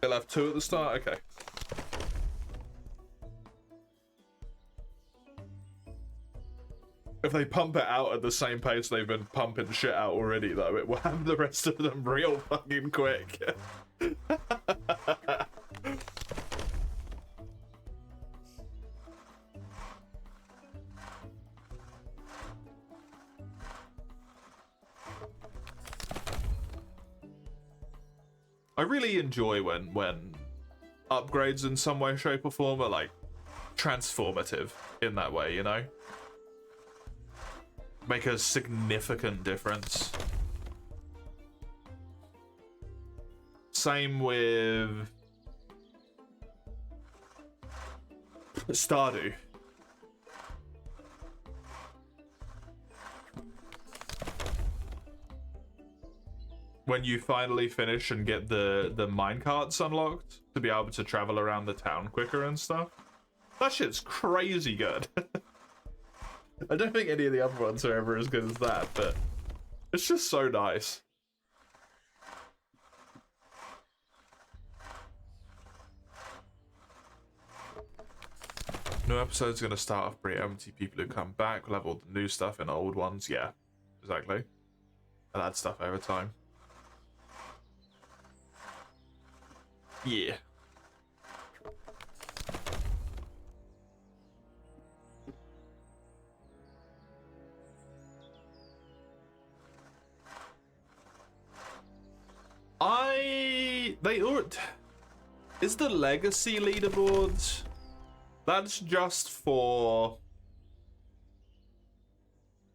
They'll have 2 at the start? Okay. If they pump it out at the same pace they've been pumping shit out already, though, it will have the rest of them real fucking quick. I really enjoy when upgrades in some way, shape, or form are like transformative in that way, you know? Make a significant difference. Same with Stardew. When you finally finish and get the minecarts unlocked to be able to travel around the town quicker and stuff. That shit's crazy good. I don't think any of the other ones are ever as good as that, but it's just so nice. New episode's gonna start off pretty empty. People who come back will have all the new stuff and old ones. Yeah, exactly. I'll add stuff over time. Yeah. Is the legacy leaderboard? That's just for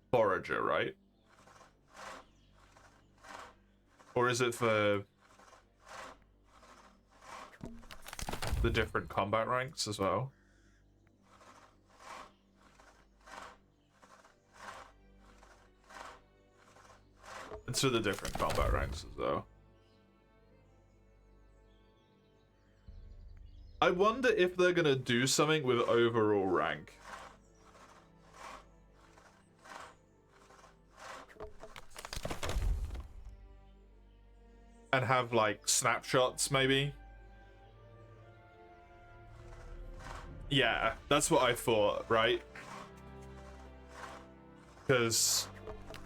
Forager, right? Or is it for the different combat ranks as well? to the different combat ranks as well. I wonder if they're gonna do something with overall rank. And have like snapshots maybe. Yeah, that's what I thought, right? Because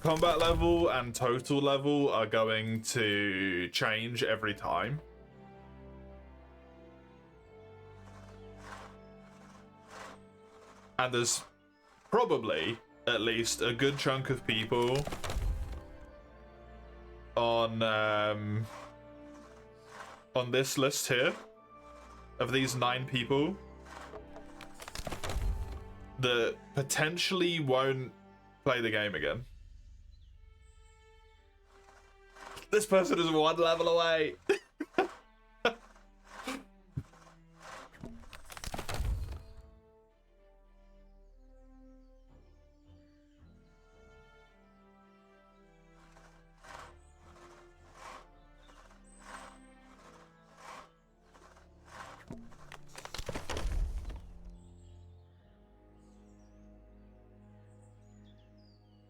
combat level and total level are going to change every time. And there's probably at least a good chunk of people on this list here of these 9 people that potentially won't play the game again. This person is 1 level away.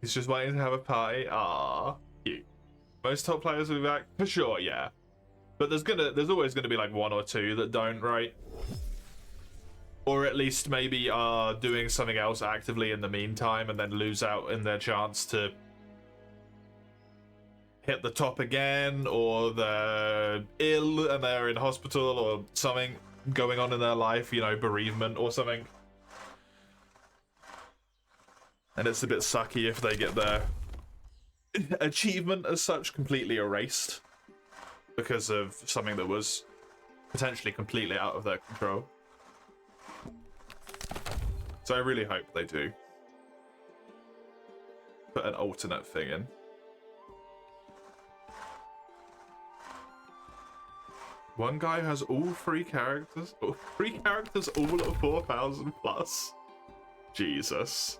He's just waiting to have a party. Ah, cute. Most top players will be back for sure, yeah. But there's always gonna be like 1 or 2 that don't, right? Or at least maybe are doing something else actively in the meantime and then lose out in their chance to hit the top again, or they're ill and they're in hospital or something going on in their life, you know, bereavement or something. And it's a bit sucky if they get their achievement as such completely erased because of something that was potentially completely out of their control. So I really hope they do put an alternate thing in. One guy has all 3 characters. 3 characters all at 4,000 plus. Jesus.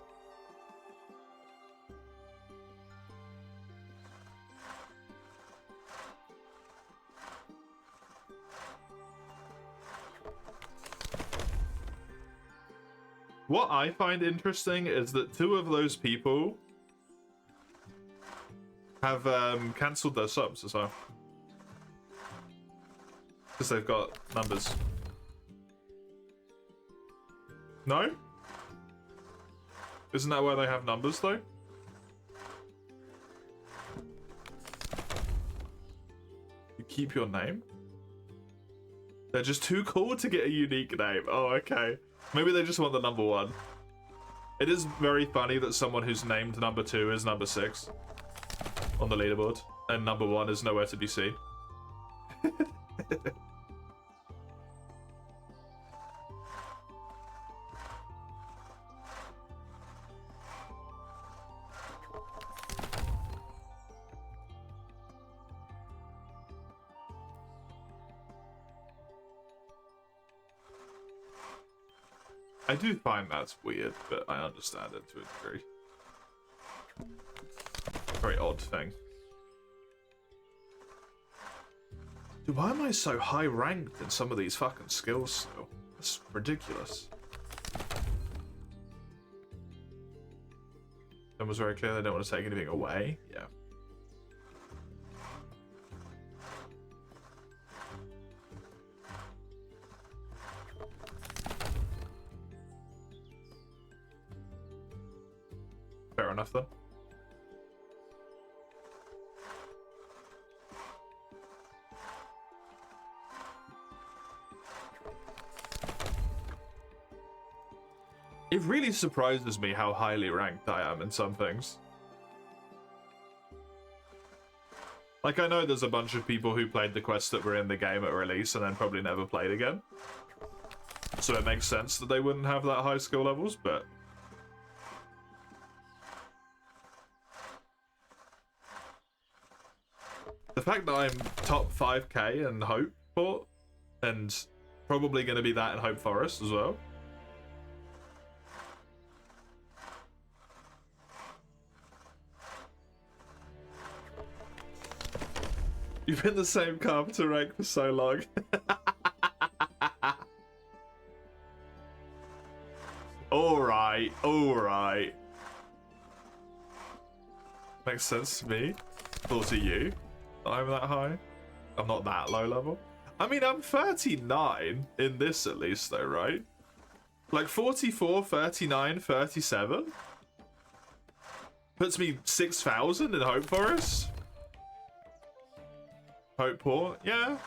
What I find interesting is that 2 of those people have cancelled their subs as well. Because they've got numbers. No? Isn't that why they have numbers though? You keep your name? They're just too cool to get a unique name. Oh, okay. Maybe they just want the number 1. It is very funny that someone who's named number 2 is number 6 on the leaderboard, and number 1 is nowhere to be seen. I do find that's weird, but I understand it to a degree. Very odd thing. Dude, why am I so high ranked in some of these fucking skills still? That's ridiculous. It was very clear they don't want to take anything away. Yeah. Fair enough then. It really surprises me how highly ranked I am in some things. Like, I know there's a bunch of people who played the quests that were in the game at release and then probably never played again. So it makes sense that they wouldn't have that high skill levels, but... the fact that I'm top 5k in Hope Port, and probably going to be that in Hope Forest as well. You've been the same carpenter rank for so long. Alright, alright. Makes sense to me. Or to you. I'm that high. I'm not that low level. I mean, I'm 39 in this at least though, right? Like 44, 39, 37? Puts me 6,000 in Hope Forest? Hope Port? Yeah.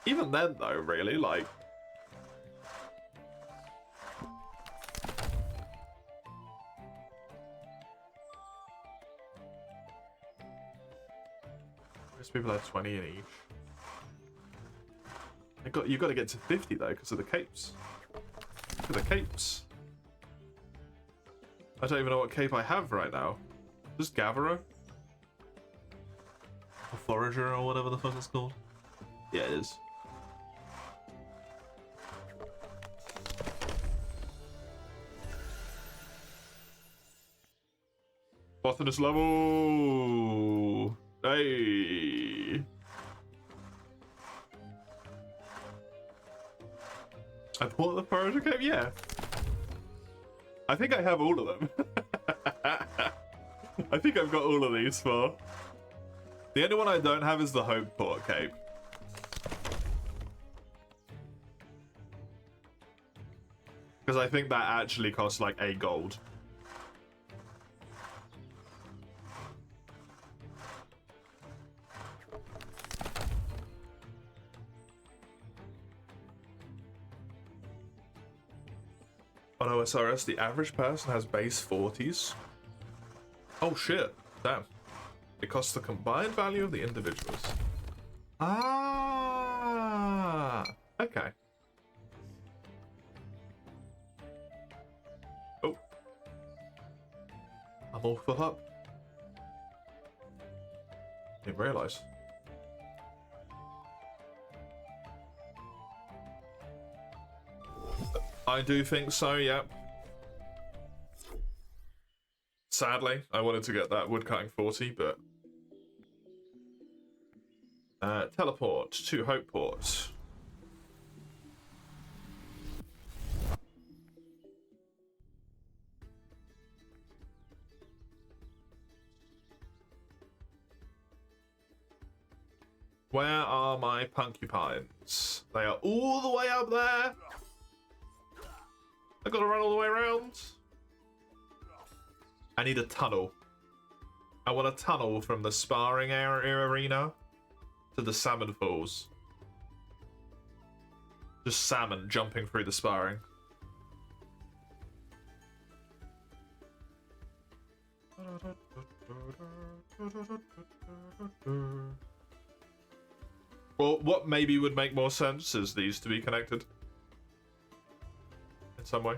Even then though, really, like... Most people have 20 in each. You've got to get to 50 though, because of the capes. Look at the capes. I don't even know what cape I have right now. Just Gatherer? Or Forager or whatever the fuck it's called. Yeah, it is. Bottomless level! Hey! I bought the Forager cape? Yeah. I think I have all of them. I think I've got all of these for. The only one I don't have is the Hope Port cape. Because I think that actually costs like 8 gold. On OSRS, the average person has base 40s. Oh shit, damn. It costs the combined value of the individuals. Ah, okay. Oh. I'm all full up. Didn't realise. I do think so, yeah. Sadly, I wanted to get that woodcutting 40, but... teleport to Hopeport. Where are my puncupines? They are all the way up there! I gotta run all the way around. I need a tunnel. I want a tunnel from the sparring arena to the salmon falls. Just salmon jumping through the sparring. Well, what maybe would make more sense is these to be connected. In some way.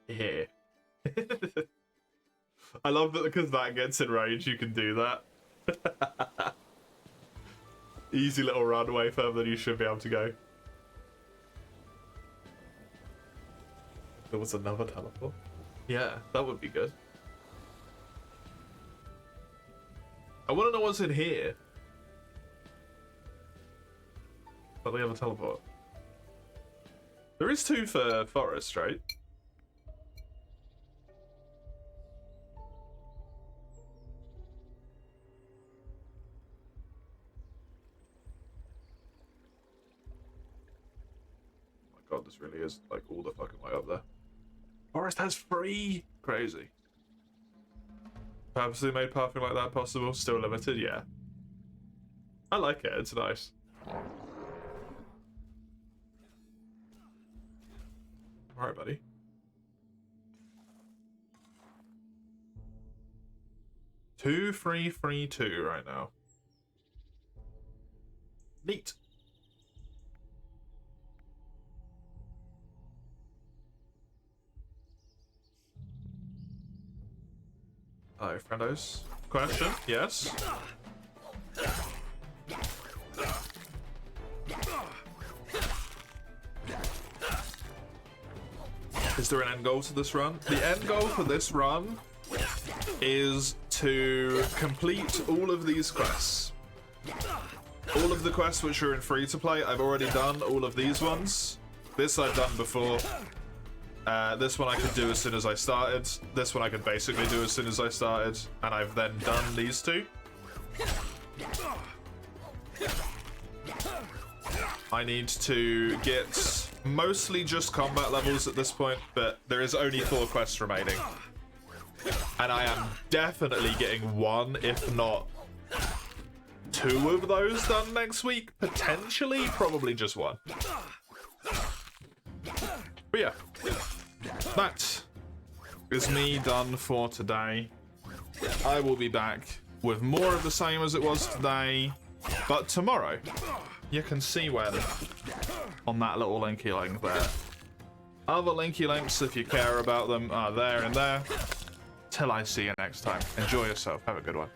Here. I love that because that gets in range, you can do that. Easy little run way further than you should be able to go. There was another teleport. Yeah, that would be good. I want to know what's in here. But we have a teleport. There is 2 for forest, right? Oh my god, this really is like all the fucking way up there. Forest has 3! Crazy. Purposely made pathing like that possible, still limited, yeah. I like it, it's nice. Alright, buddy. Two, 3, 3, 2 right now. Neat. Hi, friendos. Question? Yes. Is there an end goal to this run? The end goal for this run is to complete all of these quests. All of the quests which are in free to play, I've already done all of these ones. This I've done before. This one I could do as soon as I started. This one I could basically do as soon as I started. And I've then done these two. I need to get mostly just combat levels at this point, but there is only 4 quests remaining. And I am definitely getting 1, if not 2 of those done next week. Potentially, probably just 1. But yeah, that is me done for today. I will be back with more of the same as it was today, but tomorrow you can see when on that little linky link there. Other linky links, if you care about them, are there and there. Till I see you next time. Enjoy yourself. Have a good one.